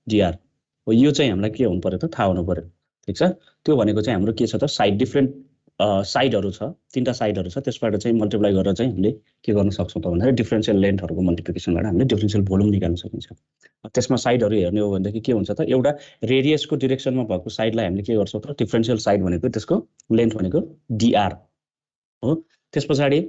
dr हो। यो चाहिँ हामीलाई के हुनु पर्यो त थाहा हुनु पर्यो। ठीक छ, त्यो भनेको चाहिँ हाम्रो के छ त साइड डिफरेन्ट साइडहरु छ, तीनटा साइडहरु छ, त्यसबाट चाहिँ मल्टिप्लाई गरेर चाहिँ हामीले के गर्न सक्छौं त भन्दाखेरि डिफरेन्शियल लेन्थहरुको मल्टिप्लिकेसनबाट हामीले डिफरेन्शियल भोल्युम निकाल्न सकिन्छ। त्यसमा साइडहरु हेर्ने हो भनेदेखि के हुन्छ त एउटा रेडियसको डाइरेक्सनमा भएको साइडलाई हामीले के गर्छौं त डिफरेन्शियल साइड भनेको त्यसको लेन्थ भनेको dr हो। त्यसपछि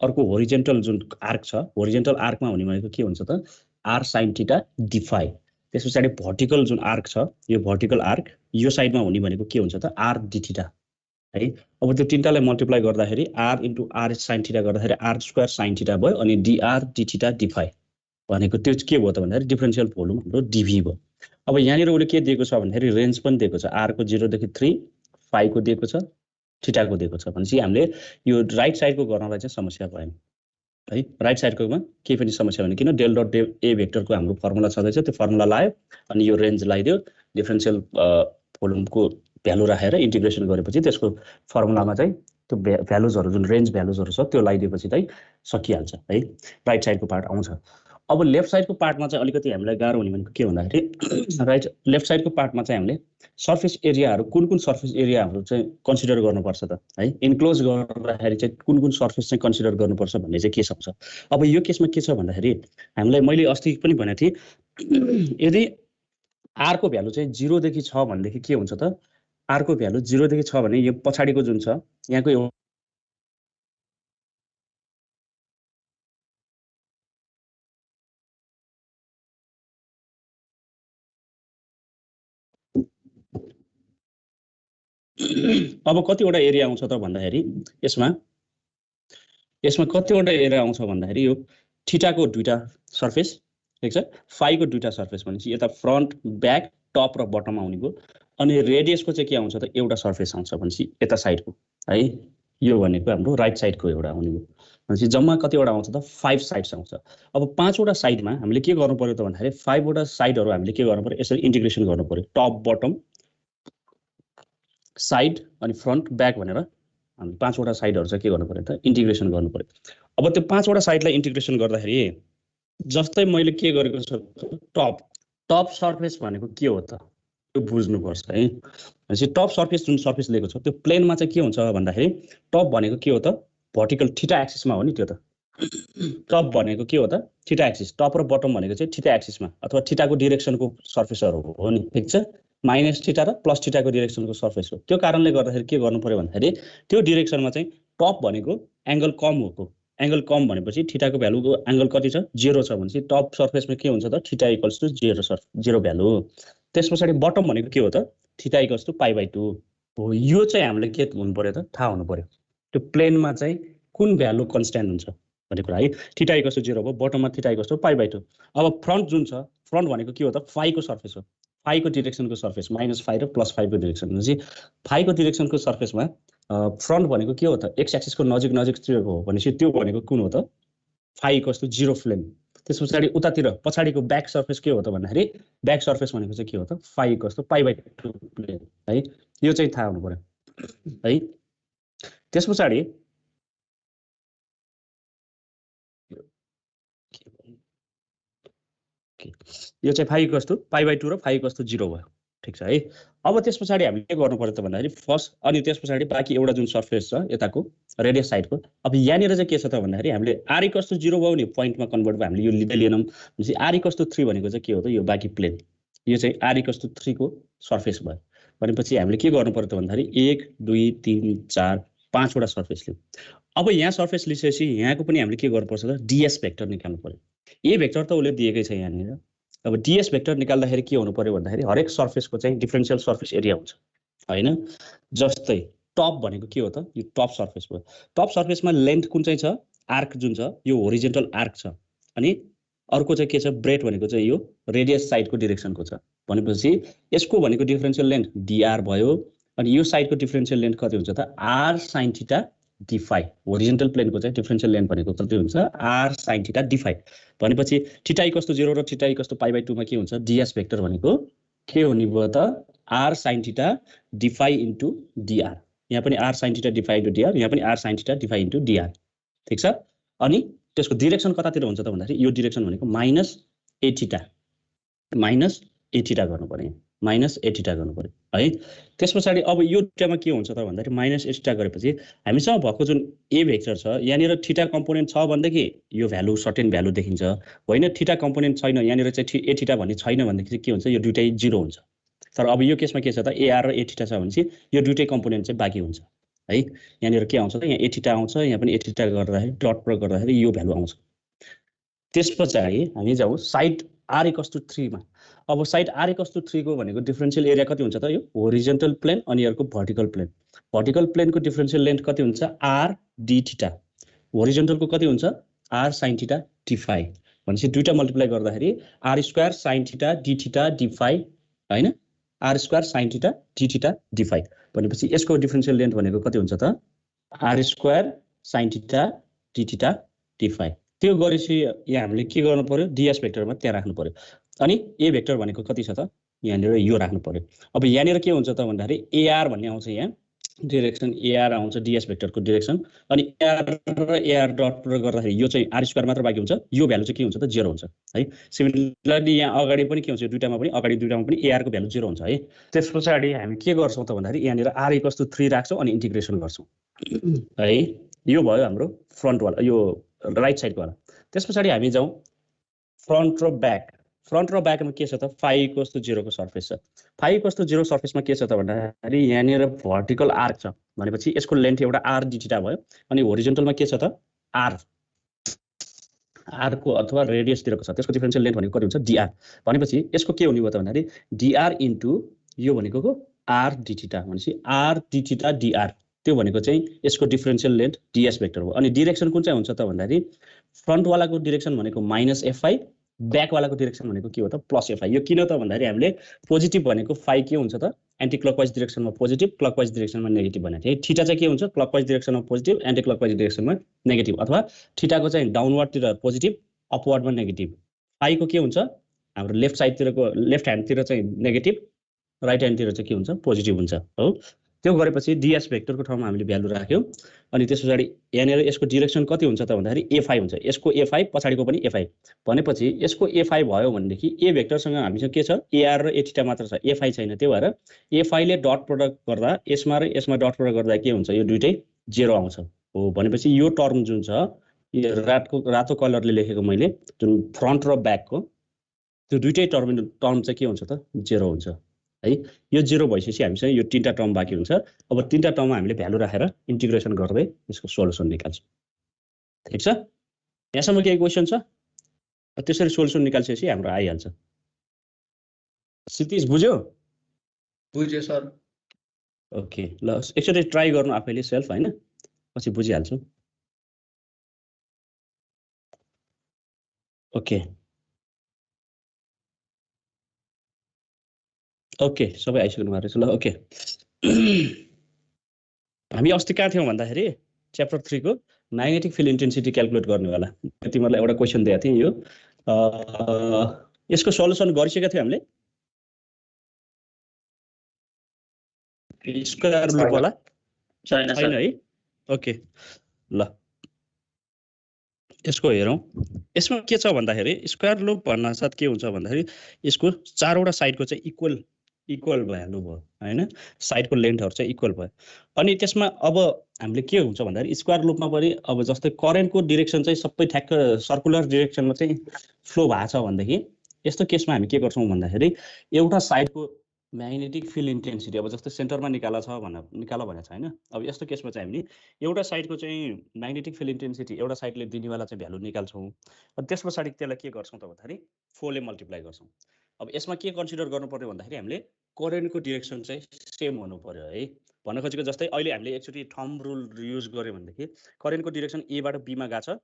अर्को होरिजेन्टल जुन आर्क छ, होरिजेन्टल आर्कमा हुने भनेको के हुन्छ त r sin theta d phi। त्यसपछि भर्टिकल जुन आर्क छ, यो भर्टिकल आर्क यो साइडमा हुने भनेको के हुन्छ त r d थीटा है। अब त्यो तीनटालाई मल्टिप्लाई गर्दाखेरि r * r sin थीटा गर्दाखेरि r² sin थीटा भयो, अनि dr d theta d phi भनेको त्यो के भयो त भन्दाखेरि डिफरेन्शियल भोल्युम हाम्रो dv भयो। अब यहाँनिर उले के दिएको छ भन्दाखेरि रेन्ज पनि दिएको छ, r को 0 देखि 3, phi को दिएको छ, थीटा को दिएको छ भनेपछि हामीले यो राइट साइडको गर्नलाई चाहिँ समस्या भएन है। राइट साइडकोमा के पनि समस्या भएन, किन डेल डट a भेक्टरको हाम्रो फर्मुला छँदैछ, त्यो फर्मुला लायो अनि यो रेन्ज लगाइदियो, डिफरेन्शियल भोल्युमको भ्यालु राखेर इन्टिग्रेसन गरेपछि त्यसको फर्मुलामा चाहिँ त्यो भ्यालुजहरु जुन रेन्ज भ्यालुजहरु छ त्यो लगाइदिएपछि चाहिँ सकिहाल्छ है। राइट साइडको पार्ट आउँछ। अब लेफ्ट साइडको पार्टमा चाहिँ अलिकति हामीलाई गाह्रो हुने भनेको के भन्दाखेरि लेफ्ट साइडको पार्टमा चाहिँ हामीले सर्फेस एरियाहरु कुन सर्फेस एरियाहरु चाहिँ कन्सिडर गर्नुपर्छ त है। इन्क्लोज गर्दाखेरि चाहिँ कुन सर्फेस चाहिँ कन्सिडर गर्नुपर्छ भन्ने चाहिँ के सक्छ। अब यो केसमा के छ भन्दाखेरि हामीलाई मैले अस्ति पनि भनेको थिएँ, यदि r को भ्यालु चाहिँ 0 देखि 6 भनेदेखि के हुन्छ त r को भ्यालु 0 देखि 6 भने यो पछाडीको जुन छ यहाँको अब कतिवटा एरिया आउँछ त भन्दाखेरि यसमा कतिवटा एरिया आउँछ भन्दाखेरि यो थीटाको दुईटा सर्फेस, ठीक छ, फाइ को दुईटा सर्फेस भनेपछि यता फ्रन्ट ब्याक टप र बटम आउने भयो, अनि रेडियसको चाहिँ के आउँछ त एउटा सर्फेस आउँछ भनेपछि यता साइडको है। यो भनेको हाम्रो राइट साइडको एउटा आउने भयो भनेपछि जम्मा कतिवटा आउँछ त 5 साइड्स आउँछ। अब 5 वटा साइडमा हामीले के गर्नु पर्यो त भन्दाखेरि 5 वटा साइडहरु हामीले के गर्नु पर्यो, यसरी इन्टिग्रेसन गर्नु पर्यो, टप बटम साइड अनि फ्रन्ट ब्याक भनेर हामी 5 वटा साइडहरु चाहिँ के गर्नु पर्यो त इन्टिग्रेसन गर्नु पर्यो। अब त्यो 5 वटा साइडलाई इन्टिग्रेसन गर्दाखेरि जस्तै मैले के गरेको छु टप सर्फेस भनेको के हो त त्यो बुझ्नुपर्छ है। भनेपछि टप सर्फेस जुन सर्फेस लिएको छ त्यो प्लेनमा चाहिँ के हुन्छ भन्दाखेरि टप भनेको के हो त भर्टिकल थीटा एक्सिसमा हो नि। त्यो त टप भनेको के हो त थीटा एक्सिस, टप र बटम भनेको चाहिँ थीटा एक्सिसमा अथवा थीटाको डाइरेक्सनको सर्फेसहरु हो नि, ठीक छ। माइनस थीटा र प्लस थीटाको डाइरेक्सनको सर्फेस हो। त्यो कारणले गर्दाखेरि के गर्नु पर्यो भन्दाखेरि त्यो डाइरेक्सनमा चाहिँ टप भनेको एंगल कम हो। एंगल कम भनेपछि थीटाको भ्यालुको एंगल कति छ 0 छ भनेपछि टप सर्फेसमा के हुन्छ त थीटा = 0 भ्यालु। त्यसपछि बटम भनेको के हो त थीटा = π/2 हो। यो चाहिँ हामीले के हुनु पर्यो त थाहा हुनु पर्यो, त्यो प्लेनमा चाहिँ कुन भ्यालु कन्स्ट्यान्ट हुन्छ भन्ने कुरा है। थीटा = 0 भयो, बटममा थीटा = π/2। अब फ्रन्ट जुन छ, फ्रन्ट भनेको के हो त फाइ को सर्फेस हो, फाइ को डाइरेक्सनको सर्फेस -फाइ र +5 को डाइरेक्सन भनेपछि फाइ को डाइरेक्सनको सर्फेसमा फ्रन्ट भनेको के हो त एक्स एक्सिसको नजिक हो भनेपछि त्यो भनेको कुन हो त फाइ = 0 प्लेन। त्यसपछि उतातिर पछाडीको ब्याक सर्फेस के हो त भन्दाखेरि ब्याक सर्फेस भनेको चाहिँ के हो त फाइ = π/2 प्लेन है। यो चाहिँ थाहा हुनु पर्यो है। त्यसपछि यो चाहिँ फाइ = π/2 र फाइ = 0 भयो, ठीक छ है। अब त्यसपछि हामीले के गर्नु पर्यो त भन्दाखेरि फर्स्ट अनि त्यसपछि बाँकी एउटा जुन सर्फेस छ यताको रेडियस साइडको, अब यहाँनिर चाहिँ के छ त भन्दाखेरि हामीले r = 0 भयो नि पोइन्टमा कन्भर्ट भयो, हामीले यो लिँदै लिएनौँ भनेपछि r = 3 भनेको चाहिँ के हो त यो बाँकी प्लेन, यो चाहिँ r = 3 को सर्फेस भयो भनेपछि हामीले के गर्नु पर्यो त भन्दाखेरि 1 2 3 4 5 वटा सर्फेस लियौँ। अब यहाँ सर्फेस लिएपछि यहाँको पनि हामीले के गर्नुपर्छ त ds भेक्टर निकाल्नु पर्यो। a भेक्टर त उले दिएकै छ यहाँनिर। अब ds भेक्टर निकाल्दाखेरि के हुनु पर्यो भन्दाखेरि हरेक सर्फेसको चाहिँ डिफरेन्शियल सर्फेस एरिया हुन्छ हैन। जस्तै टप भनेको के हो त यो टप सर्फेस भयो। टप सर्फेसमा लेन्थ कुन चाहिँ छ आर्क जुन छ यो होरिजेन्टल आर्क छ, अनि अर्को चाहिँ के छ ब्रेथ भनेको चाहिँ यो रेडियस साइडको डाइरेक्सनको छ भनेपछि यसको भनेको डिफरेन्शियल लेन्थ dr भयो, अनि यो साइडको डिफरेन्शियल लेन्थ कति हुन्छ त r sin theta d phi। Horizontal प्लेनको चाहिँ डिफरेन्शियल लेन्थ भनेको कति हुन्छ r sin theta d phi भनेपछि थीटा = 0 र थीटा = π/2 मा के हुन्छ ds भेक्टर भनेको के हुने भयो त r sin theta d phi * dr। यहाँ पनि r sin theta d phi * dr, यहाँ पनि r sin theta d phi * dr, ठीक छ। अनि त्यसको डाइरेक्सन कतातिर हुन्छ त भन्दाखेरि यो डाइरेक्सन भनेको -a थीटा ए थीटा गर्नु पर्यो, माइनस ए थीटा गर्नु पर्यो है। त्यस पछाडि अब यो दुईटामा के हुन्छ त भन्दाखेरि माइनस ए थीटा गरेपछि हामीसँग भएको जुन ए भेक्टर छ यहाँनिर थीटा कम्पोनेन्ट छ भनेदेखि यो भ्यालु सर्टेन भ्यालु देखिन्छ, होइन थीटा कम्पोनेन्ट छैन यहाँनिर चाहिँ ए थीटा भन्ने छैन भनेदेखि के हुन्छ, यो दुइटै जिरो हुन्छ। तर अब यो केसमा के छ त एआर र ए थीटा छ भनेपछि यो दुइटै कम्पोनेन्ट चाहिँ बाँकी हुन्छ है। यहाँनिर के आउँछ त यहाँ ए थीटा आउँछ, यहाँ पनि ए थीटा गर्दाखेरि डट प्रयोग गर्दाखेरि यो भ्यालु आउँछ। त्यस पछाडि हामी जाउँ साइड आर इक्वल्स टु 3 मा। अब साइड आर इक्वल्स टु 3 को भनेको डिफरेन्शियल एरिया कति हुन्छ त, यो होरिजन्टल प्लेन अनि अर्को भर्टिकल प्लेन। भर्टिकल प्लेनको डिफरेन्शियल लेन्थ कति हुन्छ आर डी थीटा, होरिजन्टलको कति हुन्छ R sine theta D phi भनेपछि दुईटा मल्टिप्लाई गर्दाखेरि R square sine theta D phi हैन, R square sine theta D phi भनेपछि यसको डिफरेन्शियल लेन्थ भनेको कति हुन्छ त R square sine theta D phi. त्यो गरेपछि यहाँ हामीले के गर्नु पर्यो, डीएस भेक्टरमा त्यहाँ राख्नु पर्यो। अनि ए भेक्टर भनेको कति छ त यहाँनिर यो राख्नु पर्यो। अब यहाँनिर के हुन्छ त भन्दाखेरि एआर भन्ने आउँछ, यहाँ डिरेक्सन एआर आउँछ डीएस भेक्टरको डिरेक्सन, अनि एआर र एआर डट प्रयोग गर्दाखेरि यो चाहिँ आर स्क्वायर मात्र बाँकी हुन्छ, यो भ्यालु चाहिँ के हुन्छ त 0 हुन्छ है। सिमिलरली यहाँ अगाडि पनि के हुन्छ, दुईटामा पनि अगाडि दुईटामा पनि एआर को भ्यालु 0 हुन्छ है। त्यस पछाडि हामी के गर्छौँ त भन्दाखेरि यहाँनिर आर इक्वल्स टु 3 राख्छौँ अनि इन्टिग्रेसन गर्छौँ है। यो भयो हाम्रो फ्रन्ट वाला, यो राइट साइडको वाला। त्यस पछाडि हामी जाउँ फ्रन्ट र ब्याक। फ्रन्ट र ब्याकमा के छ त फाइ इक्वल्स टु 0 को सर्फेस छ। फाइ इक्वल्स टु 0 सर्फेसमा के छ त भन्दाखेरि यहाँनिर भर्टिकल आर्क छ भनेपछि यसको लेन्थ एउटा आर डी थीटा भयो, अनि होरिजन्टलमा के छ त आर, आर को अथवा रेडियसतिरको छ, त्यसको डिफरेन्शियल लेन्थ भनेको कति हुन्छ डीआर भनेपछि यसको के हुने भयो त भन्दाखेरि डीआर इन्टु यो भनेको आर डी थीटा भनेपछि आर डी थीटा डीआर, त्यो भनेको चाहिँ यसको डिफरेन्शियल लेन्थ डीएस भेक्टर हो। अनि डिरेक्सन कुन चाहिँ हुन्छ त भन्दाखेरि फ्रन्ट वालाको डिरेक्सन भनेको माइनस एफआई, ब्याक वालाको डिरेक्सन भनेको के हो त प्लस एफआई। यो किन त भन्दाखेरि हामीले पोजिटिभ भनेको फाइ के हुन्छ त एन्टी क्लकवाइज डिरेक्सनमा पोजिटिभ, क्लकवाइज डिरेक्सनमा नेगेटिभ भनेको थिएँ। थीटा चाहिँ के हुन्छ क्लकवाइज डिरेक्सनमा पोजिटिभ, एन्टी क्लकवाइज डिरेक्सनमा नेगेटिभ, अथवा थीटाको चाहिँ डाउनवर्डतिर पोजिटिभ, अपवर्डमा नेगेटिभ। फाइको के हुन्छ हाम्रो लेफ्ट साइडतिरको लेफ्ट ह्यान्डतिर चाहिँ नेगेटिभ, राइट ह्यान्डतिर चाहिँ के हुन्छ पोजिटिभ हुन्छ हो। त्यो गरेपछि डीएस भेक्टरको ठाउँमा हामीले भ्यालु राख्यौँ। अनि त्यस पछाडि यहाँनिर यसको डिरेक्सन कति हुन्छ त भन्दाखेरि ए5 हुन्छ, यसको ए5 पछाडिको पनि ए5 भनेपछि यसको ए5 भयो भनेदेखि ए भेक्टरसँग हामीसँग के छ एआर र ए थीटा मात्र छ, ए5 छैन। त्यो भएर ए5ले डट प्रडक्ट गर्दा यसमा र यसमा डट प्रडक्ट गर्दा के हुन्छ यो दुइटै 0 आउँछ हो। भनेपछि यो टर्म जुन छ यो रातो कलरले लेखेको मैले जुन फ्रन्ट र ब्याकको त्यो दुइटै टर्म चाहिँ के हुन्छ त 0 हुन्छ है। यो 0 भइसकेपछि हामीसँग यो तीनटा टर्म बाँकी हुन्छ। अब तीनटा टर्ममा हामीले भ्यालु राखेर इन्टिग्रेसन गर्दै यसको सोलुसन निकाल्छौँ। ठिक छ, यहाँसम्म केही क्वेसन छ? त्यसरी सोलुसन निकाल्छपछि हाम्रो आइहाल्छ। क्षितिज बुझ्यो? बुझ्यो सर। ओके ल एकचोटि ट्राई गर्नु आफैले सेल्फ हैन, पछि बुझिहाल्छु। ओके ओके सबै आइसक्नु भएको रहेछ ल। ओके हामी अस्ति कहाँ थियौँ भन्दाखेरि च्याप्टर 3 को म्याग्नेटिक फिल्ड इन्टेन्सिटी क्याल्कुलेट गर्नेवाला तिमीहरूलाई एउटा क्वेसन दिएको थिएँ। यो यसको सल्युसन गरिसकेका थियौँ हामीले। स्क्वायर लुप वाला छैन है? ओके ल यसको हेरौँ। यसमा के छ भन्दाखेरि स्क्वायर लुप भन्न साथ के हुन्छ भन्दाखेरि यसको चारवटा साइडको चाहिँ इक्वल भ्यालु भयो हैन, साइडको लेन्थहरू चाहिँ इक्वल भयो। अनि त्यसमा अब हामीले के हुन्छ भन्दाखेरि स्क्वायर लुपमा पनि अब जस्तै करेन्टको डिरेक्सन चाहिँ सबै ठ्याक्क सर्कुलर डिरेक्सनमा चाहिँ फ्लो भएको छ भनेदेखि यस्तो केसमा हामी के गर्छौँ भन्दाखेरि एउटा साइडको म्याग्नेटिक फिल्ड इन्टेन्सिटी अब जस्तै सेन्टरमा निकाला भनेको छ हैन। अब यस्तो केसमा चाहिँ हामीले एउटा साइडको चाहिँ म्याग्नेटिक फिल्ड इन्टेन्सिटी एउटा साइडले दिनेवाला चाहिँ भ्यालु निकाल्छौँ। अनि त्यस पछाडि त्यसलाई के गर्छौँ त भन्दाखेरि 4 ले मल्टिप्लाई गर्छौँ। अब यसमा के कन्सिडर गर्नु पर्यो भन्दाखेरि हामीले करेन्टको डिरेक्सन चाहिँ सेम हुनु पर्यो है। भन्न खोजेको जस्तै अहिले हामीले एकचोटि थम्ब रुल युज गर्यो भनेदेखि करेन्टको डिरेक्सन ए बाट बी मा गएको छ।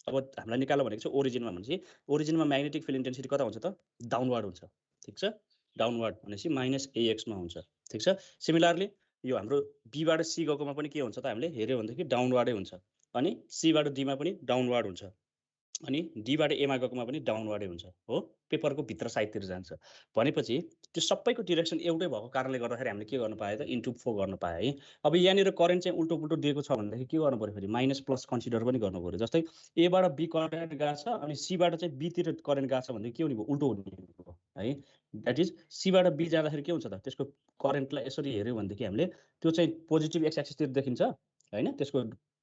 अब हामीलाई निकाल्नु भनेको छ ओरिजिनमा, भनेपछि ओरिजिनमा म्याग्नेटिक फिल्ड इन्टेन्सिटी कता हुन्छ त डाउनवर्ड हुन्छ। ठिक छ, डाउनवर्ड भनेपछि माइनस AX मा हुन्छ। ठिक छ, सिमिलरली यो हाम्रो बी बाट सी गएकोमा पनि के हुन्छ त हामीले हेर्यो भनेदेखि डाउनवर्डै हुन्छ, अनि सी बाट डी मा पनि डाउनवर्ड हुन्छ, अनि डी बाट ए मा गएकोमा पनि डाउनवर्डै हुन्छ हो। पेपरको भित्र साइडतिर जान्छ भनेपछि त्यो सबैको डिरेक्सन एउटै भएको कारणले गर्दाखेरि हामीले के गर्नु पायो त इन्टु 4 गर्नु पायो है। अब यहाँनिर करेन्ट चाहिँ उल्टो पुल्टो दिएको छ भनेदेखि के गर्नु पर्यो फेरि माइनस प्लस कन्सिडर पनि गर्नु पर्यो। जस्तै ए बाट बी करेन्ट गएको छ अनि सी बाट चाहिँ बी तिर करेन्ट गएको छ भनेदेखि के हुने भयो उल्टो हुने भयो है द्याट इज सीबाट बी जाँदाखेरि के हुन्छ त त्यसको करेन्टलाई यसरी हेऱ्यो भनेदेखि हामीले त्यो चाहिँ पोजिटिभ एक्स एक्सिसतिर देखिन्छ हैन त्यसको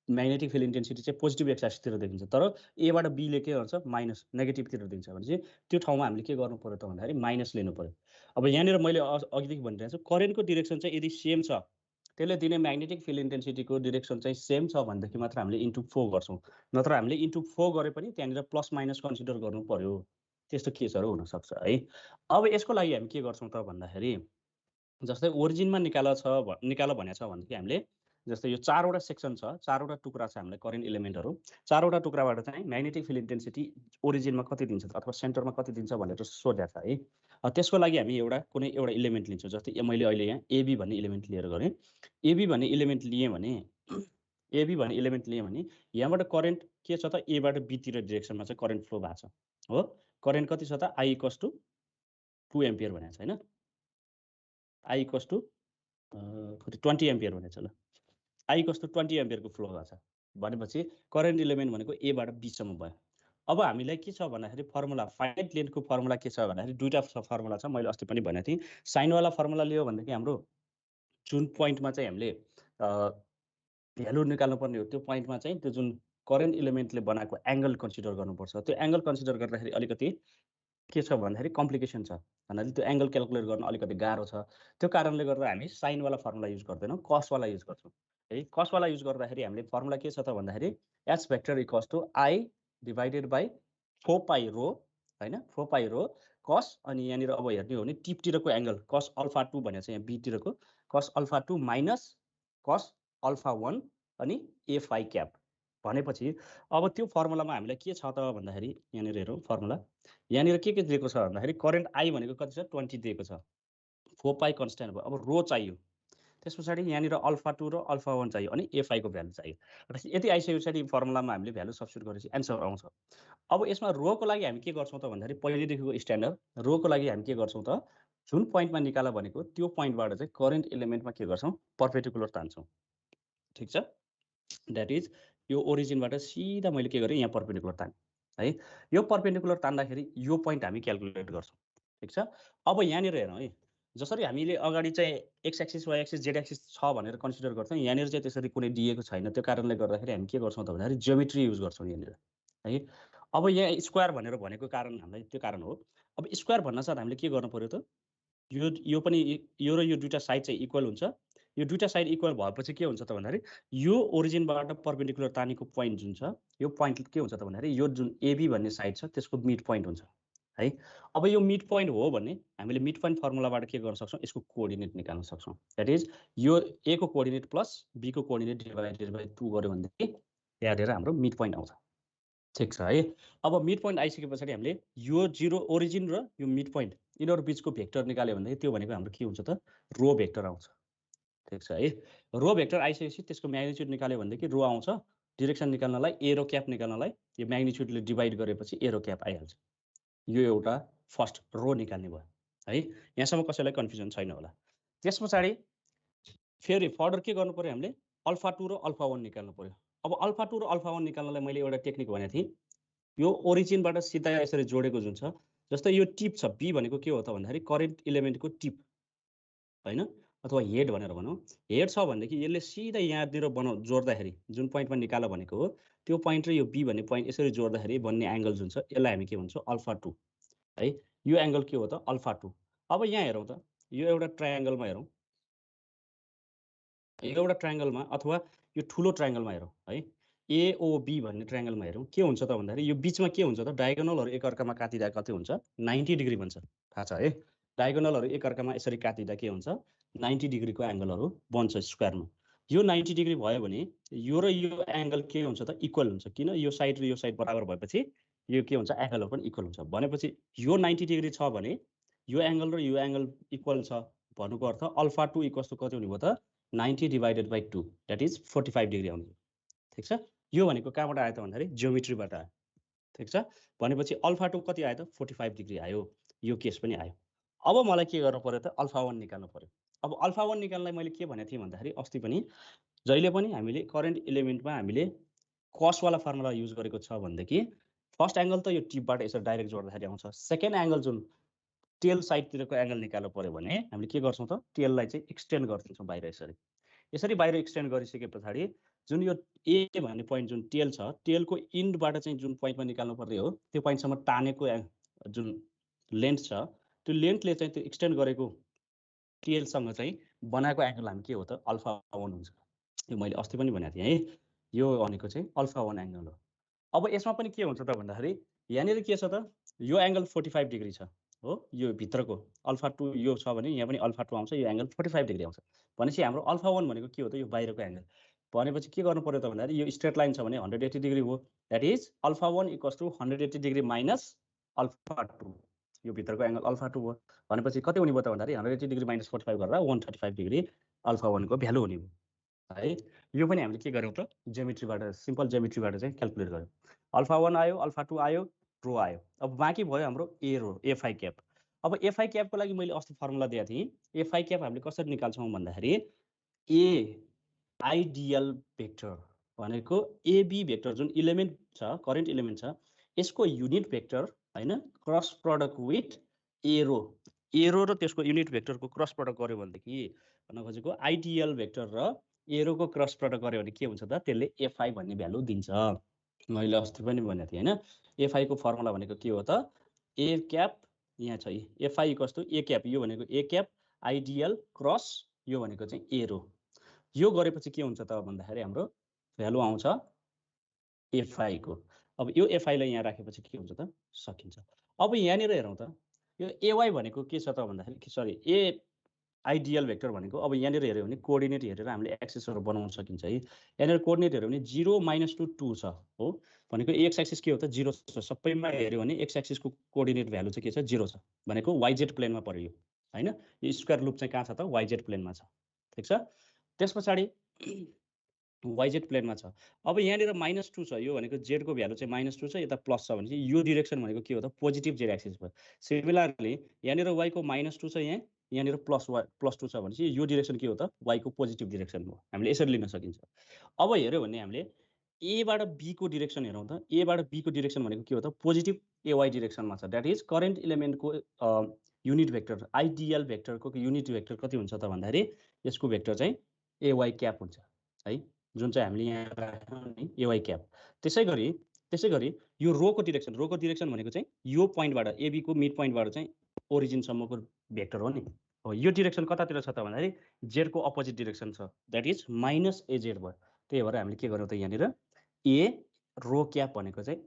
म्याग्नेटिक फिल्ड इन्टेन्सिटी चाहिँ पोजिटिभ एक्स एक्सिसतिर देखिन्छ तर एबाट बीले के गर्छ माइनस नेगेटिभतिर दिन्छ भने चाहिँ त्यो ठाउँमा हामीले के गर्नु पर्यो त भन्दाखेरि माइनस लिनु पर्यो अब यहाँनिर मैले अघिदेखि भनिरहेको छु करेन्टको डिरेक्सन चाहिँ यदि सेम छ त्यसले दिने म्याग्नेटिक फिल्ड इन्टेन्सिटीको डिरेक्सन चाहिँ सेम छ भनेदेखि मात्र हामीले इन्टु 4 गर्छौँ नत्र हामीले इन्टु 4 गरे पनि त्यहाँनिर प्लस माइनस कन्सिडर गर्नु पर्यो त्यस्तो केसहरू हुनसक्छ है अब यसको लागि हामी के गर्छौँ त भन्दाखेरि जस्तै ओरिजिनमा निकाल भनेको छ भनेदेखि हामीले जस्तै यो 4वटा सेक्सन छ 4वटा टुक्रा छ हामीलाई करेन्ट इलिमेन्टहरू 4वटा टुक्राबाट चाहिँ म्याग्नेटिक फिल्ड इन्टेन्सिटी ओरिजिनमा कति दिन्छ अथवा सेन्टरमा कति दिन्छ भनेर सोधेको छ है त्यसको लागि हामी कुनै एउटा इलिमेन्ट लिन्छौँ जस्तै मैले अहिले यहाँ एबी भन्ने इलिमेन्ट लिएर गरेँ एबी भन्ने इलिमेन्ट लिएँ भने यहाँबाट करेन्ट के छ त एबाट बीतिर डिरेक्सनमा चाहिँ करेन्ट फ्लो भएको छ हो करेन्ट कति छ त आई इक्वल्स टु 2 एम्पियर भनेको छ हैन आई इक्वल्स टु 20 एम्पियर भनेको छ ल आई इक्वल्स टु 20 एम्पियरको फ्लो भएको छ भनेपछि करेन्ट इलिमेन्ट भनेको एबाट बीसम्म भयो अब हामीलाई के छ भन्दाखेरि फर्मुला फाइनाइट लेन्थको फर्मुला के छ भन्दाखेरि दुईटा फर्मुला छ मैले अस्ति पनि भनेको थिएँ साइनवाला फर्मुला लियो भनेदेखि हाम्रो जुन पोइन्टमा चाहिँ हामीले भ्यालु निकाल्नुपर्ने हो त्यो पोइन्टमा चाहिँ त्यो जुन करेन्ट इलिमेन्टले बनाएको एङ्गल कन्सिडर गर्नुपर्छ त्यो एङ्गल कन्सिडर गर्दाखेरि अलिकति के छ भन्दाखेरि कम्प्लिकेसन छ भन्नाले त्यो एङ्गल क्याल्कुलेट गर्न अलिकति गाह्रो छ त्यो कारणले गर्दा हामी साइनवाला फर्मुला युज गर्दैनौँ कसवाला युज गर्छौँ है कसवाला युज गर्दाखेरि हामीले फर्मुला के छ त भन्दाखेरि H vector equals to I divided by 4 pi rho हैन 4 पाई रो कस अनि यहाँनिर अब हेर्ने हो भने टिपतिरको एङ्गल कस अल्फा 2 भनेको छ यहाँ बीतिरको कस अल्फा 2 माइनस कस अल्फा 1 अनि ए फाई क्याप भनेपछि अब त्यो फर्मुलामा हामीलाई के छ त भन्दाखेरि यहाँनिर हेरौँ फर्मुला यहाँनिर के दिएको छ भन्दाखेरि करेन्ट आई भनेको कति छ 20 दिएको छ 4 पाई कन्स्ट्यान्ट भयो अब रो चाहियो त्यस पछाडि यहाँनिर अल्फा 2 र अल्फा 1 चाहियो अनि एफआईको भ्यालु चाहियो यति आइसके पछाडि फर्मुलामा हामीले भ्यालु सब्स्टिट्युट गरेपछि एन्सर आउँछ अब यसमा रोको लागि हामी के गर्छौँ त भन्दाखेरि पहिलेदेखिको स्ट्यान्डर्ड रोको लागि हामी के गर्छौँ त जुन पोइन्टमा निकाला भनेको त्यो पोइन्टबाट चाहिँ करेन्ट इलिमेन्टमा के गर्छौँ पर्पेन्डिकुलर तान्छौँ ठिक छ द्याट इज यो ओरिजिनबाट सिधा मैले के गरेँ यहाँ पर्पेन्डिकुलर ताने है यो पर्पेन्डिकुलर तान्दाखेरि यो पोइन्ट हामी क्याल्कुलेट गर्छौँ ठिक छ अब यहाँनिर हेरौँ है जसरी हामीले अगाडि चाहिँ X axis Y axis Z axis छ भनेर कन्सिडर गर्छौँ यहाँनिर चाहिँ त्यसरी कुनै दिएको छैन त्यो कारणले गर्दाखेरि हामी के गर्छौँ त भन्दाखेरि जियोमेट्री युज गर्छौँ यहाँनिर है अब यहाँ स्क्वायर भनेर भनेको कारण हामीलाई त्यो कारण हो अब स्क्वायर भन्न साथ हामीले के गर्नु पर्यो त यो पनि यो र यो दुईटा साइड चाहिँ इक्वल हुन्छ यो दुईटा साइड इक्वल भएपछि के हुन्छ त भन्दाखेरि यो ओरिजिनबाट पर्पेन्डिकुलर तानेको पोइन्ट जुन छ यो पोइन्ट के हुन्छ त भन्दाखेरि यो जुन एबी भन्ने साइड छ त्यसको मिड पोइन्ट हुन्छ है अब यो मिड पोइन्ट हो भने हामीले मिड पोइन्ट फर्मुलाबाट के गर्न सक्छौँ यसको कोअर्डिनेट निकाल्न सक्छौँ द्याट इज यो ए को कोअर्डिनेट प्लस बी को कोअर्डिनेट डिभाइडेड बाई 2 गर्यो भनेदेखि यहाँनिर हाम्रो मिड पोइन्ट आउँछ ठिक छ है अब मिड पोइन्ट आइसके पछाडि हामीले यो जिरो ओरिजिन र यो मिड पोइन्ट यिनीहरू बिचको भेक्टर निकाल्यो भनेदेखि त्यो भनेको हाम्रो के हुन्छ त रो भेक्टर आउँछ ठिक छ है रो भेक्टर आइसकेपछि त्यसको म्याग्निट्युड निकाल्यो भनेदेखि रो आउँछ डिरेक्सन निकाल्नलाई एरो क्याप निकाल्नलाई यो म्याग्निट्युडले डिभाइड गरेपछि एरो क्याप आइहाल्छ यो एउटा फर्स्ट रो निकाल्ने भयो है यहाँसम्म कसैलाई कन्फ्युजन छैन होला त्यस पछाडि फेरि फर्दर के गर्नु पर्यो हामीले अल्फा 2 र अल्फा 1 निकाल्नु पर्यो अब अल्फा 2 र अल्फा 1 निकाल्नलाई मैले एउटा टेक्निक भनेको थिएँ यो ओरिजिनबाट सिधा यसरी जोडेको जुन छ जस्तै यो टिप छ बी भनेको के हो त भन्दाखेरि करेन्ट इलिमेन्टको टिप हैन अथवा हेड भनेर भनौँ हेड छ भनेदेखि यसले सिधा यहाँनिर जोड्दाखेरि जुन पोइन्टमा निकाल भनेको हो त्यो पोइन्ट र यो बी भन्ने पोइन्ट यसरी जोड्दाखेरि बन्ने एङ्गल जुन छ यसलाई हामी के भन्छौँ अल्फा 2 है यो एङ्गल के हो त अल्फा 2 अब यहाँ हेरौँ त यो एउटा ट्रायङ्गलमा हेरौँ यो एउटा ट्रायङ्गलमा अथवा यो ठुलो ट्रायङ्गलमा हेरौँ है एओबी भन्ने ट्रायङ्गलमा हेरौँ के हुन्छ त भन्दाखेरि यो बिचमा के हुन्छ त डायगोनलहरू एकअर्कामा काटिँदा कति हुन्छ 90 डिग्री बन्छ थाहा छ है डायगोनलहरू एकअर्कामा यसरी काटिँदा के हुन्छ 90 डिग्रीको एङ्गलहरू बन्छ स्क्वायरमा यो 90 डिग्री भयो भने यो र यो एङ्गल के हुन्छ त इक्वल हुन्छ किन यो साइड र यो साइड बराबर भएपछि यो के हुन्छ एङ्गलहरू पनि इक्वल हुन्छ भनेपछि यो 90 डिग्री छ भने यो एङ्गल र यो एङ्गल इक्वल छ भन्नुको अर्थ अल्फा 2 इक्वल्स टु कति हुने भयो त 90 divided by 2 that is 45 degree आउने ठिक छ यो भनेको कहाँबाट आयो त भन्दाखेरि जियोमेट्रीबाट आयो ठिक छ भनेपछि अल्फा 2 कति आयो त 45 डिग्री आयो यो केस पनि आयो अब मलाई के गर्नु पर्यो त अल्फा 1 निकाल्नु पर्यो अब अल्फा 1 निकाल्नलाई मैले के भनेको थिएँ भन्दाखेरि अस्ति पनि जहिले पनि हामीले करेन्ट इलिमेन्टमा हामीले कसवाला फर्मुला युज गरेको छ भनेदेखि फर्स्ट एङ्गल त यो टिपबाट यसरी डाइरेक्ट जोड्दाखेरि आउँछ सेकेन्ड एङ्गल जुन टेल साइडतिरको एंगल निकाल्नु पर्यो भने हामीले के गर्छौं त टेललाई चाहिँ एक्सटेन्ड गर्छौं बाहिर यसरी बाहिर एक्सटेन्ड गरिसके पछाडि जुन यो ए भन्ने पोइन्ट जुन टेल छ टेलको इन्डबाट चाहिँ जुन पोइन्टमा निकाल्नु पर्ने हो त्यो पोइन्टसम्म तानेको जुन लेन्थ छ त्यो लेन्थले चाहिँ त्यो एक्सटेन्ड गरेको टेलसँग चाहिँ बनाएको एंगल हामी के हो त अल्फा 1 हुन्छ। यो मैले अस्ति पनि भनेको थिएँ है, यो भनेको चाहिँ अल्फा 1 एंगल हो। अब यसमा पनि के हुन्छ त भन्दाखेरि यहाँनिर के छ त यो एंगल 45 डिग्री छ हो, यो भित्रको अल्फा 2 यो छ भने यहाँ पनि अल्फा 2 आउँछ, यो एंगल 45 डिग्री आउँछ भनेपछि हाम्रो अल्फा 1 भनेको के हो त यो बाहिरको एंगल भनेपछि के गर्नु पर्यो त भन्दाखेरि यो स्ट्रेट लाइन छ भने 180 डिग्री हो, that is alpha 1 equals to 180 degree minus alpha 2, यो भित्रको एंगल अल्फा 2 हो भनेपछि कति हुने भयो त भन्दाखेरि 180 डिग्री माइनस 45 गरेर 135 डिग्री अल्फा 1 को भ्यालु हुने भयो है। यो पनि हामीले के गर्यौं त ज्योमेट्रीबाट सिम्पल ज्योमेट्रीबाट चाहिँ क्याल्कुलेट गर्यौं। अल्फा 1 आयो, अल्फा 2 आयो, रो आयो। अब बाँकी भयो हाम्रो ए रो एफआई क्याप। अब एफआई क्यापको लागि मैले अस्ति फर्मुला दिएको थिएँ। एफआई क्याप हामीले कसरी निकाल्छौं भन्दाखेरि ए आइडियल भेक्टर भनेको एबी भेक्टर जुन इलिमेन्ट छ करेन्ट इलिमेन्ट छ यसको युनिट भेक्टर हैन क्रस प्रोडक्ट विथ एरो र त्यसको युनिट भेक्टरको क्रस प्रोडक्ट गर्यो भनेदेखि भन्न खोजेको आइडियल भेक्टर र एरोको क्रस प्रोडक्ट गर्यो भने के हुन्छ त त्यसले एफआई भन्ने भ्यालु दिन्छ। मैले अस्ति पनि भनेको थिएँ हैन, एफआई को फर्मुला भनेको के हो त ए क्याप यहाँ छ phi equals to A cap, यो भनेको ए क्याप आइडियल क्रस यो भनेको चाहिँ एरो। यो गरेपछि के हुन्छ त भन्दाखेरि हाम्रो भ्यालु आउँछ एफआई को। अब यो एफआई लाई यहाँ राखेपछि के हुन्छ त सकिन्छ। अब यहाँनिर हेरौँ त यो एवाई भनेको के छ त भन्दाखेरि सरी ए आइडियल भेक्टर भनेको अब यहाँनिर हेर्यो भने कोअर्डिनेट हेरेर हामीले एक्सिसहरु बनाउन सकिन्छ है। यहाँनिर कोअर्डिनेट हेर्यो भने 0 -2 2 छ हो भनेको एक्स एक्सिस के हो त 0 छ, सबैमा हेर्यो भने एक्स एक्सिस को कोअर्डिनेट भ्यालु चाहिँ के छ 0 छ भनेको वाइजेड प्लेनमा पर्यो हैन। यो स्क्वायर लुप चाहिँ कहाँ छ त वाइजेड प्लेनमा छ, ठीक छ। त्यसपछि वाइजेड प्लेनमा छ। अब यहाँनिर -2 छ, यो भनेको जेड को भ्यालु चाहिँ -2 छ, यता प्लस छ भनेपछि यो डाइरेक्सन भनेको के हो त पोजिटिभ जेड एक्सिस भयो। सिमिलरली यहाँनिर y को -2 छ, यहाँनिर +2 छ भनेपछि यो डाइरेक्सन के हो त y को पोजिटिभ डाइरेक्सन हो। हामीले यसरी लिन सकिन्छ। अब हेर्यो भने हामीले ए बाट बी को डाइरेक्सन हेरौँ त, ए बाट बी को डाइरेक्सन भनेको के हो त पोजिटिभ एवाई डाइरेक्सनमा छ, दैट इज करेन्ट इलिमेन्टको युनिट भेक्टर आइडियल भेक्टरको युनिट भेक्टर कति हुन्छ त भन्दाखेरि यसको भेक्टर चाहिँ एवाई क्याप हुन्छ है, जुन चाहिँ हामीले यहाँ राख्यौं नि एवाई क्याप। त्यसैगरी यो रोको डाइरेक्सन भनेको चाहिँ यो पोइन्टबाट एबी को मिड पोइन्टबाट चाहिँ ओरिजिन सम्मको भेक्टर हो नि। हो यो डाइरेक्सन कतातिर छ त भन्दाखेरि जेड को अपोजिट डाइरेक्सन छ, दैट इज -एजेड भयो। त्यही भएर हामीले के गर्यौं त यहाँनिर ए रो क्याप भनेको चाहिँ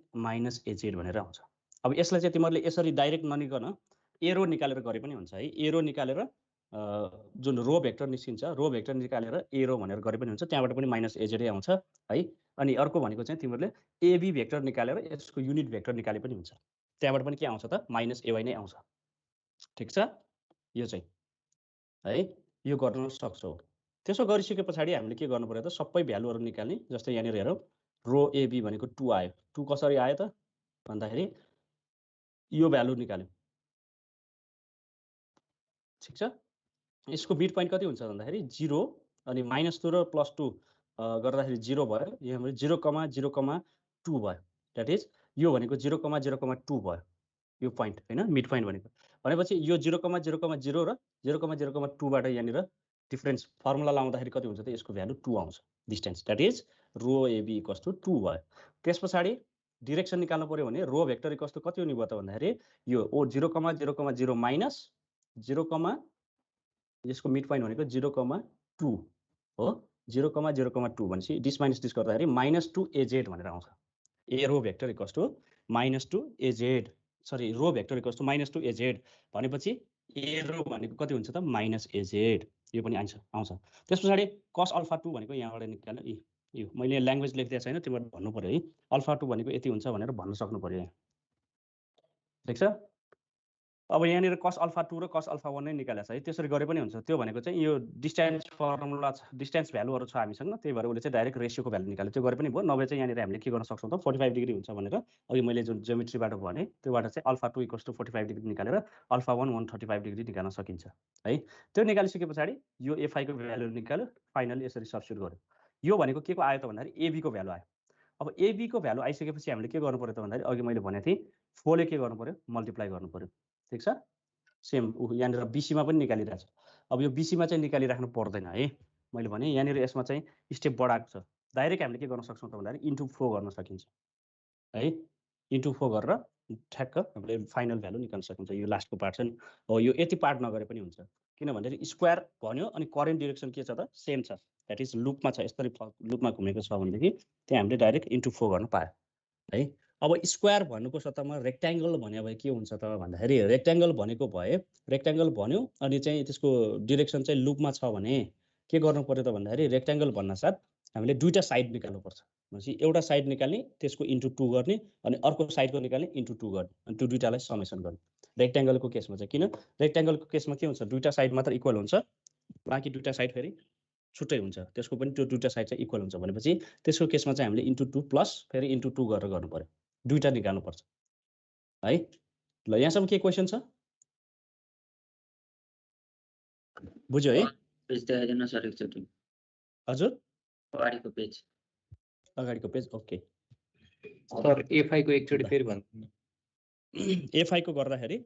-एजेड भनेर आउँछ। अब यसलाई चाहिँ तिमीहरुले यसरी डाइरेक्ट ननिकन एरो निकालेर गरे पनि हुन्छ है। एरो निकालेर जुन रो भेक्टर निस्किन्छ, रो भेक्टर निकालेर एरो भनेर गरे पनि हुन्छ, त्यहाँबाट पनि -एजेड आउँछ है। अनि अर्को भनेको चाहिँ तिमीहरुले एबी भेक्टर निकालेर यसको युनिट भेक्टर निकाले पनि हुन्छ, त्यहाँबाट पनि के आउँछ त -एवाई नै आउँछ, ठीक छ। यो चाहिँ है यो गर्न सक्छौ। त्यसो गरिसके पछाडी हामीले के गर्नु पर्यो त सबै भ्यालुहरु निकाल्ने। जस्तै यहाँनिर हेरौं रो एबी भनेको 2 आयो, 2 कसरी आयो त भन्दाखेरि यो भ्यालु निकाल्यौं, ठीक छ। यसको मिड पोइन्ट कति हुन्छ भन्दाखेरि 0 अनि -2 र +2 गर्दाखेरि 0 भयो, यहाँ 0,0,2 भयो, दैट इज यो भनेको 0,0,2 भयो यो पोइन्ट हैन मिड पोइन्ट भनेपछि यो 0,0,0 र 0,0,2 बाट यहाँनिर डिफरेन्स फर्मुला लाउँदाखेरि कति हुन्छ त यसको भ्यालु 2 आउँछ distance, that is rho AB equals to 2 भयो। त्यसपछि डाइरेक्सन निकाल्नु पर्यो भने रो भेक्टर इक्वल्स टु कति हुने भयो त भन्दाखेरि यो 0,0,0 माइनस 0, यसको मिड पोइन्ट भनेको 0,2 हो, 0,0,2 भनेपछि डिस माइनस डिस गर्दाखेरि -2 एजेड भनेर आउँछ। A rho vector equals to -2 AZ, sorry rho vector equals to -2 AZ भनेपछि ए रो भनेको कति हुन्छ त -एजेड, यो पनि आउँछ। त्यसपछि cos अल्फा 2 भनेको यहाँबाट निकाल्नु, यो मैले ल्याङ्ग्वेज लेख्दिएको छैन, तिमीहरुले भन्नु पर्यो है। अल्फा 2 भनेको यति हुन्छ भनेर भन्न सक्नु पर्यो यहाँ, ठीक छ। अब यहाँनिर cos अल्फा 2 र cos अल्फा 1 नै निकालेको छ है, त्यसरी गरे पनि हुन्छ। त्यो भनेको चाहिँ यो डिस्टेन्स फर्मुला छ, डिस्टेन्स भ्यालुहरु छ हामीसँग, त्यही भएर उले चाहिँ डाइरेक्ट रेशियोको भ्यालु निकाल्यो, त्यो गरे पनि भयो। नभए चाहिँ यहाँनिर हामीले के गर्न सक्छौं त 45 डिग्री हुन्छ भनेर अघि मैले जुन ज्योमेट्रीबाट भने त्योबाट चाहिँ अल्फा 2 = 45 डिग्री निकालेर अल्फा 1 135 डिग्री निकाल्न सकिन्छ है। त्यो निकालिसके पछाडी यो एफआई को भ्यालु निकाल्यो, फाइनली यसरी सब्स्टिट्युट गर्यो। यो भनेको के को आयो त भन्दाखेरि एबी को भ्यालु आयो। अब एबी को भ्यालु आइसकेपछि हामीले के गर्नु पर्यो त भन्दाखेरि अघि मैले भनेको थिएँ 4 ले के गर्नु पर्यो मल्टिप्लाई गर्नु पर्यो, ठीक छ। सेम यहाँनिर बीसीमा पनि निकालिरहेछ। अब यो बीसीमा चाहिँ निकालिराख्नु पर्दैन है। मैले भने यहाँनिर यसमा चाहिँ स्टेप बढाएको छ। डाइरेक्ट हामीले के गर्न सक्छौँ त भन्दाखेरि इन्टु 4 गर्न सकिन्छ है। इन्टु 4 गरेर ठ्याक्क हामीले फाइनल भ्यालु निकाल्न सकिन्छ। यो लास्टको पार्ट छ नि, हो यो यति पार्ट नगरे पनि हुन्छ, किन भन्दाखेरि स्क्वायर भन्यो अनि करेन्ट डिरेक्सन के छ त सेम छ, द्याट इज लुपमा छ। यसरी लुपमा घुमेको छ भनेदेखि त्यहाँ हामीले डाइरेक्ट इन्टु 4 गर्न पायो है। अब स्क्वायर भन्नुको सट्टामा रेक्ट्याङ्गल भन्यो भए के हुन्छ त भन्दाखेरि रेक्ट्याङ्गल भनेको भए रेक्ट्याङ्गल भन्यो अनि चाहिँ त्यसको डिरेक्सन चाहिँ लुपमा छ भने के गर्नु पर्यो त भन्दाखेरि रेक्ट्याङ्गल भन्नासाथ हामीले दुईटा साइड निकाल्नुपर्छ। भनेपछि एउटा साइड निकाल्ने त्यसको इन्टु 2 गर्ने अनि अर्को साइडको निकाल्ने इन्टु 2 गर्ने अनि त्यो दुईटालाई समेसन गर्ने। रेक्ट्याङ्गलको केसमा चाहिँ किन रेक्ट्याङ्गलको केसमा के हुन्छ दुईटा साइड मात्र इक्वल हुन्छ, बाँकी दुईटा साइड फेरि छुट्टै हुन्छ, त्यसको पनि त्यो दुईटा साइड चाहिँ इक्वल हुन्छ भनेपछि त्यसको केसमा चाहिँ हामीले इन्टु 2 प्लस फेरि इन्टु 2 गरेर गर्नु पर्यो, दुईटा निकाल्नुपर्छ है। ल यहाँसम्म के क्वेसन छ बुझ्यो है? पेज देखाइदिनु सर एकचोटि। हजुर अगाडिको पेज। अगाडिको पेज ओके। सर एफआई को एकचोटि फेरि भन्नु। एफआई को गर्दाखेरि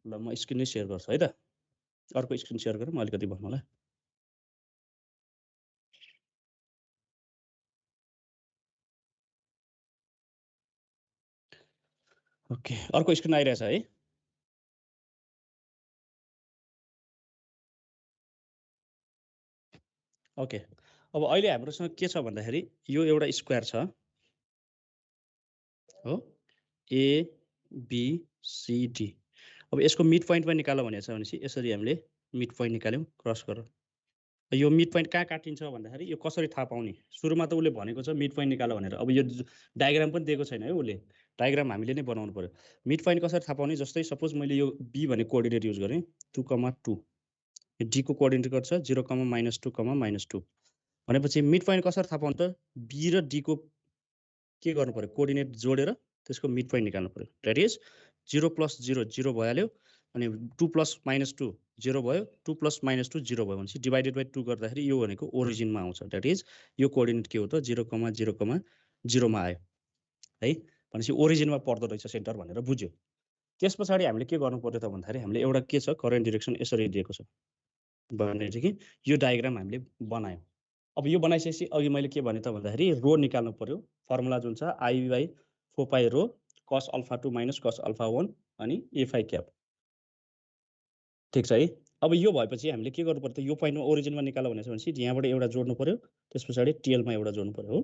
ल म स्क्रिन नै सेयर गर्छु है त, अर्को स्क्रिन सेयर गरेर म अलिकति भन्नु होला। ओके अर्को स्क्रिन आइरहेछ है। ओके अब अहिले हाम्रोसँग के छ भन्दाखेरि यो एउटा स्क्वायर छ हो, एबिसिडी। अब यसको मिड पोइन्टमा निकाल्नु भनेको छ भनेपछि यसरी हामीले मिड पोइन्ट निकाल्यौँ क्रस गरेर। यो मिड पोइन्ट कहाँ काटिन्छ भन्दाखेरि यो कसरी थाहा पाउने, सुरुमा त उसले भनेको छ मिड पोइन्ट निकाल्नु भनेर। अब यो डायग्राम पनि दिएको छैन है, उसले डायग्राम हामीले नै बनाउनु पर्यो। मिड पोइन्ट कसरी थाहा पाउने, जस्तै सपोज मैले यो बी भन्ने कोअर्डिनेट युज गरेँ 2,2, यो डी को कोअर्डिनेट गर्छ 0,-2,-2 भनेपछि मिड पोइन्ट कसरी थाहा पाउनु त बी र डी को के गर्नु पर्यो कोअर्डिनेट जोडेर त्यसको मिड पोइन्ट निकाल्नु पर्यो। द्याट इज 0 + 0 0 भइहाल्यो अनि 2 + -2 0 भयो, 2 + -2 0 भयो भनेपछि डिभाइडेड बाई 2 गर्दाखेरि यो भनेको ओरिजिनमा आउँछ। द्याट इज यो कोअर्डिनेट के हो त 0,0,0 मा आयो है, भनेपछि ओरिजिनमा पर्दो रहेछ सेन्टर भनेर बुझ्यो। त्यस पछाडि हामीले के गर्नु पर्यो त भन्दाखेरि हामीले एउटा के छ करेन्ट डिरेक्सन यसरी दिएको छ भनेदेखि यो डायग्राम हामीले बनायौँ। अब यो बनाइसकेपछि अघि मैले के भने त भन्दाखेरि रो निकाल्नु पर्यो। फर्मुला जुन छ I/4π रो cos α2 - cos α1 अनि A5 क्याप, ठिक छ है। अब यो भएपछि हामीले के गर्नु पर्यो त यो पोइन्टमा ओरिजिनमा निकाल्नु भनेपछि यहाँबाट एउटा जोड्नु पर्यो, त्यस पछाडि टिएलमा एउटा जोड्नु पर्यो हो,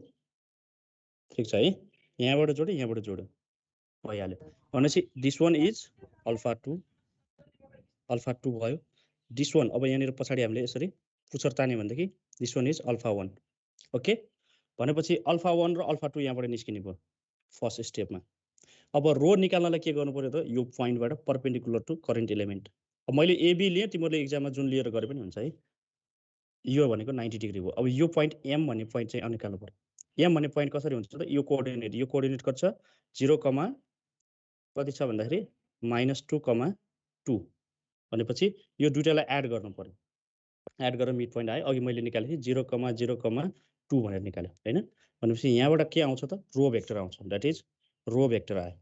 ठिक छ है। यहाँबाट जोड्यो यहाँबाट जोड्यो भइहाल्यो भनेपछि दिस वान इज α2 भयो, दिस वान अब यहाँनिर पछाडि हामीले यसरी पुच्छर तान्यो भनेदेखि दिस वान इज α1 ओके। भनेपछि α1 र α2 यहाँबाट निस्किने भयो फर्स्ट स्टेपमा। अब रो निकाल्नलाई के गर्नु पर्यो त यो पोइन्टबाट परपेन्डिकुलर टु करेन्ट एलिमेन्ट। अब मैले एबी लिएँ, तिमीहरूले एक्जाममा जुन लिएर गरे पनि हुन्छ है। यो भनेको 90 डिग्री भयो। अब यो पोइन्ट एम भन्ने पोइन्ट चाहिँ निकाल्नु पर्यो। एम भन्ने पोइन्ट कसरी हुन्छ त यो कोअर्डिनेट कति छ 0, कति छ भन्दाखेरि -2,2 भनेपछि यो दुईटालाई एड गर्नु पर्यो, एड गरेर मिड पोइन्ट आयो। अघि मैले निकालेँ 0,0,2 भनेर निकाल्यो हैन। भनेपछि यहाँबाट के आउँछ त रो भेक्टर आउँछ, द्याट इज रो भेक्टर आयो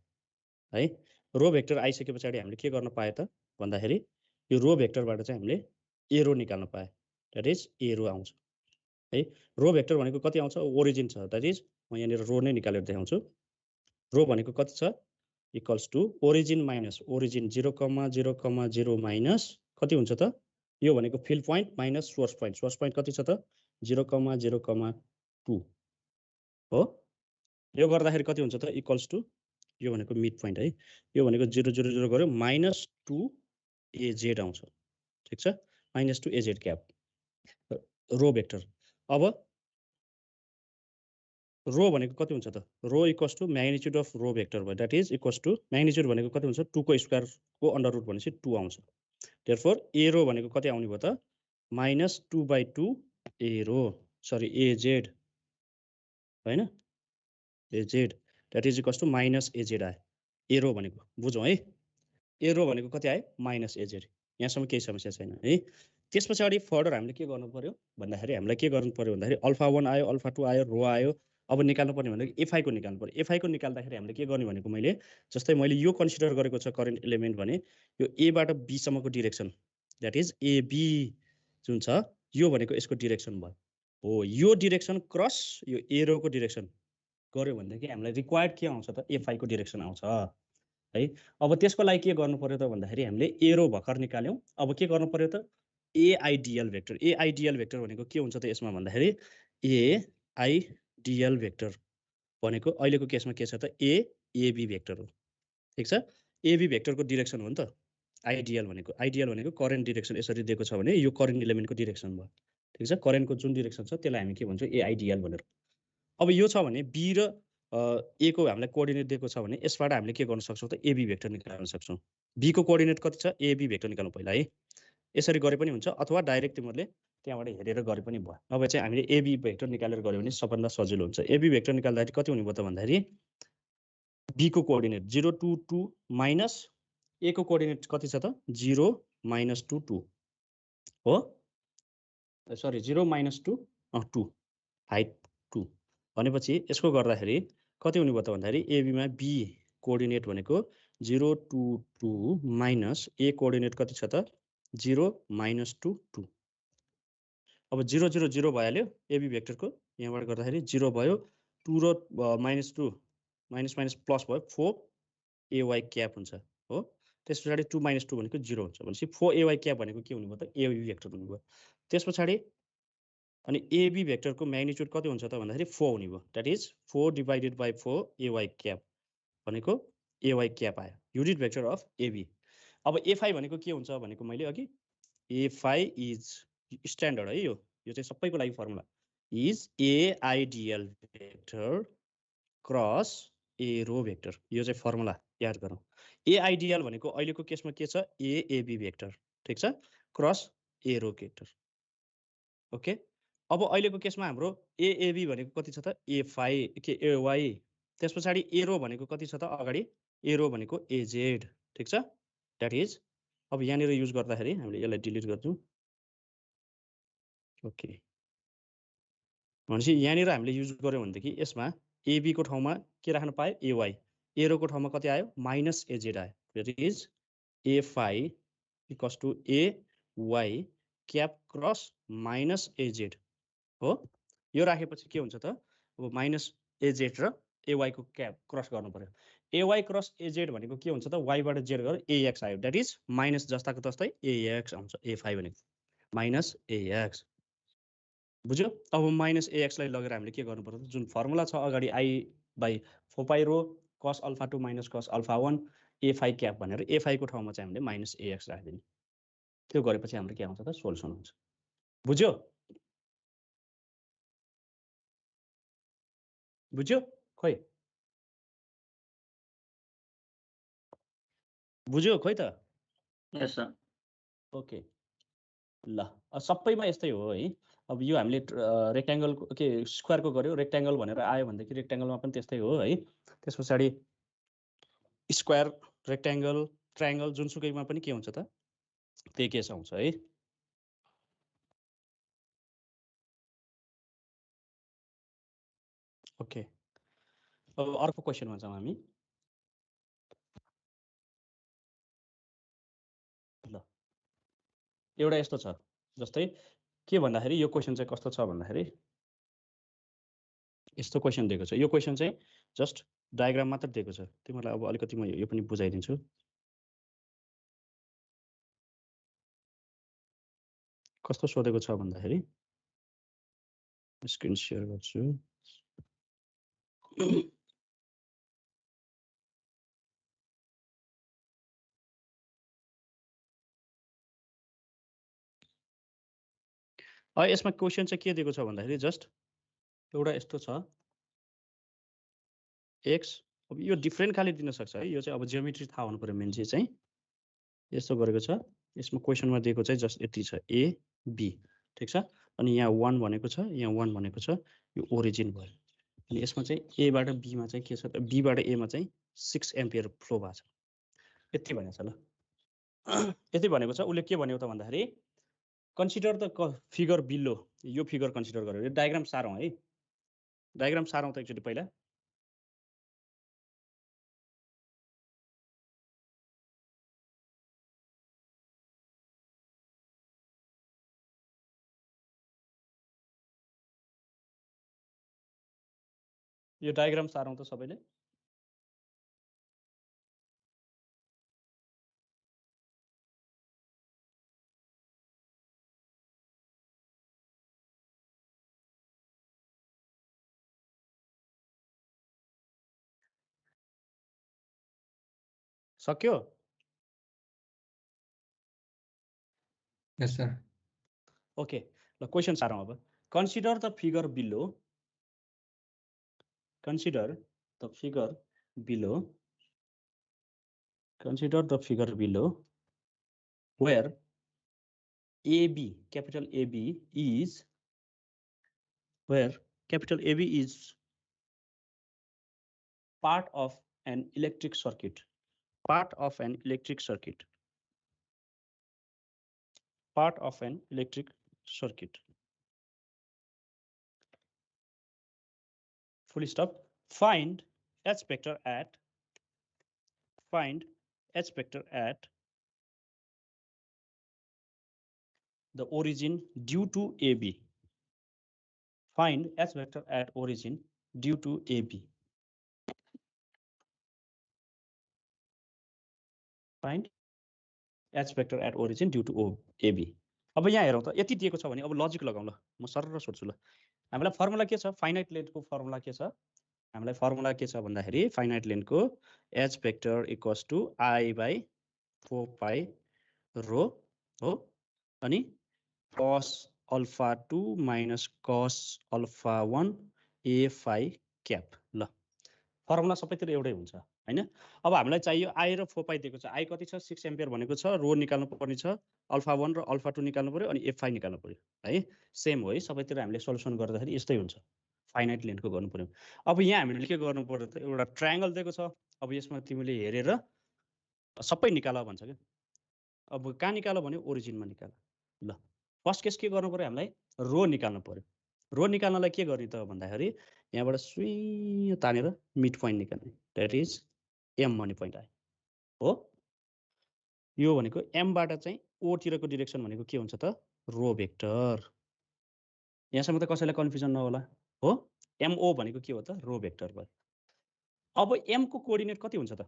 है। रो भेक्टर आइसके पछाडि हामीले के गर्न पाए त भन्दाखेरि यो रो भेक्टरबाट चाहिँ हामीले एरो निकाल्न पाए, द्याट इज एरो आउँछ है। रो भेक्टर भनेको कति आउँछ ओरिजिन छ, द्याट इज म यहाँनिर रो नै निकालेर देखाउँछु। रो भनेको कति छ equals to origin minus origin 0,0,0 minus कति हुन्छ त यो भनेको field point minus source point. Source point कति छ त 0,0,2 हो। यो गर्दाखेरि कति हुन्छ त इक्वल्स टु यो भनेको मिड पोइन्ट है, यो भनेको 0, 0, 0 गर्यो -2 AZ आउँछ, ठिक छ, -2 AZ क्याप रो भेक्टर। अब रो भनेको कति हुन्छ त rho equals to magnitude of rho vector भयो, that is equals to magnitude भनेको कति हुन्छ 2 को स्क्वायर को अन्डर रुट भनेपछि 2 आउँछ। देयरफोर एरो भनेको कति आउने भयो त -2/2 एरो सरी AZ हैन, AZ that is equals to -AZ आयो एरो भनेको, बुझौँ है। एरो भनेको कति आयो -AZ। यहाँसम्म केही समस्या छैन है। त्यस पछाडि फर्दर हामीले के गर्नु पर्यो भन्दाखेरि हामीलाई के गर्नु पर्यो भन्दाखेरि α1 आयो, α2 आयो, रो आयो। अब निकाल्नु पर्ने भनेको एफआई को निकाल्नु पर्यो। एफआई को निकाल्दाखेरि हामीले के गर्ने भनेको मैले जस्तै मैले यो कन्सिडर गरेको छ करेन्ट एलिमेन्ट भने यो ए बाट बी सम्मको डिरेक्सन दैट इज एबी जुन छ यो भनेको यसको डिरेक्सन भयो हो। यो डिरेक्सन क्रस यो एरोको डिरेक्सन गर्यो भनेदेखि हामीलाई रिक्वायर्ड के आउँछ त एफआई को डिरेक्सन आउँछ है। अब त्यसको लागि के गर्नु पर्यो त भन्दाखेरि हामीले एरो भर्खर निकाल्यौं। अब के गर्नु पर्यो त एआइडिएल भेक्टर। एआइडिएल भेक्टर भनेको के हुन्छ त यसमा भन्दाखेरि एआइडिएल भेक्टर भनेको अहिलेको केसमा के छ त एबी भेक्टर हो। ठीक छ, एबी भेक्टरको डिरेक्सन हो नि त आइडियल भनेको। आइडियल भनेको करेन्ट डिरेक्सन यसरी दिएको छ भने यो करेन्ट एलिमेन्टको डिरेक्सन भयो। ठीक छ, करेन्टको जुन डिरेक्सन छ त्यसलाई हामी के भन्छौँ एआइडियल भनेर। अब यो छ भने बी र ए को हामीलाई कोअर्डिनेट दिएको छ भने यसबाट हामीले के गर्न सक्छौँ त एबी भेक्टर निकाल्न सक्छौँ। बी को कोअर्डिनेट कति छ एबी भेक्टर निकाल्नु पहिला है। यसरी गरे पनि हुन्छ अथवा डाइरेक्ट तिमीहरूले त्यहाँबाट हेरेर गरे पनि भयो। नभए चाहिँ हामीले एबी भेक्टर निकालेर गऱ्यो भने सबभन्दा सजिलो हुन्छ। एबी भेक्टर निकाल्दाखेरि कति हुने भयो त भन्दाखेरि बी को कोअर्डिनेट 0 2 2 माइनस ए को कोअर्डिनेट कति छ त 0 माइनस 2 2 हो, सरी 0 माइनस 2 2 हाइट 2 भनेपछि यसको गर्दाखेरि कति हुने भयो त भन्दाखेरि एबीमा बी कोअर्डिनेट भनेको 0 2 2 माइनस ए कोअर्डिनेट कति छ त 0 माइनस 2 2। अब 0 0 0 भइहाल्यो एबी भेक्टरको, यहाँबाट गर्दाखेरि 0 भयो 2 र माइनस 2 माइनस माइनस प्लस भयो 4 एवाई क्याप हुन्छ हो। त्यस पछाडि 2 माइनस 2 भनेको 0 हुन्छ भनेपछि 4 एवाई क्याप भनेको के हुने भयो त एबी भेक्टर हुने भयो। त्यस पछाडि अनि एबी भेक्टरको म्याग्निट्युड कति हुन्छ त भन्दाखेरि 4 हुने भयो। That is 4 divided by 4 AY cap भनेको एवाई क्याप आयो युनिट भेक्टर अफ एबी। अब एफआई भनेको के हुन्छ भनेको मैले अघि एफआई इज स्ट्यान्डर्ड है, यो चाहिँ सबैको लागि formula is AIDL vector cross arrow vector. यो चाहिँ फर्मुला याद गरौँ। एआइडिएल भनेको अहिलेको केसमा के छ एएबी भेक्टर। ठीक छ, क्रस एरो भेक्टर। ओके, अब अहिलेको केसमा हाम्रो एएबी भनेको कति छ त एफआई के एवाई। त्यस पछाडि एरो भनेको कति छ त अगाडि एरो भनेको एजेड। ठीक छ, द्याट इज अब यहाँनिर युज गर्दाखेरि हामीले यसलाई डिलिट गर्छौँ। ओके, भनेपछि यहाँनिर हामीले युज गर्यौँ भनेदेखि यसमा एबी को ठाउँमा के राख्न पायो एवाई, एरोको ठाउँमा कति आयो माइनस एजेड आयो। That is FI equals to AY cap cross minus AZ हो। यो राखेपछि के हुन्छ त अब माइनस एजेड र एवाई को क्याप क्रस गर्नु पर्यो। एवाई क्रस एजेड भनेको के हुन्छ त वाईबाट जेड गरेर एएक्स आयो। द्याट इज माइनस जस्ताको तस्तै एएक्स आउँछ। एफआई भनेको माइनस एएक्स बुझ्यो। अब माइनस एएक्सलाई लगेर हामीले के गर्नु पर्छ जुन फर्मुला छ अगाडि I by 4 pi rho cos alpha 2 minus cos alpha 1 FI cap भनेर एफआई को ठाउँमा चाहिँ हामीले माइनस एएक्स राखिदिने। त्यो गरेपछि हाम्रो के आउँछ त सोल्युसन हुन्छ। बुझ्यो बुझ्यो खोइ बुझ्यो खोइ त। यस सर। ओके ल, सबैमा यस्तै हो है। अब यो हामीले रेक्ट्याङ्गल के स्क्वायरको गर्यो रेक्ट्याङ्गल भनेर आयो भनेदेखि रेक्ट्याङ्गलमा पनि त्यस्तै हो है। त्यस पछाडि स्क्वायर रेक्ट्याङ्गल ट्रायङ्गल जुनसुकैमा पनि के हुन्छ त त्यही केस आउँछ है। ओके, अब अर्को क्वेसनमा जाउँ हामी। ल एउटा यस्तो छ जस्तै के भन्दाखेरि यो क्वेसन चाहिँ कस्तो छ भन्दाखेरि यस्तो क्वेसन दिएको छ। यो क्वेसन चाहिँ जस्ट डायग्राम मात्र दिएको छ। तिमीहरूलाई अब अलिकति म यो पनि बुझाइदिन्छु। कस्तो सोधेको छ भन्दाखेरि स्क्रिन सेयर गर्छु। यसमा क्वेसन चाहिँ के दिएको छ भन्दाखेरि जस्ट एउटा यस्तो छ एक्स। अब यो डिफ्रेन्ट खाले दिन सक्छ है। यो चाहिँ अब जियोमेट्री थाहा हुनु पर्यो। मेन चाहिँ यस्तो गरेको छ। यसमा क्वेसनमा दिएको चाहिँ जस्ट यति छ ए बी। ठीक छ, अनि यहाँ 1 भनेको छ, यहाँ 1 भनेको छ, यो ओरिजिन भयो। अनि यसमा चाहिँ एबाट बीमा चाहिँ के छ त बीबाट एमा चाहिँ 6 एम्पियर फ्लो भएको छ। यति भनेको छ। ल यति भनेको छ। उसले के भन्यो त भन्दाखेरि कन्सिडर द फिगर बिलो। यो फिगर कन्सिडर गरेर यो डायग्राम सारौँ है। डायग्राम सारौँ त एकचोटि पहिला। यो डायग्राम सारौँ त सबैले। सक्यो? यस सर। ओके, ल क्वेसन सारौँ अब। Consider the figure below, consider the figure below, consider the figure below where AB, capital AB is, where capital AB is part of an electric circuit, part of an electric circuit, part of an electric circuit. Full stop. Find H vector at, find H vector at the origin due to AB. Find H vector at origin due to AB. Find H vector at origin due to AB. अब यहाँ हेरौँ त, यति दिएको छ भने अब logic लगाउँ ल, म सरर सोध्छु ल। हामीलाई फर्मुला के छ? फाइनाइट लेन्थको फर्मुला के छ? हामीलाई फर्मुला के छ भन्दाखेरि फाइनाइट लेन्थको H vector equals to I by 4 pi rho हो, अनि cos alpha 2 minus cos alpha 1 A phi cap. ल, फर्मुला सबैतिर एउटै हुन्छ हैन। अब हामीलाई चाहियो I र 4 पाई दिएको छ। I कति छ? 6 एम्पियर भनेको छ, रो निकाल्नु पर्ने छ, अल्फा 1 र अल्फा 2 निकाल्नु पर्यो, अनि F phi निकाल्नु पर्यो है। सेम हो है, सबैतिर हामीले सोल्युसन गर्दाखेरि यस्तै हुन्छ, फाइनाइट लेन्थको गर्नु पर्यो। अब यहाँ हामीले के गर्नु पर्यो त, एउटा ट्रायंगल दिएको छ। अब यसमा तिमीले हेरेर सबै निकाल भन्छ के। अब कहाँ निकाल भने ओरिजिनमा निकाल। ल, फर्स्ट केस के गर्नु पर्यो, हामीलाई रो निकाल्नु पर्यो। रो निकाल्नलाई के गर्ने त भन्दाखेरि यहाँबाट सुई तानेर मिड पोइन्ट निकाल्ने, द्याट इज एम भन्ने पोइन्ट आयो हो। यो भनेको एमबाट चाहिँ ओ तिरको डिरेक्सन भनेको के हुन्छ त, रो भेक्टर। यहाँसम्म त कसैलाई कन्फ्युजन नहोला हो। एमओ भनेको के हो त, रो भेक्टर भयो। अब एम को कोअर्डिनेट कति हुन्छ त,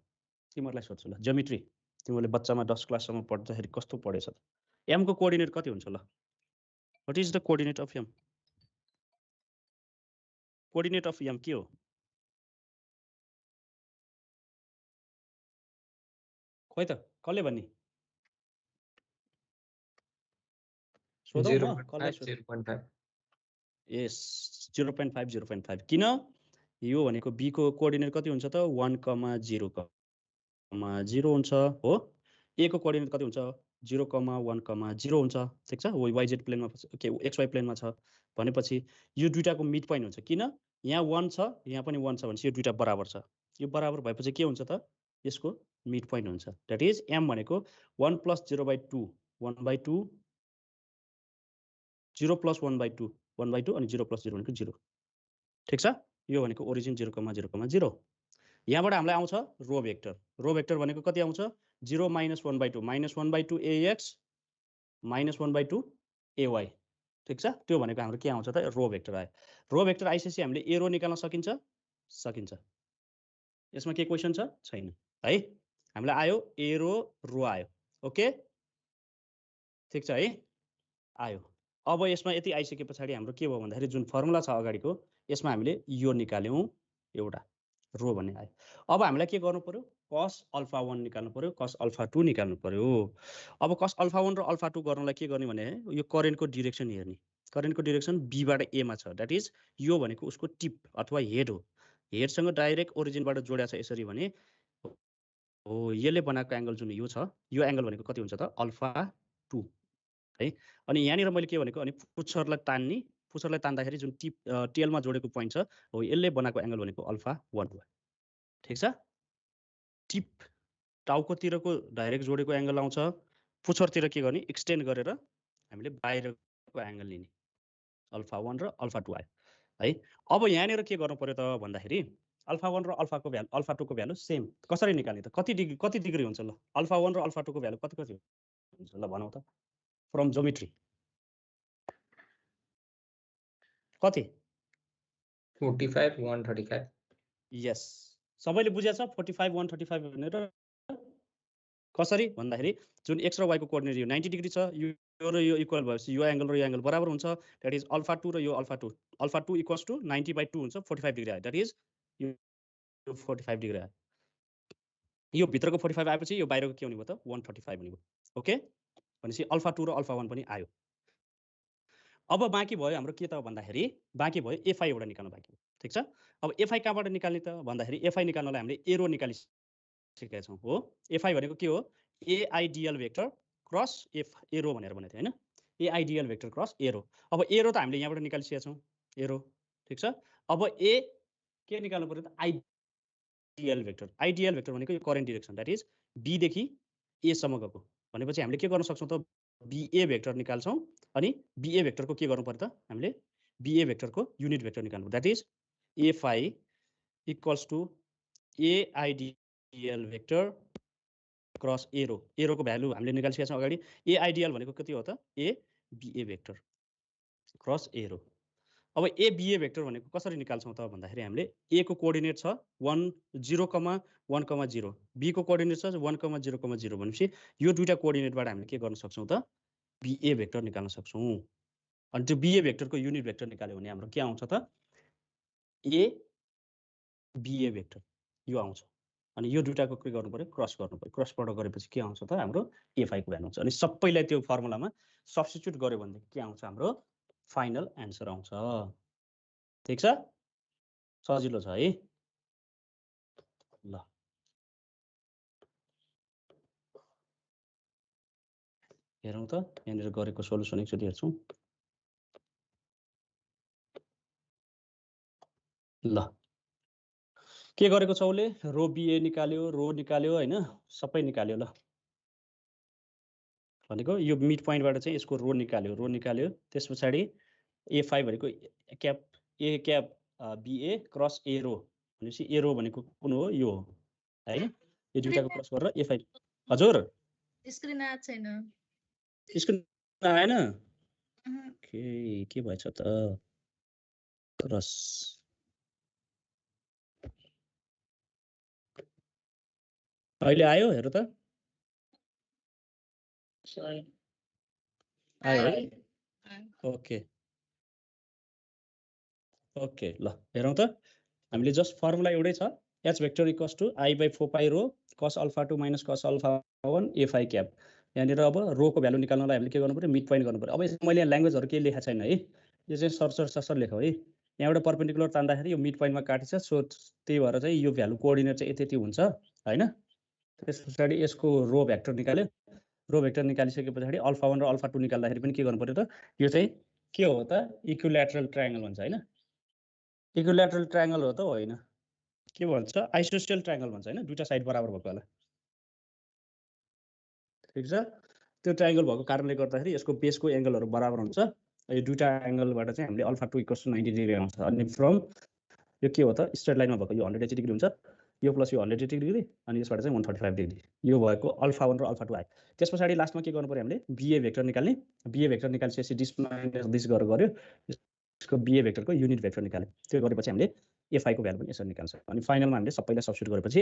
तिमीहरूलाई सोध्छु ल। ज्योमेट्री तिमीले बच्चामा 10 क्लाससम्म पढ्दाखेरि कस्तो पढेछ त, एम को कोअर्डिनेट कति हुन्छ ल? What is the coordinate of M? Coordinate of M के हो? खोइ त, कसले भन्ने? सोधौँ न, कसलाई सोधौँ? 0.5 यस, 0.5 0.5। किन? यो भनेको बी को कोअर्डिनेट कति हुन्छ त, 1,0,0 हुन्छ हो। ए को कोअर्डिनेट कति हुन्छ, 0,1,0 हुन्छ, ठिक छ। हो, वाइजेड प्लेनमा के एक्सवाई प्लेनमा छ भनेपछि यो दुईटाको मिड पोइन्ट हुन्छ। किन? यहाँ 1 छ, यहाँ पनि 1 छ भनेपछि यो दुईटा बराबर छ। यो बराबर भएपछि के हुन्छ त, यसको मिड पोइन्ट हुन्छ। द्याट इज एम भनेको 1 + 0/2 1/2, 0 + 1/2 1/2, अनि 0 + 0 भनेको 0, ठिक छ। यो भनेको ओरिजिन 0,0,0। यहाँबाट हामीलाई आउँछ रो भेक्टर। रो भेक्टर भनेको कति आउँछ, 0 - 1/2 -1/2 AX -1/2 AY, ठिक छ। त्यो भनेको हाम्रो के आउँछ त, रो भेक्टर आयो। रो भेक्टर आइसकेपछि हामीले ए रो निकाल्न सकिन्छ, सकिन्छ। यसमा के क्वेसन छ? छैन है। हामीलाई आयो ए रो आयो, ओके, ठिक छ है, आयो। अब यसमा यति आइसके पछाडि हाम्रो के भयो भन्दाखेरि जुन फर्मुला छ अगाडिको, यसमा हामीले यो निकाल्यौँ, एउटा रो भन्ने आयो। अब हामीलाई के गर्नु पर्यो, cos अल्फा 1 निकाल्नु पर्यो, cos अल्फा 2 निकाल्नु पर्यो। अब cos अल्फा 1 र अल्फा 2 गर्नलाई के गर्ने भने यो करेन्टको डिरेक्सन हेर्ने। करेन्टको डिरेक्सन बीबाट एमा छ, द्याट इज यो भनेको उसको टिप अथवा हेड हो। हेडसँग डाइरेक्ट ओरिजिनबाट जोड्या छ यसरी भने हो। यसले बनाएको एङ्गल जुन यो छ, यो एङ्गल भनेको कति हुन्छ त, अल्फा 2 है। अनि यहाँनिर मैले के भनेको, अनि पुच्छरलाई तान्ने, पुच्छरलाई तान्दाखेरि जुन टिप टेलमा जोडेको पोइन्ट छ हो, यसले बनाएको एङ्गल भनेको अल्फा 1 भयो, ठिक छ। टिप टाउकोतिरको डाइरेक्ट जोडेको एङ्गल आउँछ, पुच्छरतिर के गर्ने, एक्सटेन्ड गरेर हामीले बाहिरको एङ्गल लिने, अल्फा 1 र अल्फा 2 आयो। है। अब यहाँनिर के गर्नु पर्यो त भन्दाखेरि अल्फा 1 र अल्फा 2 को भ्यालु सेम कसरी निकाल्ने त कति डिग्री हुन्छ ल अल्फा 1 र अल्फा 2 को भ्यालु कति हुन्छ ल भनौँ त फ्रम ज्योमेट्री कति 45 135 यस सबैले बुझेछ 45 135 भनेर कसरी भन्दाखेरि जुन x र y को कोअर्डिनेट यो 90 डिग्री छ यो र यो इक्वल भएपछि यो एंगल र यो एंगल बराबर हुन्छ दैट इज अल्फा 2 र यो अल्फा 2 इक्वल्स टु 90/2 हुन्छ 45 डिग्री आयो दैट इज यो 45 डिग्री आयो यो भित्रको 45 आएपछि यो बाहिरको के हुने भयो त 135 हुने भयो ओके भनेपछि अल्फा 2 र अल्फा 1 पनि आयो अब बाँकी भयो हाम्रो के त भन्दाखेरि बाँकी भयो एफआई एउटा निकाल्नु बाँकी भयो ठीक छ अब एफआई कहाँबाट निकाल्ने त भन्दाखेरि एफआई निकाल्नलाई हामीले एरो निकालिसकेका छौँ हो एफआई भनेको के हो एआइडियल भेक्टर क्रस एफ एरो भनेर भनेको थियो हैन एआइडियल भेक्टर क्रस एरो अब एरो त हामीले यहाँबाट निकालिसकेका छौँ एरो ठीक छ अब ए के निकाल्नु पर्यो त आइडियल भेक्टर भनेको यो current direction that is B देखि ए सम्म गएको भनेपछि हामीले के गर्न सक्छौँ त बीए भेक्टर निकाल्छौँ अनि बीए भेक्टरको के गर्नु पर्यो त हामीले बीए भेक्टरको युनिट भेक्टर निकाल्नु that is FI equals to AIDL vector cross एरोको भ्यालु हामीले निकालिसकेका छौँ अगाडि एआइडियल भनेको कति हो त A BA vector cross arrow अब ए बीए भेक्टर भनेको कसरी निकाल्छौँ त भन्दाखेरि हामीले ए को कोअर्डिनेट छ 1 0,1,0 बी को कोअर्डिनेट छ 1,0,0 भनेपछि यो दुईटा कोअर्डिनेटबाट हामीले के गर्न सक्छौँ त बीए भेक्टर निकाल्न सक्छौँ अनि त्यो बीए भेक्टरको युनिट भेक्टर निकाल्यो भने हाम्रो के आउँछ त ए बीए भेक्टर यो आउँछ अनि यो दुईटाको के गर्नु पर्यो क्रस गर्नु पर्यो क्रसबाट गरेपछि के आउँछ त हाम्रो एफआई को भ्यालु आउँछ अनि सबैलाई त्यो फर्मुलामा सब्स्टिट्युट गर्यो भनेदेखि के आउँछ हाम्रो फाइनल एन्सर आउँछ ठीक छ सजिलो छ है ल हेरौँ त यहाँनिर गरेको सोलुसन एकचोटि हेर्छौँ ल के गरेको छ उसले रो बीए निकाल्यो हैन सबै निकाल्यो ल भनेको यो मिड पोइन्टबाट चाहिँ यसको रो निकाल्यो त्यस पछाडि ए5 भनेको क्याप ए क्याप बीए क्रस एरो भनेपछि एरो भनेको कुन हो यो हो हैन यो दुईटाको क्रस गरेर ए5 हजुर स्क्रिन आएको छैन स्क्रिन आएन के भएछ त क्रस अहिले आयो हेर त आयो है ओके ओके ल हेरौँ त हामीले जस्ट फर्मुला एउटै छ H vector equals to I/4 pi rho cos alpha 2 minus cos alpha 1 A5 cap यहाँनिर अब रोको भ्यालु निकाल्नलाई हामीले के गर्नु पर्यो मिड पोइन्ट गर्नु पर्यो अब मैले ल्याङ्ग्वेजहरु केही लेखा छैन है यो चाहिँ सरसर लेखौ है यहाँबाट परपेन्डिकुलर तान्दाखेरि यो मिड पोइन्टमा काटिन्छ सो त्यही भएर चाहिँ यो भ्यालु कोअर्डिनेट चाहिँ यति हुन्छ हैन त्यसपछि यसको रो भेक्टर निकाल्यो रो भेक्टर निकालिसके पछाडि अल्फा 1 र अल्फा 2 निकाल्दाखेरि पनि के गर्नु पर्यो त यो चाहिँ के हो त इक्विल्याटरल ट्रायंगल भन्छ हैन इक्विल्याटरल ट्रायंगल हो त होइन के भन्छ आइसोसेल ट्रायंगल भन्छ हैन दुईटा साइड बराबर भएको होला ठीक छ त्यो ट्रायंगल भएको कारणले गर्दाखेरि यसको बेसको एंगलहरु बराबर हुन्छ यो दुईटा एंगलबाट चाहिँ हामीले अल्फा 2 = 90 डिग्री आउँछ अनि फ्रम यो के हो त स्ट्रेट लाइनमा भएको यो 180 डिग्री हुन्छ यो प्लस यो 180 डिग्री अनि यसबाट चाहिँ 135 डिग्री यो भएको अल्फा 1 र अल्फा 2 आयो त्यसपछि लास्टमा के गर्नु पर्यो हामीले बीए भेक्टर निकाल्ने बीए भेक्टर निकालिसकेपछि दिस माइनस दिस गर्यो यसको बीए भेक्टरको युनिट भेक्टर निकाल्यो त्यो गरेपछि हामीले एफआई को भ्यालु पनि यसरी निकाल्छ अनि फाइनलमा हामीले सबैलाई सब्स्टिट्युट गरेपछि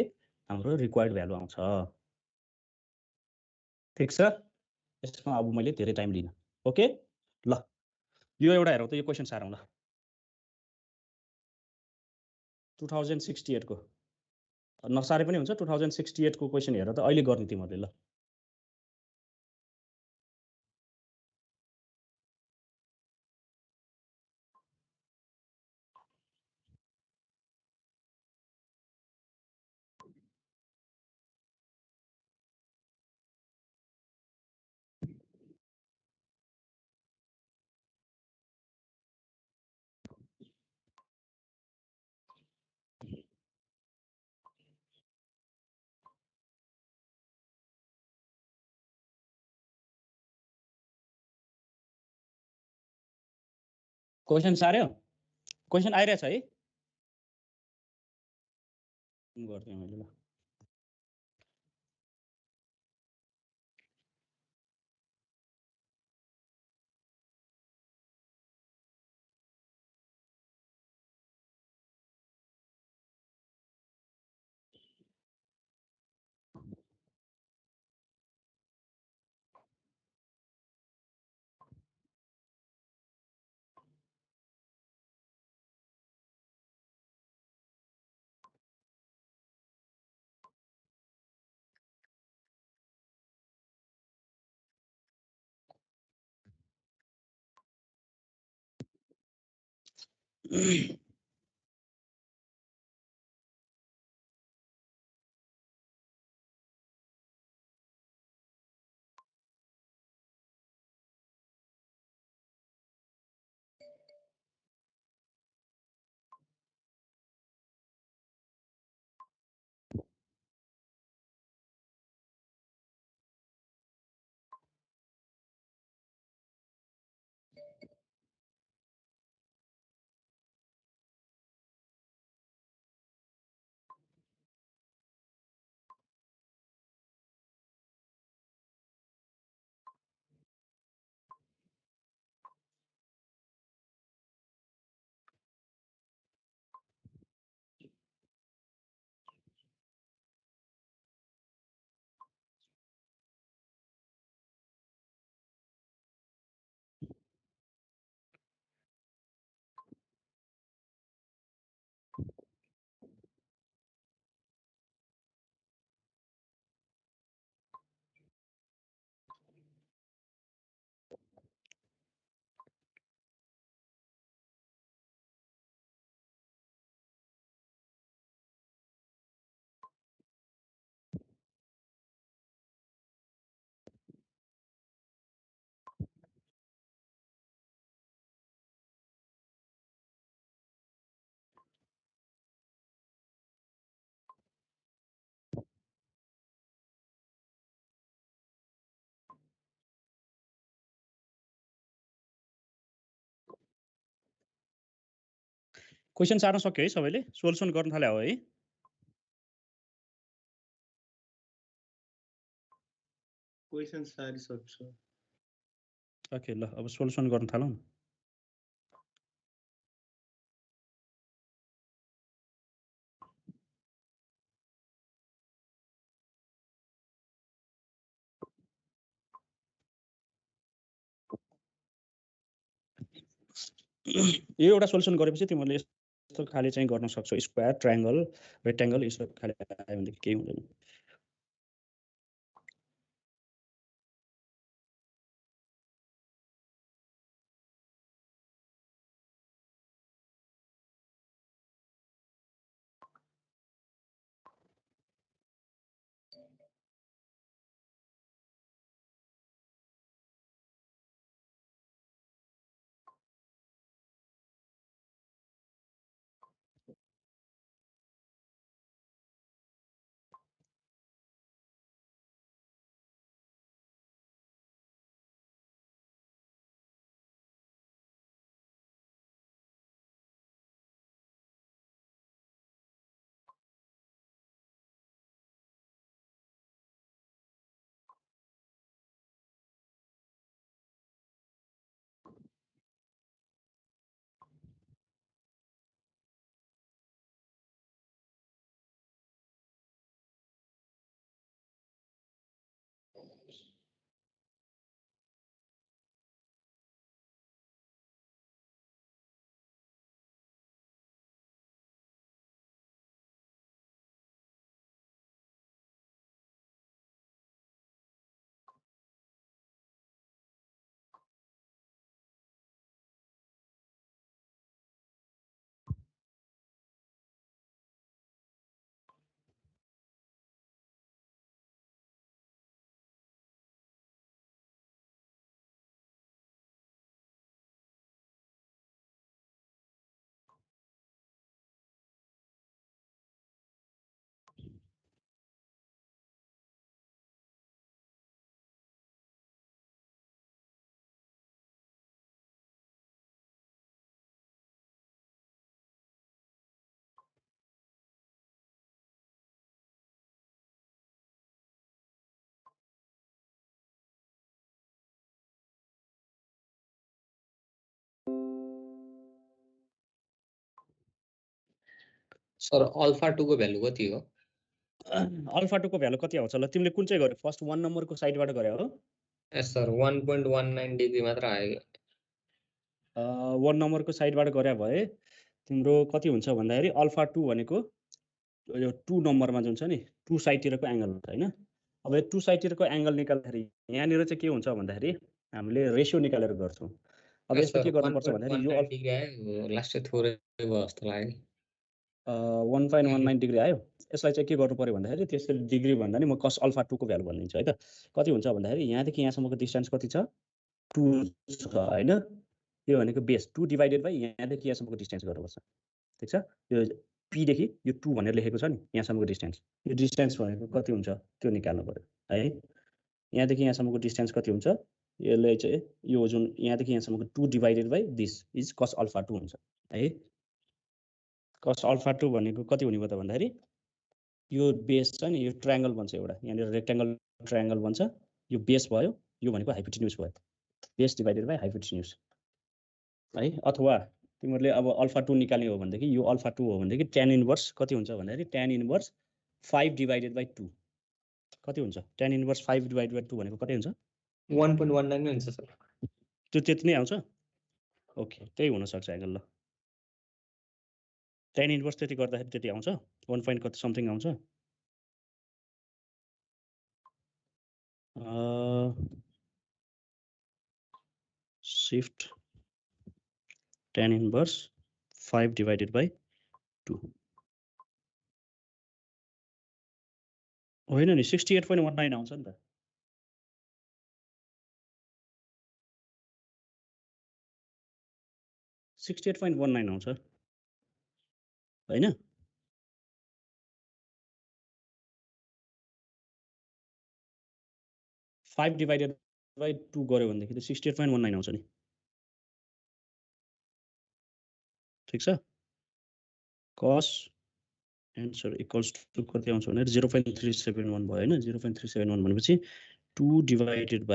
हाम्रो रिक्वायर्ड भ्यालु आउँछ ठीक छ यसमा अब मैले धेरै टाइम लिन ओके ल यो एउटा हेरौँ त यो क्वेशन सारौँ ल 2068 को नसारे पनि हुन्छ 2068 को क्वेशन हेर त अहिले गर्ने तिमीहरुले ल क्वेशन सार्यो क्वेसन आइरहेछ है गरिदिएँ मैले ल क्वेसन सार्न सक्यो है सबैले सोल्युसन गर्न थाले हो है क्वेसन सारिसक्छु ओके ल अब सोल्युसन गर्न थालौँ न यो एउटा सोल्युसन गरेपछि तिमीहरूले यस्तो खाले चाहिँ गर्न सक्छौ स्क्वायर ट्रायंगल रेक्ट्याङ्गल यस्तो खाले आयो भनेदेखि केही हुँदैन सर अल्फा 2 को भ्यालु कति हो? अल्फा 2 को भ्यालु कति आउँछ ल तिमीले कुन चाहिँ गर्यो फर्स्ट 1 नम्बरको साइडबाट गरे हो यस सर 1.19 डिग्री मात्र आयो। 1 नम्बरको साइडबाट गरे भए तिम्रो कति हुन्छ भन्दाखेरि अल्फा 2 भनेको यो 2 नम्बरमा जुन छ नि 2 साइडतिरको एंगल हुन्छ हैन। अब यो 2 साइडतिरको एंगल निकाल्दाखेरि यहाँनिर चाहिँ के हुन्छ भन्दाखेरि हामीले रेशियो निकालेर गर्छौं। अब यस यसको सर के गर्नुपर्छ भन्दाखेरि यो 1.19 डिग्री आयो, लास्टै थोरै भयो जस्तो लाग्यो। 1.19 डिग्री आयो। यसलाई चाहिँ के गर्नु पर्यो भन्दाखेरि त्यसरी डिग्री भन्दा नि म cos अल्फा 2 को भ्यालु भनिदिन्छु है त। कति हुन्छ भन्दाखेरि यहाँदेखि यहाँसम्मको डिस्टेन्स कति छ 2 छ हैन। यो भनेको बेस 2 डिवाइडेड बाइ यहाँदेखि यहाँसम्मको डिस्टेन्स गर्नुपर्छ। ठीक छ। यो p देखि यो 2 भनेर लेखेको छ नि यहाँसम्मको डिस्टेन्स। यो डिस्टेन्स भनेको कति हुन्छ त्यो निकाल्नु पर्यो है। यहाँदेखि यहाँसम्मको डिस्टेन्स कति हुन्छ यसले चाहिँ यो जुन यहाँदेखि यहाँसम्मको 2 divided by this is cos alpha 2 हुन्छ है। cos अल्फा 2 भनेको कति हुने भयो त भन्दाखेरि यो बेस छ नि यो ट्रायंगल बन्छ एउटा यहाँनिर रेक्टेंगल ट्रायंगल बन्छ। यो बेस भयो यो भनेको हाइपोटेन्युस भयो। बेस डिवाइडेड बाइ हाइपोटेन्युस है। अथवा तिमीहरुले अब अल्फा 2 निकाल्ने हो भनेदेखि यो अल्फा 2 हो भनेदेखि tan इन्भर्स कति हुन्छ भन्दाखेरि tan इन्भर्स 5 डिवाइडेड बाइ 2 कति हुन्छ tan इन्भर्स 5 डिवाइडेड बाइ 2 भनेको कति हुन्छ 1.19 नै हुन्छ सर। त्यो त्यति नै आउँछ। ओके त्यही हुन सक्छ एंगल ल। tan इन्भर्स त्यति गर्दाखेरि त्यति आउँछ 1 point कति समथिङ आउँछ। Shift tan inverse 5 divided by 2 होइन नि 68.19 आउँछ नि त। $68.19 आउँछ हैन। फाइभ डिवाइडेड बाइ 2 गर्यो भनेदेखि त 68.19 आउँछ नि। ठीक छ। cos एन्सर इक्वल्स टु कति आउँछ भने 0.371 भयो हैन। 0.371 भनेपछि 2 डिवाइडेड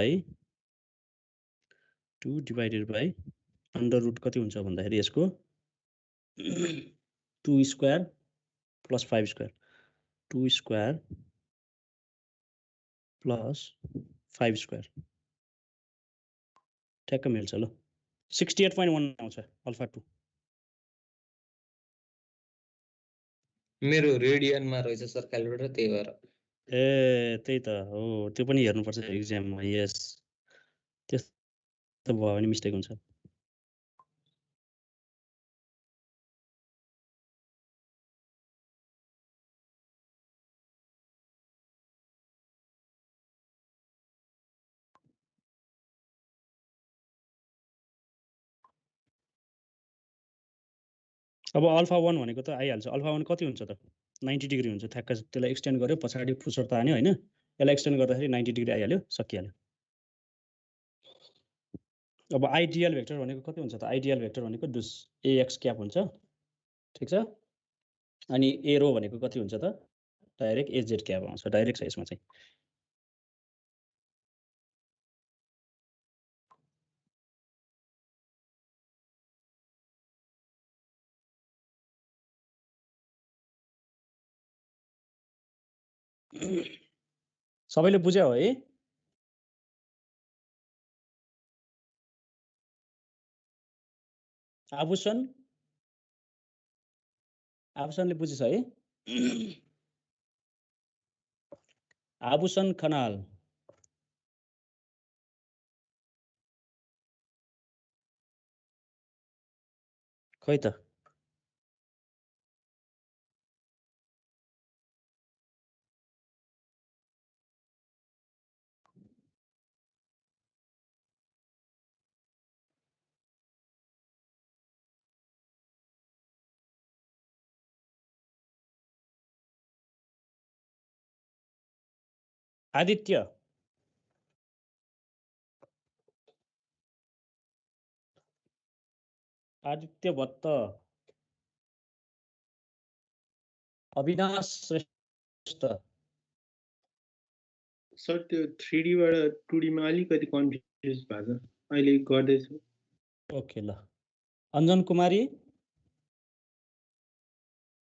बाइ अंडर रुट कति हुन्छ भन्दाखेरि यसको 2 square plus 5 square 2 square plus 5 square ठ्याक्क मिल्छ ल। 68.1 आउँछ अल्फा 2। मेरो रेडियनमा रहेछ सर क्याल्कुलेटर त्यही भएर। ए त्यही त हो त्यो पनि हेर्नुपर्छ एक्जाममा। यस त्यस्तो भयो भने मिस्टेक हुन्छ। अब अल्फा 1 भनेको त आइहाल्छ। अल्फा 1 कति हुन्छ त 90 डिग्री हुन्छ। ठ्याक्क त्यसलाई एक्सटेन्ड गर्यो पछाडी फुसर तान्यो हैन। यसलाई एक्सटेन्ड गर्दाखेरि 90 डिग्री आइहाल्यो सकिहाल्यो। अब आइडियल भेक्टर भनेको कति हुन्छ त आइडियल भेक्टर भनेको दुस ax क्याप हुन्छ। ठीक छ। अनि एरो भनेको कति हुन्छ त डाइरेक्ट az क्याप आउँछ। डाइरेक्ट छ यसमा चाहिँ। सबैले बुझ्यो है। आभूषणले बुझेछ है। आभूषण खनाल खै त आदित्य भट्ट अविनाश श्रेष्ठ सर त्यो 3D बाट 2D मा अलिकति कन्फ्युज भएको छ अहिले गर्दैछु। ओके ल। अञ्जन कुमारी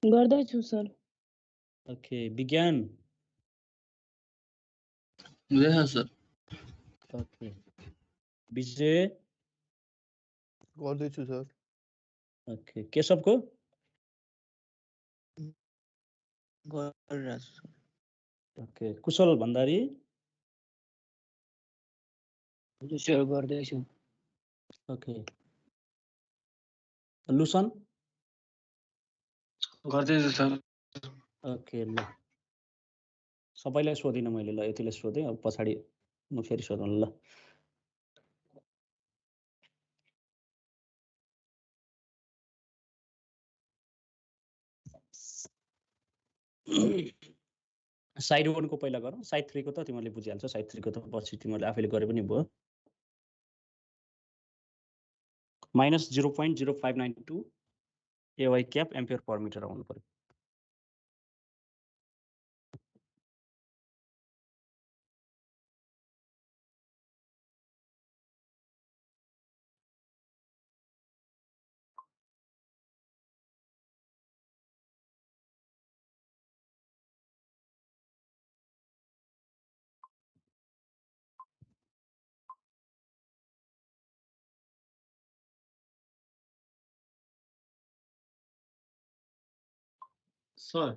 गर्दैछु सर। ओके विज्ञान हुँदैछ सर। ओके विजय गर्दैछु सर। ओके केशवको गरिरहेछु सर। ओके कुशल भण्डारी सर गर्दैछु। ओके लुसन गर्दैछु सर। ओके ल सबैलाई सोधिनँ मैले ल यतिले सोधेँ अब पछाडि म फेरि सोधौँ ल साइड 1 को पहिला गरौँ साइड 3 को त तिमीहरूले बुझिहाल्छौ साइड 3 को त पछि तिमीहरूले आफैले गरे पनि भयो -0.0592 AY cap ampere per metre आउनु पर्यो सर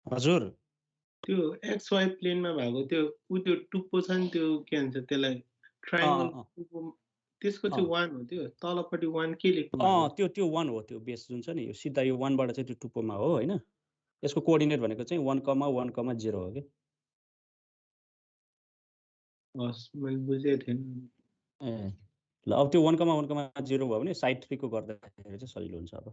हजुर त्यो XY प्लेनमा भएको त्यो त्यो टुप्पो छ नि त्यो के भन्छ त्यसलाई ट्रायंगल टुप्पो त्यसको चाहिँ 1 हो त्यो तलपट्टि 1 के लेख्नु भएको त्यो 1 हो त्यो बेस जुन छ नि यो सिधा यो 1 बाट चाहिँ त्यो टुप्पोमा हो हैन यसको कोअर्डिनेट भनेको चाहिँ 1,1,0 हो के हस् मैले बुझेको थिएन ए ल अब त्यो 1,1,0 भयो भने साइड 3 को गर्दाखेरि चाहिँ सजिलो हुन्छ अब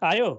आयो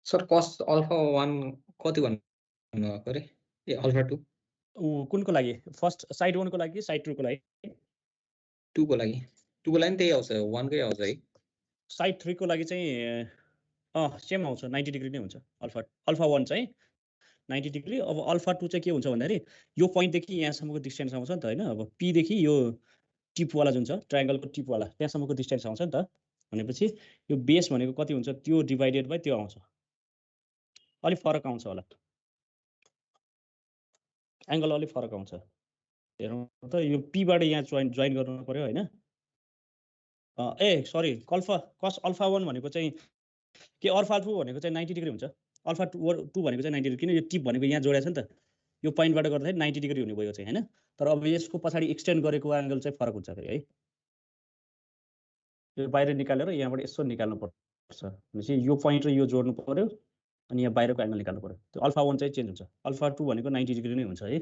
सर cos अल्फा 1 कति भन्नु भएको रे ए अल्फा 2 कुनको लागि फर्स्ट साइड 1 को लागि साइड 2 को लागि 2 को लागि 2 को लागि त्यही आउँछ 1 कै आउँछ है साइड 3 को लागि चाहिँ सेम आउँछ 90 डिग्री नै हुन्छ अल्फा 1 चाहिँ 90 डिग्री अब अल्फा 2 चाहिँ के हुन्छ भन्दाखेरि यो पोइन्टदेखि यहाँसम्मको डिस्टेन्स आउँछ नि त हैन अब p देखि यो टिपवाला जुन छ ट्रायंगलको टिपवाला त्यहाँसम्मको डिस्टेन्स आउँछ नि त भनेपछि यो बेस भनेको कति हुन्छ त्यो डिभाइडेड बाइ त्यो आउँछ अलि फरक आउँछ होला एंगल अलि फरक आउँछ हेरौँ त यो p बाट यहाँ जोइन गर्नु पर्यो हैन ए सरी cos अल्फा 1 भनेको चाहिँ के अल्फा 2 भनेको चाहिँ 90 डिग्री हुन्छ अल्फा 2 भनेको चाहिँ 90 डिग्री किन यो टिप भनेको यहाँ जोडेछ नि त यो पोइन्टबाट गर्दाखेरि 90 डिग्री हुने भयो चाहिँ हैन तर अब यसको पछाडी एक्सटेन्ड गरेको एंगल चाहिँ फरक हुन्छ फेरि है यो बाहिर निकालेर यहाँबाट यसो निकाल्नु पर्छ भनेपछि यो पोइन्ट र यो जोड्नु पर्यो अनि यहाँ बाहिरको एंगल निकाल्नु पर्यो त्यो अल्फा 1 चाहिँ चेन्ज हुन्छ अल्फा 2 भनेको 90 डिग्री नै हुन्छ है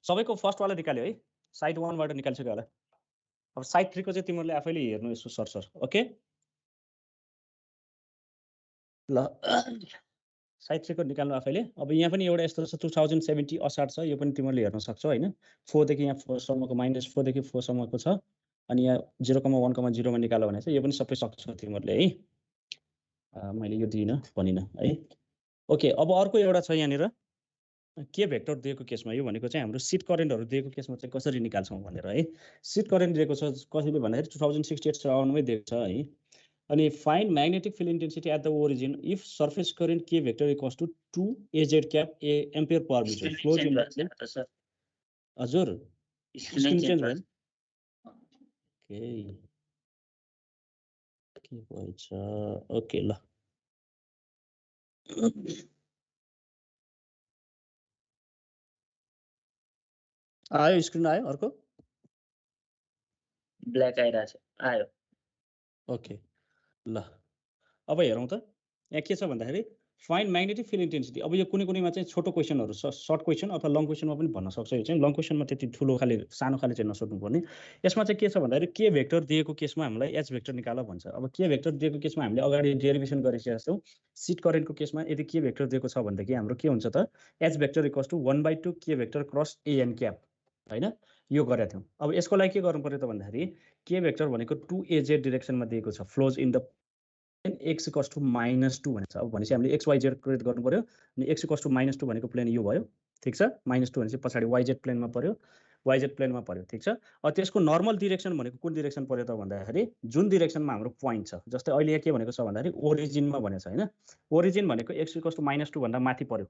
सबैको फर्स्ट वाला निकाल्यो है साइड 1 बाट निकालिसक्यो होला अब साइड 3 को चाहिँ तिमीहरुले आफैले हेर्नु यसो सर ओके ल साइड 3 को निकाल्नु आफैले अब यहाँ पनि एउटा यस्तो छ 2070 असार छ यो पनि तिमीहरुले हेर्न सक्छौ हैन 4 देखि यहाँ 4 सम्मको -4 देखि 4 सम्मको छ अनि यहाँ 0,1,0 मा निकाल्यो भने चाहिँ यो पनि सबै सक्छौ तिमीहरुले है मैले यो दिइन भनिन है ओके अब अर्को एउटा छ यहाँनिर के भेक्टर दिएको केसमा यो भनेको चाहिँ हाम्रो सीट करेन्टहरु दिएको केसमा चाहिँ कसरी निकाल्छौं भनेर है सीट करेन्ट दिएको छ कसैले भन्दाखेरि 2068 राउन्डमै दिएको छ है अनि find magnetic field intensity at the origin if surface current K vector equals to 2 AZ cap A ampere per meter flows in the हजुर स्क्रिन चेन्ज भयो ओके के भन्छ ओके ल आयो स्क्रिन आयो अर्को ब्ल्याक आइरहेछ आयो ओके ल अब हेरौं त यहाँ के छ भन्दाखेरि फाइन्ड म्याग्नेटिक फिल्ड इन्टेन्सिटी अब यो कुनैमा चाहिँ छोटो क्वेशनहरु सर्ट क्वेशन अथवा लङ क्वेशनमा पनि भन्न सक्छ यो चाहिँ लङ क्वेशनमा त्यति ठुलो खाली सानो खाली चाहिँ नसोध्नु पर्ने यसमा चाहिँ के छ भन्दाखेरि के भेक्टर दिएको केसमा हामीलाई एच भेक्टर निकाल भन्छ अब के भेक्टर दिएको केसमा हामीले अगाडि डेरिभेसन गरिसकेका छौं सीट करेन्टको केसमा यदि के भेक्टर दिएको छ भनेदेखि हाम्रो के हुन्छ त एच भेक्टर इक्वल्स टु 1/2 के भेक्टर क्रस एन क्याप हैन यो गरेका थियौं अब यसको लागि के गर्नु पर्यो त भन्दाखेरि के भेक्टर भनेको 2AZ डाइरेक्सनमा दिएको छ flows in the x equals to -2 भन्छ अब भनेपछि हामीले xyz क्रिएट गर्नु पर्यो अनि x इक्वल्स टु -2 भनेको प्लेन यो भयो ठीक छ -2 भनेपछि पछाडी yz प्लेनमा पर्यो yz प्लेनमा पर्यो ठीक छ अब त्यसको नर्मल डाइरेक्सन भनेको कुन डाइरेक्सन पर्यो त भन्दाखेरि जुन डाइरेक्सनमा हाम्रो पोइन्ट छ जस्तै अहिले यहाँ के भनेको छ भन्दाखेरि ओरिजिनमा भनेको छ हैन ओरिजिन भनेको x इक्वल्स टु -2 भन्दा माथि पर्यो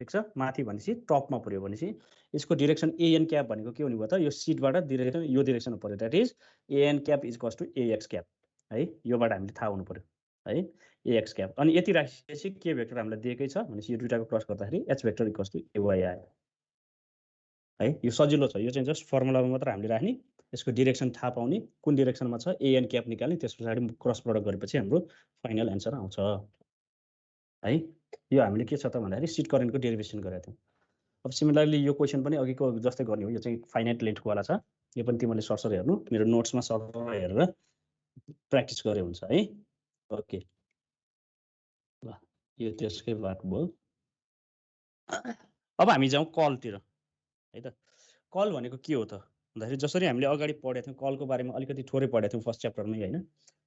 ठीक छ माथि भनेपछि टपमा पर्यो भनेपछि यसको डाइरेक्सन an क्याप भनेको के हुने भयो त यो सीटबाट डाइरेक्सन यो डाइरेक्सनमा पर्यो that is an cap is equals to ax cap है योबाट हामीले थाहा हुनु पर्यो है ax क्याप अनि यति राखेपछि के भेक्टर हामीलाई दिएकै छ भनेपछि यो दुईटाको क्रस गर्दाखेरि h vector equals to ay आयो है यो सजिलो छ यो चाहिँ जस्ट फर्मुलामा मात्र हामीले राख्ने यसको डाइरेक्सन थाहा पाउने कुन डाइरेक्सनमा छ an क्याप निकाल्ने त्यसपछि क्रस प्रोडक्ट गरेपछि हाम्रो फाइनल आन्सर आउँछ है यो हामीले के छ त भन्दाखेरि सीट करेन्टको डेरिभेसन गरेका थियौं अब सिमिलरली यो क्वेशन पनि अघिको जस्तै गर्ने हो यो चाहिँ फाइनाइट लेन्थको वाला छ यो पनि तिमीले सरसर हेर्नु मेरो नोट्समा सरसर हेरेर प्र्याक्टिस गरे हुन्छ है ओके ल यो त्यसकै बात भयो अब हामी जाउँ कलतिर है त कल भनेको के हो त भन्दाखेरि जसरी हामीले अगाडि पढेका थियौं कलको बारेमा अलिकति थोरै पढेका थियौं फर्स्ट च्याप्टरमै हैन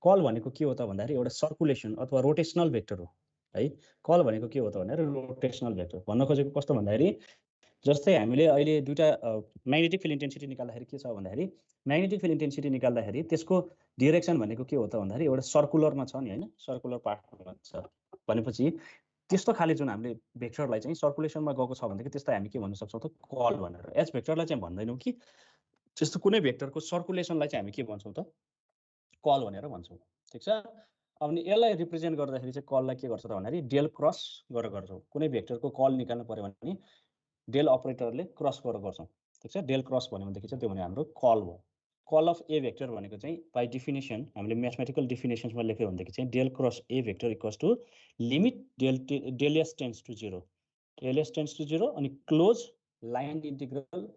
कल भनेको के हो त भन्दाखेरि एउटा सर्कुलेसन अथवा रोटेशनल भेक्टर हो है कल भनेको के हो त भनेर रोटेशनल भेक्टर भन्न खोजेको कस्तो भन्दाखेरि जस्तै हामीले अहिले दुईटा म्याग्नेटिक फिल्ड इन्टेन्सिटी निकाल्दाखेरि के छ भन्दाखेरि म्याग्नेटिक फिल्ड इन्टेन्सिटी निकाल्दाखेरि त्यसको डाइरेक्सन भनेको के हो त भन्दाखेरि एउटा सर्कुलरमा छ नि हैन सर्कुलर पाथमा छ भनेपछि त्यस्तो खाली जुन हामीले भेक्टरलाई चाहिँ सर्कुलेसनमा गएको छ भनेदेखि त्यसलाई हामी के भन्न सक्छौं त कल भनेर एच भेक्टरलाई चाहिँ भन्दैनौं कि त्यस्तो कुनै भेक्टरको सर्कुलेसनलाई चाहिँ हामी के भन्छौं त कल भनेर भन्छौं ठीक छ अनि यसलाई रिप्रेजेन्ट गर्दाखेरि चाहिँ कललाई के गर्छ त भन्दाखेरि डेल क्रस गरेर गर्छौं कुनै भेक्टरको कल निकाल्नु पर्यो भने डेल अपरेटरले क्रस गरेर गर्छौं ठीक छ डेल क्रस भन्यो भनेदेखि चाहिँ त्यो भने हाम्रो कल हो कल अफ ए भेक्टर भनेको चाहिँ बाइ डेफिनेसन हामीले म्याथमेटिकल डेफिनेसन्समा लेख्यो भनेदेखि चाहिँ del cross A vector equals to limit del S tends to 0 del S tends to 0 अनि क्लोज लाइन इन्टिग्रल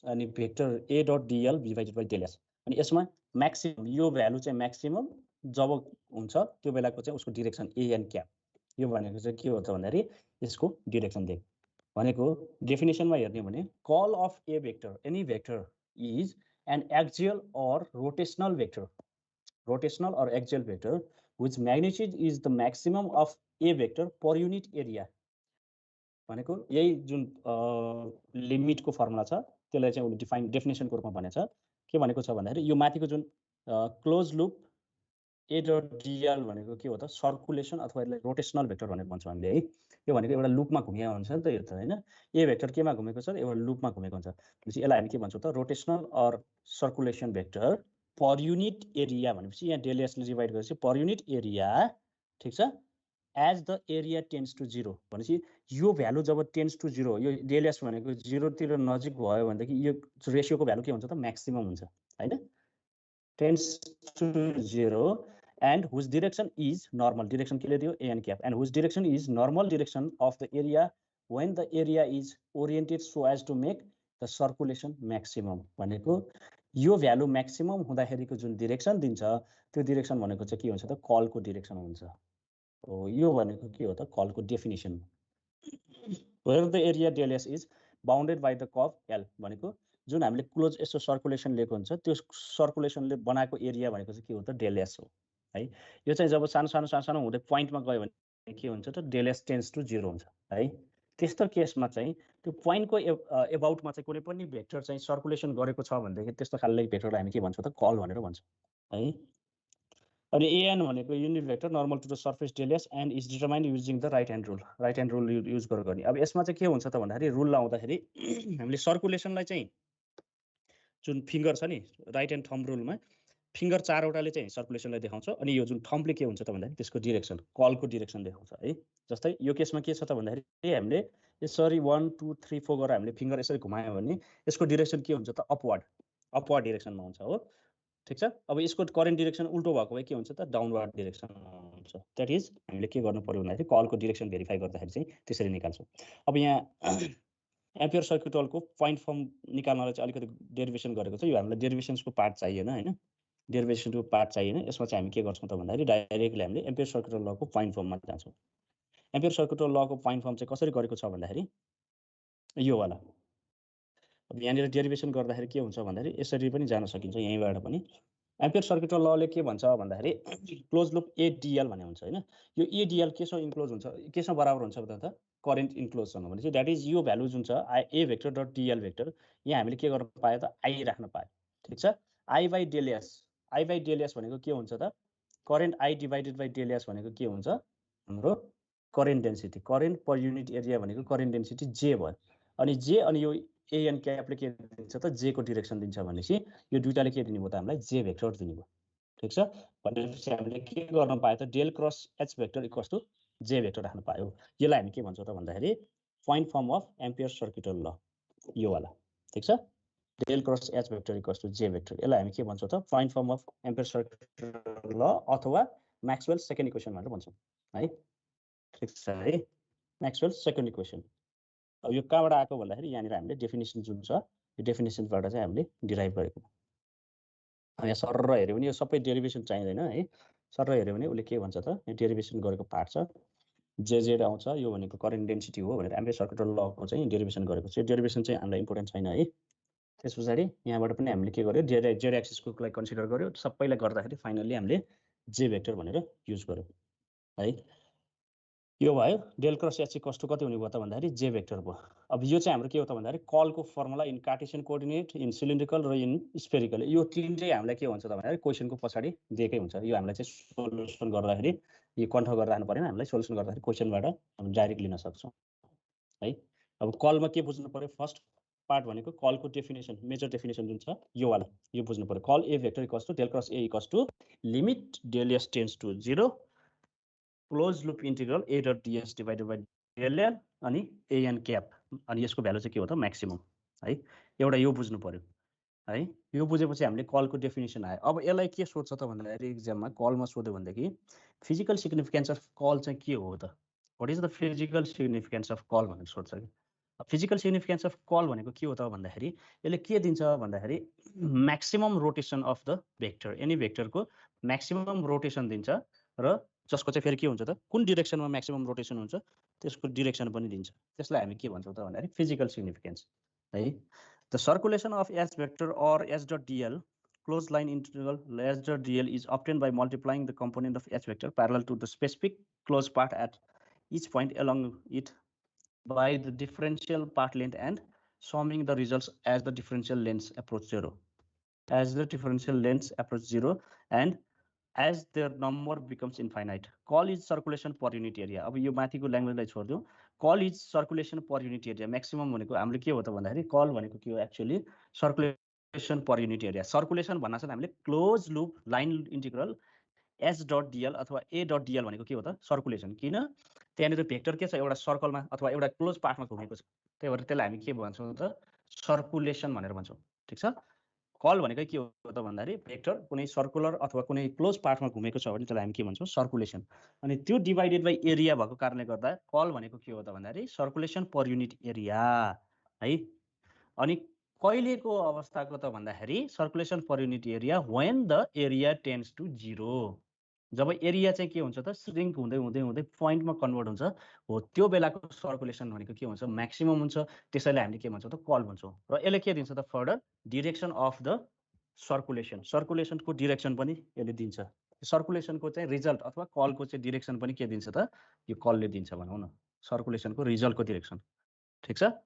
अनि vector A dot dl divided by del S अनि यसमा म्याक्सिमम यो भ्यालु चाहिँ म्याक्सिमम जब हुन्छ त्यो बेलाको चाहिँ उसको डिरेक्सन एएन क्याप। यो भनेको चाहिँ के हो त भन्दाखेरि यसको डिरेक्सन दिएको भनेको डेफिनेसनमा हेर्ने भने curl of A vector any vector is an axial or rotational vector or axial vector which magnitude is the maximum of a vector per unit area भनेको यही जुन लिमिटको फर्मुला छ त्यसलाई चाहिँ उले डेफिनेसनको रूपमा भनेछ के भनेको छ भन्दाखेरि यो माथिको जुन क्लोज लुप ए डट डिएल भनेको के हो त सर्कुलेसन अथवा यसलाई रोटेशनल भेक्टर भनेर भन्छौँ हामीले है। यो भनेको एउटा लुपमा घुमेको हुन्छ नि त यो त हैन। ए भेक्टर केमा घुमेको छ एउटा लुपमा घुमेको हुन्छ भनेपछि यसलाई हामी के भन्छौँ त rotational or circulation vector per unit area भनेपछि यहाँ डेल एसले डिभाइड गरेपछि पर युनिट एरिया ठीक छ as the area tends to 0 भनेपछि यो भ्यालु जब टेन्स टु 0 यो डेल एस भनेको 0 तिर नजिक भयो भनेदेखि यो रेशियोको भ्यालु के हुन्छ त म्याक्सिमम हुन्छ हैन। Tends to 0 and whose direction is normal direction के ले दियो an cap and whose direction is normal direction of the area when the area is oriented so as to make the circulation maximum भनेको यो value maximum हुँदाखेरिको जुन direction दिन्छ त्यो direction भनेको चाहिँ के हुन्छ त कलको डिरेक्सन हुन्छ। हो यो भनेको के हो त कलको definition. where the area del s is bounded by the curve l भनेको जुन हामीले क्लोज यसो सर्कुलेसन लिएको हुन्छ त्यो सर्कुलेसनले बनाएको एरिया भनेको चाहिँ के हो त डेल एस हो है। यो चाहिँ जब सानो सानो सानो सानो हुँदै पोइन्टमा गयो भने के हुन्छ त डेल एस टेन्स टु 0 हुन्छ है। त्यस्तो केसमा चाहिँ त्यो पोइन्टको एबाउटमा चाहिँ कुनै पनि भेक्टर चाहिँ सर्कुलेसन गरेको छ भनेदेखि त्यस्तो खालले भेक्टरलाई हामी के भन्छौँ त कल भनेर भन्छौँ है। अनि एएन भनेको unit vector normal to the surface del S and is determined using the right hand rule use गरेर गर्ने। अब यसमा चाहिँ के हुन्छ त भन्दाखेरि रुल लाउँदाखेरि हामीले सर्कुलेसनलाई चाहिँ जुन फिङ्गर छ नि राइट ह्यान्ड थम्ब रुलमा फिङ्गर 4वटाले चाहिँ सर्कुलेसनलाई देखाउँछ अनि यो जुन थम्बले के हुन्छ त भन्दाखेरि त्यसको डिरेक्सन कलको डिरेक्सन देखाउँछ है। जस्तै यो केसमा के छ त भन्दाखेरि हामीले यसरी 1 2 3 4 गरेर हामीले फिङ्गर यसरी घुमायो भने यसको डिरेक्सन के हुन्छ त अपवर्ड डिरेक्सनमा हुन्छ हो ठीक छ। अब यसको करेन्ट डिरेक्सन उल्टो भएको भए के हुन्छ त डाउनवर्ड डिरेक्सनमा हुन्छ। द्याट इज हामीले के गर्नु पर्यो भन्दाखेरि कलको डिरेक्सन भेरिफाई गर्दाखेरि चाहिँ त्यसरी निकाल्छौँ। अब यहाँ एम्पियर सर्किट लको पोइन्ट फर्म निकाल्नलाई चाहिँ अलिकति डेरिभेसन गरेको छ। यो हामीलाई डेरिभेसनको पार्ट चाहिएन हैन डेरिभेसनको पार्ट चाहिएन। यसमा चाहिँ हामी के गर्छौँ त भन्दाखेरि डाइरेक्टली हामीले एम्पियर सर्किट लको पोइन्ट फर्ममा जान्छौँ। एम्पियर सर्किट लको पोइन्ट फर्म चाहिँ कसरी गरेको छ भन्दाखेरि यो वाला। अब यहाँनिर डेरिभेसन गर्दाखेरि के हुन्छ भन्दाखेरि यसरी पनि जान सकिन्छ यहीँबाट पनि। एम्पियर सर्किट लले के भन्छ भन्दाखेरि क्लोज लुप एडिएल भन्ने हुन्छ हैन। यो एडिएल केसँग इन्क्लोज हुन्छ केसँग बराबर हुन्छ त करेन्ट इन्क्लोजसँग भनेपछि द्याट इज यो भ्यालु जुन छ ए भेक्टर डट डिएल भेक्टर यहाँ हामीले के गर्न पायो त आई राख्न पायो ठीक छ। आई बाई डेल एस भनेको के हुन्छ त current I divided by del S भनेको के हुन्छ हाम्रो current density current per unit area भनेको करेन्ट डेन्सिटी जे भयो अनि जे अनि यो एएन क्यापले के दिन्छ त जे को डिरेक्सन दिन्छ भनेपछि यो दुईटाले के दिने भयो त हामीलाई जे भेक्टर दिने भयो ठीक छ। भनेपछि हामीले के गर्न पायो त del cross H vector equals to J vector राख्न पायो। यसलाई हामी के भन्छौँ त भन्दाखेरि point form of ampere circuit law यो वाला ठीक छ। Del cross H vector equals to J vector यसलाई हामी के भन्छौँ त point form of ampere circuit law अथवा म्याक्सवेल सेकेन्ड इक्वेसन भनेर भन्छौँ है ठीक छ है। म्याक्सवेल सेकेन्ड इक्वेसन अब यो कहाँबाट आएको भन्दाखेरि यहाँनिर हामीले डेफिनेसन जुन छ यो डेफिनेसनबाट चाहिँ हामीले डिराइभ गरेको। यहाँ सर हेऱ्यो भने यो सबै डेरिभेसन चाहिँदैन है। सर हेऱ्यो भने उसले के भन्छ त यो डेरिभेसन गरेको पार्ट छ जेजेड आउँछ यो भनेको करेन्ट डेन्सिटी हो भनेर एम्पियर सर्किट लको चाहिँ डेरिभेसन गरेको छ। यो डेरिभेसन चाहिँ हामीलाई इम्पोर्टेन्ट छैन है। त्यस पछाडि यहाँबाट पनि हामीले के गर्यो जेड एक्सिसको लागि कन्सिडर गर्यो सबैलाई गर्दाखेरि फाइनल्ली हामीले जे भेक्टर भनेर युज गर्यो है। यो भयो del cross H equals to कति हुने भयो त भन्दाखेरि जे भेक्टर भयो। अब यो चाहिँ हाम्रो के हो त भन्दाखेरि कलको formula in Cartesian coordinate in cylindrical र इन स्फेरिकल यो तीन चाहिँ हामीलाई के भन्छ त भन्दाखेरि क्वेसनको पछाडि दिएकै हुन्छ। यो हामीलाई चाहिँ सोल्युसन गर्दाखेरि यो कन्ट्रोल गरेर राख्नु परेन हामीलाई सोल्युसन गर्दाखेरि क्वेसनबाट हामी डाइरेक्ट लिन सक्छौँ है। अब कलमा के बुझ्नु पर्यो फर्स्ट पार्ट भनेको कलको डेफिनेसन मेजर डेफिनेसन जुन छ यो वाला यो बुझ्नु पर्यो। Curl A vector equals to del cross A equals to limit del S tends to 0 close loop integral A dot DS divided by del L अनि एएन क्याप अनि यसको भ्यालु चाहिँ के हो त म्याक्सिमम है। एउटा यो बुझ्नु पर्यो है। यो बुझेपछि हामीले कलको डेफिनेसन आयो। अब यसलाई के सोध्छ त भन्दाखेरि एक्जाममा कलमा सोध्यो भनेदेखि फिजिकल सिग्निफिकेन्स अफ कल चाहिँ के हो त what is the physical significance of curl भनेर सोध्छ कि। फिजिकल सिग्निफिकेन्स अफ कल भनेको के हो त भन्दाखेरि यसले के दिन्छ भन्दाखेरि maximum rotation of the vector, any भेक्टरको म्याक्सिमम रोटेसन दिन्छ र जसको चाहिँ फेरि के हुन्छ त कुन डिरेक्सनमा म्याक्सिमम रोटेसन हुन्छ त्यसको डिरेक्सन पनि दिन्छ। त्यसलाई हामी के भन्छौँ त भन्दाखेरि फिजिकल सिग्निफिकेन्स है। The circulation of H vector or H dot DL closed line integral S dot dl is obtained by multiplying the component of H vector parallel to the specific closed path at each point along it by the differential path length and summing the results as the differential lengths approach 0. As the differential lengths approach 0 and as their number becomes infinite. Call is circulation per unit area. अब यो माथिको ल्याङ्ग्वेजलाई छोड्दिउँ। Call is circulation per unit area. Maximum भनेको हामीले के हो त भन्दाखेरि call भनेको के हो actually circulation per unit area. Circulation भन्न चाहिँ हामीले close loop line integral H dot DL अथवा ए डट डिएल भनेको के हो त सर्कुलेसन। किन त्यहाँनिर भेक्टर के छ एउटा सर्कलमा अथवा एउटा क्लोज पाथमा घुमेको छ, त्यही भएर त्यसलाई हामी के भन्छौँ त सर्कुलेसन भनेर भन्छौँ। ठिक छ। कल भनेको के हो त भन्दाखेरि भेक्टर कुनै सर्कुलर अथवा कुनै क्लोज पाथमा घुमेको छ भने त्यसलाई हामी के भन्छौँ सर्कुलेसन। अनि त्यो डिभाइडेड बाई एरिया भएको कारणले गर्दा कल भनेको के हो त भन्दाखेरि सर्कुलेसन पर युनिट एरिया है। अनि कहिलेको अवस्थाको त भन्दाखेरि circulation per unit area when the area tends to 0। जब एरिया चाहिँ के हुन्छ त श्रिङ्क हुँदै हुँदै हुँदै पोइन्टमा कन्भर्ट हुन्छ हो त्यो बेलाको सर्कुलेसन भनेको के हुन्छ म्याक्सिमम हुन्छ। त्यसैले हामीले के भन्छौँ त कल भन्छौँ। र यसले के दिन्छ त further direction of the circulation, सर्कुलेसनको डिरेक्सन पनि यसले दिन्छ। सर्कुलेसनको चाहिँ रिजल्ट अथवा कलको चाहिँ डिरेक्सन पनि के दिन्छ त यो कलले दिन्छ भनौँ न सर्कुलेसनको रिजल्टको डिरेक्सन। ठिक छ।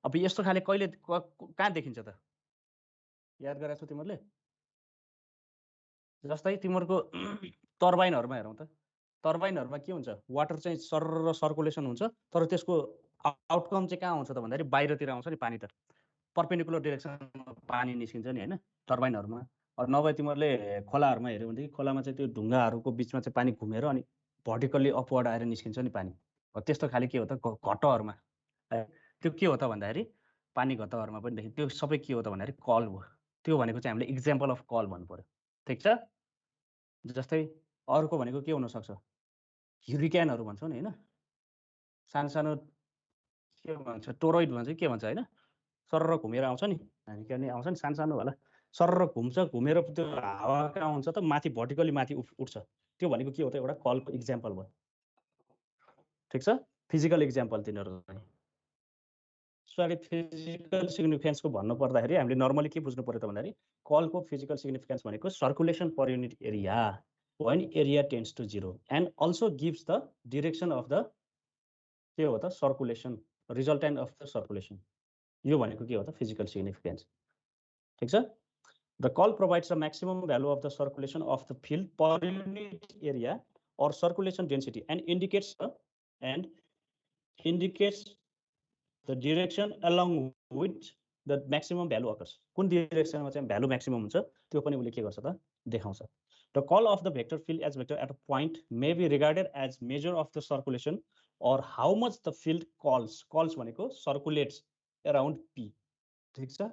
अब यस्तो खाले कहिले कहाँ देखिन्छ त याद गरेको छौ तिमीहरूले? जस्तै तिमीहरूको टर्बाइनहरूमा हेरौँ त, टर्बाइनहरूमा के हुन्छ वाटर चाहिँ सर्र सर्कुलेसन हुन्छ तर त्यसको आउटकम चाहिँ कहाँ आउँछ त भन्दाखेरि बाहिरतिर आउँछ नि पानी त पर्पेन्डिकुलर डिरेक्सनमा पानी निस्किन्छ नि होइन टर्बाइनहरूमा। नभए तिमीहरूले खोलाहरूमा हेऱ्यौ भनेदेखि खोलामा चाहिँ त्यो ढुङ्गाहरूको बिचमा चाहिँ पानी घुमेर अनि भर्टिकल्ली अपवर्ड आएर निस्किन्छ नि पानी। त्यस्तो खाले के हो त घटहहरूमा त्यो के हो त भन्दाखेरि पानी घटहहरूमा पनि देखि त्यो सबै के हो त भन्दाखेरि कल हो। त्यो भनेको चाहिँ हामीले इक्जाम्पल अफ कल भन्नु पर्यो। ठिक छ। जस्तै अर्को भनेको के हुनसक्छ ह्युरिक्यानहरू भन्छौँ नि होइन, सानो सानो के भन्छ टोरोइड भन्छ के भन्छ होइन, सर्र घुमेर आउँछ नि ह्युरिक्यान आउँछ नि सानो सानो होला सर्र घुम्छ घुमेर त्यो हावा कहाँ हुन्छ त माथि भर्टिकली माथि उठ्छ। त्यो भनेको के हो त एउटा कलको इक्जाम्पल भयो। ठिक छ। फिजिकल इक्जाम्पल तिनीहरू चाहिँ। सरी फिजिकल सिग्निफिकेन्सको भन्नु पर्दाखेरि हामीले नर्मली के बुझ्नु पर्यो त भन्दाखेरि कलको फिजिकल सिग्निफिकेन्स भनेको circulation per unit area when area tends to 0 and also gives the direction of the के हो त circulation resultant of the circulation. यो भनेको के हो त फिजिकल सिग्निफिकेन्स। ठिक छ। The curl provides a maximum value of the circulation of the field per unit area or circulation density and indicates the direction along which the maximum value occurs. कुन डिरेक्सनमा चाहिँ value maximum हुन्छ त्यो पनि उसले के गर्छ त देखाउँछ। The call of the vector field as vector at a point may be regarded as measure of the circulation or how much the field calls भनेको circulates around p। ठीक छ।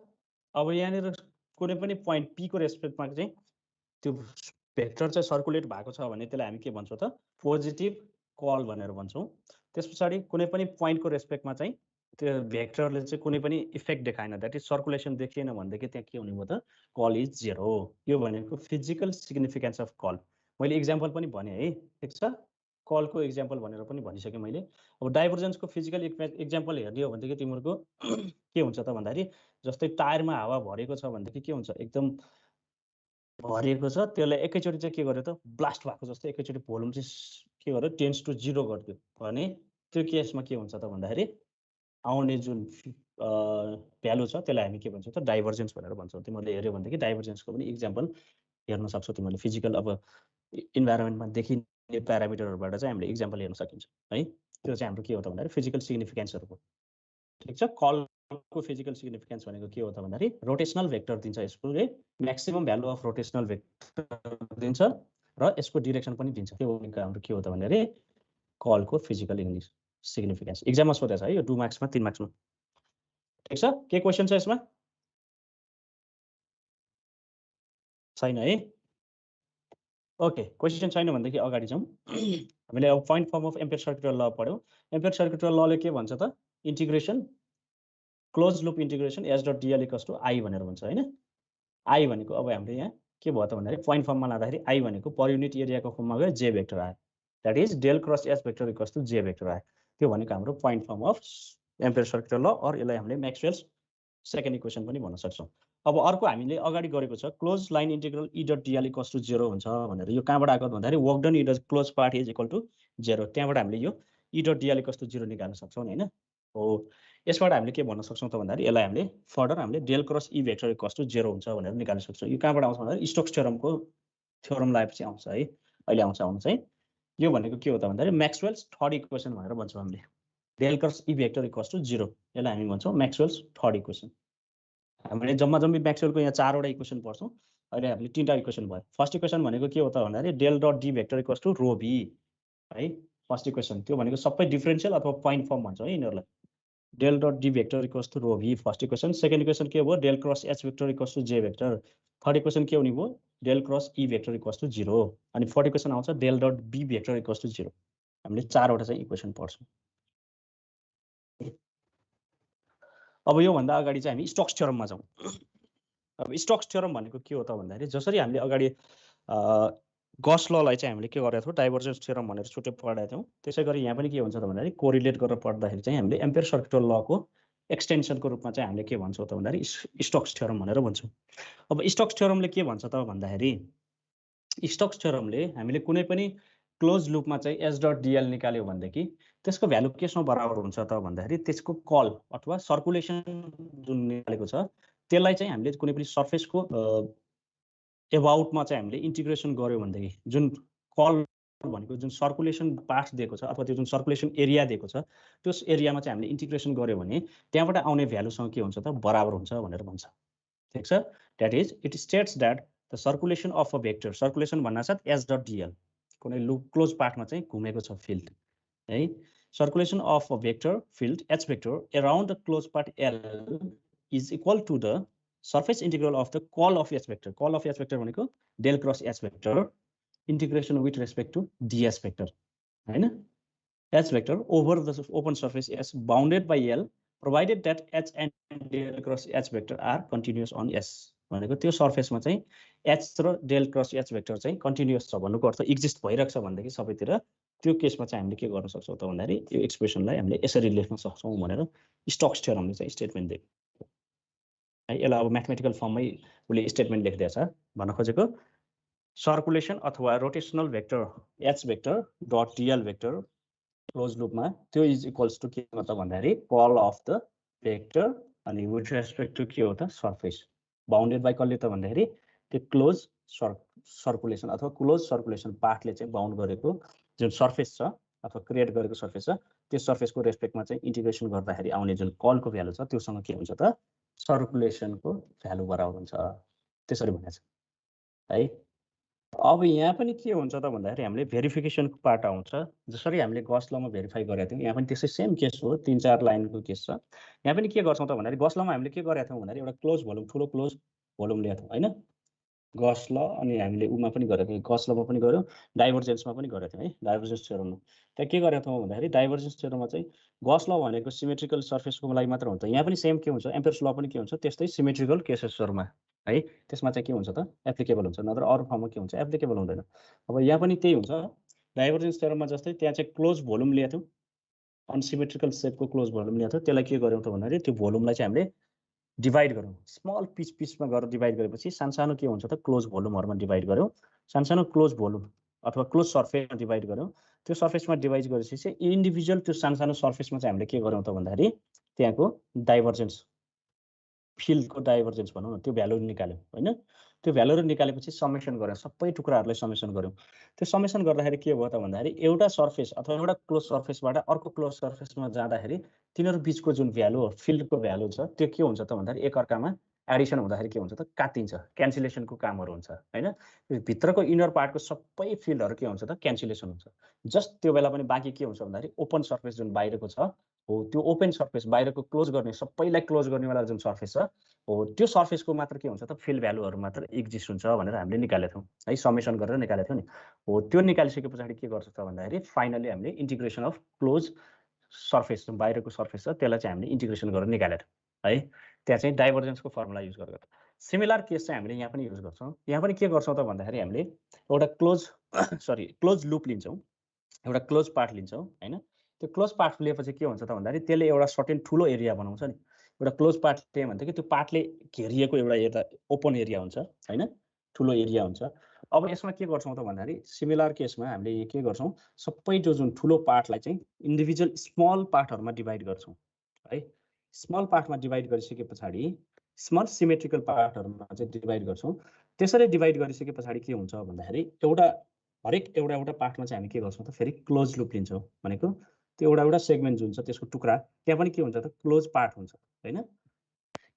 अब यहाँनिर कुनै पनि पोइन्ट p को रेस्पेक्टमा चाहिँ त्यो भेक्टर चाहिँ सर्कुलेट भएको छ भने त्यसलाई हामी के भन्छौँ त पोजिटिभ कल भनेर भन्छौँ। त्यसपछाडि कुनै पनि पोइन्टको रेस्पेक्टमा चाहिँ त्यो भेक्टरले चाहिँ कुनै पनि इफेक्ट देखाएन द्याट इज सर्कुलेसन देखिएन भनेदेखि त्यहाँ के हुने भयो त कल इज 0। यो भनेको फिजिकल सिग्निफिकेन्स अफ कल। मैले इक्जाम्पल पनि भने है। ठिक छ। कलको इक्जाम्पल भनेर पनि भनिसकेँ मैले। अब डाइभर्जेन्सको फिजिकल इक्जाम्पल हेर्ने हो भनेदेखि तिमीहरूको के हुन्छ त भन्दाखेरि जस्तै टायरमा हावा भरेको छ भनेदेखि के हुन्छ एकदम भरिएको छ त्यसलाई एकैचोटि चाहिँ के गर्यो त ब्लास्ट भएको जस्तो एकैचोटि भोल्युम चाहिँ के गर्यो टेन्ड्स टु 0 गरिदियो भने त्यो केसमा के हुन्छ त भन्दाखेरि आउने जुन भ्यालु छ त्यसलाई हामी के भन्छौँ त डाइभर्जेन्स भनेर भन्छौँ। तिमीहरूले हेऱ्यो भनेदेखि डाइभर्जेन्सको पनि इक्जाम्पल हेर्न सक्छौ तिमीहरूले फिजिकल अब इन्भाइरोमेन्टमा देखिने प्यारामिटरहरूबाट चाहिँ हामीले इक्जाम्पल हेर्न सकिन्छ है। त्यो चाहिँ हाम्रो के हो त भन्दाखेरि फिजिकल सिग्निफिकेन्सहरूको। ठिक छ। कलको फिजिकल सिग्निफिकेन्स भनेको के हो त भन्दाखेरि रोटेसनल भेक्टर दिन्छ यसले maximum value of rotational vector दिन्छ र यसको डिरेक्सन पनि दिन्छ। त्यो भनेको हाम्रो के हो त भन्दाखेरि कलको फिजिकल सिग्निफिकेन्स। इक्जाममा सोधेको छ है यो 2 मार्क्समा 3 मार्क्समा। ठिक छ। के क्वेसन छ यसमा? छैन है। ओके क्वेसन छैन भनेदेखि अगाडि जाउँ। हामीले अब point form of ampere circuital law पढ्यौँ। एम्पियर सर्किटल लले के भन्छ त integration close loop integration H dot DL equals to I भनेर भन्छ होइन। आई भनेको अब हामीले यहाँ के भयो त भन्दाखेरि पोइन्ट फर्ममा लाँदाखेरि आई भनेको पर युनिट एरियाको फर्ममा गयो जे भेक्टर आयो, that is del cross H vector equals to J vector आयो। त्यो भनेको हाम्रो point form of ampere circular law, और यसलाई हामीले म्याक्सवेल्स सेकेन्ड इक्वेसन पनि भन्न सक्छौँ। अब अर्को हामीले अगाडि गरेको छ close line integral E dot DL equals to 0 हुन्छ भनेर। यो कहाँबाट आएको भन्दाखेरि work done E dot close part is equal to 0, त्यहाँबाट हामीले यो E dot DL equals to 0 निकाल्न सक्छौँ हैन। हो यसबाट हामीले के भन्न सक्छौँ त भन्दाखेरि यसलाई हामीले फर्दर हामीले del cross E vector equals to 0 हुन्छ भनेर निकाल्न सक्छौँ। यो कहाँबाट आउँछ भन्दाखेरि स्टोक्स थ्योरमको थ्योरम लगाएपछि आउँछ है। अहिले आउनु चाहिँ यो भनेको के हो त भन्दाखेरि म्याक्सवेल्स थर्ड इक्वेसन भनेर भन्छौँ हामीले। Del cross E vector equals to 0 यसलाई हामी भन्छौँ म्याक्सवेल्स थर्ड इक्वेसन। हामीले जम्मा म्याक्सवेलको यहाँ 4 वटा इक्वेसन पढ्छौँ, अहिले हामीले 3टा इक्वेसन भयो। फर्स्ट इक्वेसन भनेको के हो त भन्दाखेरि del dot D vector equals to rho V है, फर्स्ट इक्वेसन। त्यो भनेको सबै डिफरेन्शियल अथवा पोइन्ट फर्म भन्छौँ है यिनीहरूलाई। Del dot D vector equals to rho V first equation. Second equation के भयो del cross H vector equals to J vector. Third equation के हुने भयो del cross E vector equals to 0, अनि फोर्थ इक्वेसन आउँछ del dot B vector equals to 0। हामीले 4 वटा चाहिँ इक्वेसन पढ्छौँ। अब योभन्दा अगाडि चाहिँ हामी स्टोक्स थ्योरममा जाउँ। अब स्टोक्स थ्योरम भनेको के हो त भन्दाखेरि जसरी हामीले अगाडि गस ललाई चाहिँ हामीले के गरेका थियौँ डाइभर्जेन्स थ्योरम भनेर छुट्टै पढाएका थियौँ, त्यसै गरी यहाँ पनि के हुन्छ त भन्दाखेरि कोरिलेट गरेर पढ्दाखेरि चाहिँ हामीले एम्पियर सर्कुलर लको एक्सटेन्सनको रूपमा चाहिँ हामीले के भन्छौँ त भन्दाखेरि स्टोक्स थ्योरम भनेर भन्छौँ। अब स्टोक्स थ्योरमले के भन्छ त भन्दाखेरि स्टोक्स थ्योरमले हामीले कुनै पनि क्लोज लुपमा चाहिँ एच डट डिएल निकाल्यो भनेदेखि त्यसको भ्यालु केसँग बराबर हुन्छ त भन्दाखेरि त्यसको कल अथवा सर्कुलेसन जुन निकालेको छ त्यसलाई चाहिँ हामीले कुनै पनि सर्फेसको एबाउटमा चाहिँ हामीले इन्टिग्रेसन गर्यो भनेदेखि जुन कल भनेको जुन सर्कुलेसन पाथ दिएको छ अथवा त्यो जुन सर्कुलेसन एरिया दिएको छ त्यो एरियामा चाहिँ हामीले इन्टिग्रेसन गर्यो भने त्यहाँबाट आउने भ्यालुसँग के हुन्छ त बराबर हुन्छ भनेर भन्छ। ठिक छ, that is it states that the circulation of a vector, circulation भन्नासाथ एच डट डिएल कुनै लुप क्लोज पाथमा चाहिँ घुमेको छ फिल्ड है, circulation of a vector field H vector around the close path L is equal to the surface integral of the curl of H vector. Curl of H vector भनेको del cross H vector integration with respect to ds vector हैन, h vector over the open surface S bounded by L provided that h and del cross h vector are continuous on S। भनेको त्यो सर्फेसमा चाहिँ h र del cross h vector चाहिँ continuous छ भन्नुको अर्थ exist भइरहेको छ भनेदेखि सबैतिर त्यो केसमा चाहिँ हामीले के गर्न सक्छौँ त भन्दाखेरि यो एक्सप्रेसनलाई हामीले यसरी लेख्न सक्छौँ भनेर स्टोक्स थ्योरमले चाहिँ स्टेटमेन्ट दिएको है। यसलाई अब म्याथमेटिकल फर्ममै उसले स्टेटमेन्ट लेख्दैछ भन्न खोजेको सर्कुलेसन अथवा rotational vector H vector dot DL vector close लुपमा त्यो इज इक्वल्स टु के हो त भन्दाखेरि कल अफ द भेक्टर अनि विथ रेस्पेक्ट टु के हो त सर्फेस बाउन्डेड बाई कसले त भन्दाखेरि त्यो क्लोज सर्कुलेसन अथवा क्लोज सर्कुलेसन पाथले चाहिँ बाउन्ड गरेको जुन सर्फेस छ अथवा क्रिएट गरेको सर्फेस छ त्यो सर्फेसको रेस्पेक्टमा चाहिँ इन्टिग्रेसन गर्दाखेरि आउने जुन कलको भ्यालु छ त्योसँग के हुन्छ त सर्कुलेसनको भ्यालु बराबर हुन्छ, त्यसरी भनेको छ है। अब यहाँ पनि के हुन्छ त भन्दाखेरि हामीले भेरिफिकेसनको पार्ट आउँछ। जसरी हामीले गस लमा भेरिफाई गरेका थियौँ यहाँ पनि त्यसै सेम केस हो, 3-4 लाइनको केस छ। यहाँ पनि के गर्छौँ त भन्दाखेरि गस लमा हामीले के गरेका थियौँ भन्दाखेरि एउटा क्लोज भोल्युम ठुलो क्लोज भोल्युम ल्याएको थियौँ हैन गस ल, अनि हामीले उमा पनि गरेको थियौँ गस लमा पनि गऱ्यौँ डाइभर्जेन्समा पनि गरेको थियौँ है डाइभर्जेन्स थ्योरममा। त्यहाँ के गरेका थियौँ भन्दाखेरि डाइभर्जेन्स थ्योरममा चाहिँ गस ल भनेको सिमेट्रिकल सर्फेसको लागि मात्र हुन्छ, यहाँ पनि सेम के हुन्छ एम्पियर्स ल पनि के हुन्छ त्यस्तै सिमेट्रिकल केसेसहरूमा है त्यसमा चाहिँ के हुन्छ त एप्लिकेबल हुन्छ, नत्र अरू ठाउँमा के हुन्छ एप्लिकेबल हुँदैन। अब यहाँ पनि त्यही हुन्छ डाइभर्जेन्स थ्योरममा जस्तै त्यहाँ चाहिँ क्लोज भोल्युम ल्याएको थियौँ अनसिमेट्रिकल सेपको क्लोज भोल्युम ल्याएको थियो, त्यसलाई के गर्यौँ त भन्दाखेरि त्यो भोल्युमलाई चाहिँ हामीले डिभाइड गरौँ स्मल पिसमा गरेर डिभाइड गरेपछि सानो के हुन्छ त क्लोज भोल्युमहरूमा डिभाइड गऱ्यौँ, सानो क्लोज भोल्युम अथवा क्लोज सर्फेसमा डिभाइड गऱ्यौँ। त्यो सर्फेसमा डिभाइड गरेपछि चाहिँ इन्डिभिजुअल त्यो सानो सर्फेसमा चाहिँ हामीले के गऱ्यौँ त भन्दाखेरि त्यहाँको डाइभर्जेन्स फिल्डको डाइभर्जेन्स भनौँ न त्यो भ्यालु निकाल्यौँ होइन। त्यो भ्यालुहरू निकालेपछि समेसन गऱ्यौँ सबै टुक्राहरूलाई समेसन गऱ्यौँ। त्यो समेसन गर्दाखेरि के भयो त भन्दाखेरि एउटा सर्फेस अथवा एउटा क्लोज सर्फेसबाट अर्को क्लोज सर्फेसमा जाँदाखेरि तिनीहरू बिचको जुन भ्यालु फिल्डको भ्यालु छ त्यो के हुन्छ त भन्दाखेरि एकअर्कामा एडिसन हुँदाखेरि के हुन्छ त काटिन्छ, क्यान्सलेसनको कामहरू हुन्छ होइन। भित्रको इनर पार्टको सबै फिल्डहरू के हुन्छ त क्यान्सलेसन हुन्छ। जस्ट त्यो बेला पनि बाँकी के हुन्छ भन्दाखेरि ओपन सर्फेस जुन बाहिरको छ हो त्यो ओपन सर्फेस बाहिरको क्लोज गर्ने सबैलाई क्लोज गर्नेवाला जुन सर्फेस छ हो त्यो सर्फेसको मात्र के हुन्छ त फिल्ड भ्यालुहरू मात्र एक्जिस्ट हुन्छ भनेर हामीले निकालेको थियौँ है, समेसन गरेर निकालेको थियौँ नि हो। त्यो निकालिसके पछाडि के गर्छ त भन्दाखेरि फाइनली हामीले इन्टिग्रेसन अफ क्लोज सर्फेस जुन बाहिरको सर्फेस छ त्यसलाई चाहिँ हामीले इन्टिग्रेसन गरेर निकालेको है। त्यहाँ चाहिँ डाइभर्जेन्सको फर्मुला युज गरेको सिमिलर केस चाहिँ हामीले यहाँ पनि युज गर्छौँ। यहाँ पनि के गर्छौँ त भन्दाखेरि हामीले एउटा क्लोज लुप लिन्छौँ, एउटा क्लोज पाथ लिन्छौँ हैन। त्यो क्लोज पाथ लिएपछि के हुन्छ त भन्दाखेरि त्यसले एउटा सर्टेन ठुलो एरिया बनाउँछ नि। एउटा क्लोज पाथ लियो भनेदेखि त्यो पाथले घेरिएको एउटा ओपन एरिया हुन्छ हैन, ठुलो एरिया हुन्छ। अब यसमा के गर्छौँ त भन्दाखेरि सिमिलर केसमा हामीले के गर्छौँ, सबै जुन ठुलो पाथलाई चाहिँ इन्डिभिजुअल स्मल पाथहरूमा डिभाइड गर्छौँ है। स्मल पाथमा डिभाइड गरिसके पछाडि स्मल सिमेट्रिकल पार्टहरुमा चाहिँ डिभाइड गर्छौं। त्यसरी डिभाइड गरिसके पछाडि के हुन्छ भन्दाखेरि हरेक एउटा पार्टमा चाहिँ हामी के गर्छौं त फेरि क्लोज लुप लिन्छौं। भनेको त्यो एउटा सेगमेन्ट जुन छ त्यसको टुक्रा त्यहाँ पनि के हुन्छ त क्लोज पार्ट हुन्छ हैन।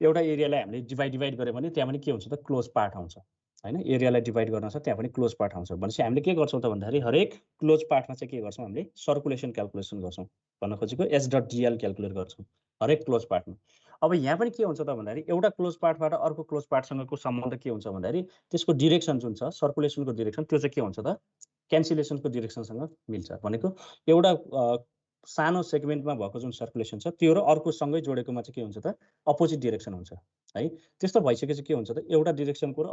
एउटा एरियालाई हामीले डिभाइड गर्यो भने त्यहाँ पनि के हुन्छ त क्लोज पार्ट आउँछ हैन। एरियालाई डिभाइड गर्न छ त्यहाँ पनि क्लोज पार्ट आउँछ। भनेपछि हामीले के गर्छौं त भन्दाखेरि हरेक क्लोज पार्टमा चाहिँ के गर्छौं हामीले सर्कुलेसन क्याल्कुलेसन गर्छौं। भन्न खोजेको s.dl क्याल्कुलेट गर्छौं हरेक क्लोज पार्टमा। अब यहाँ पनि के हुन्छ त भन्दाखेरि एउटा क्लोज पार्टबाट अर्को क्लोज पार्टसँगको सम्बन्ध के हुन्छ भन्दाखेरि त्यसको डिरेक्सन जुन छ सर्कुलेसनको डिरेक्सन त्यो चाहिँ के हुन्छ त क्यान्सलेसनको डिरेक्सनसँग मिल्छ। भनेको एउटा सानो सेगमेन्टमा भएको जुन सर्कुलेसन छ त्यो र अर्को सँगै जोडेकोमा चाहिँ के हुन्छ त अपोजिट डिरेक्सन हुन्छ है। त्यस्तो भइसकेपछि के हुन्छ त एउटा डिरेक्सनको र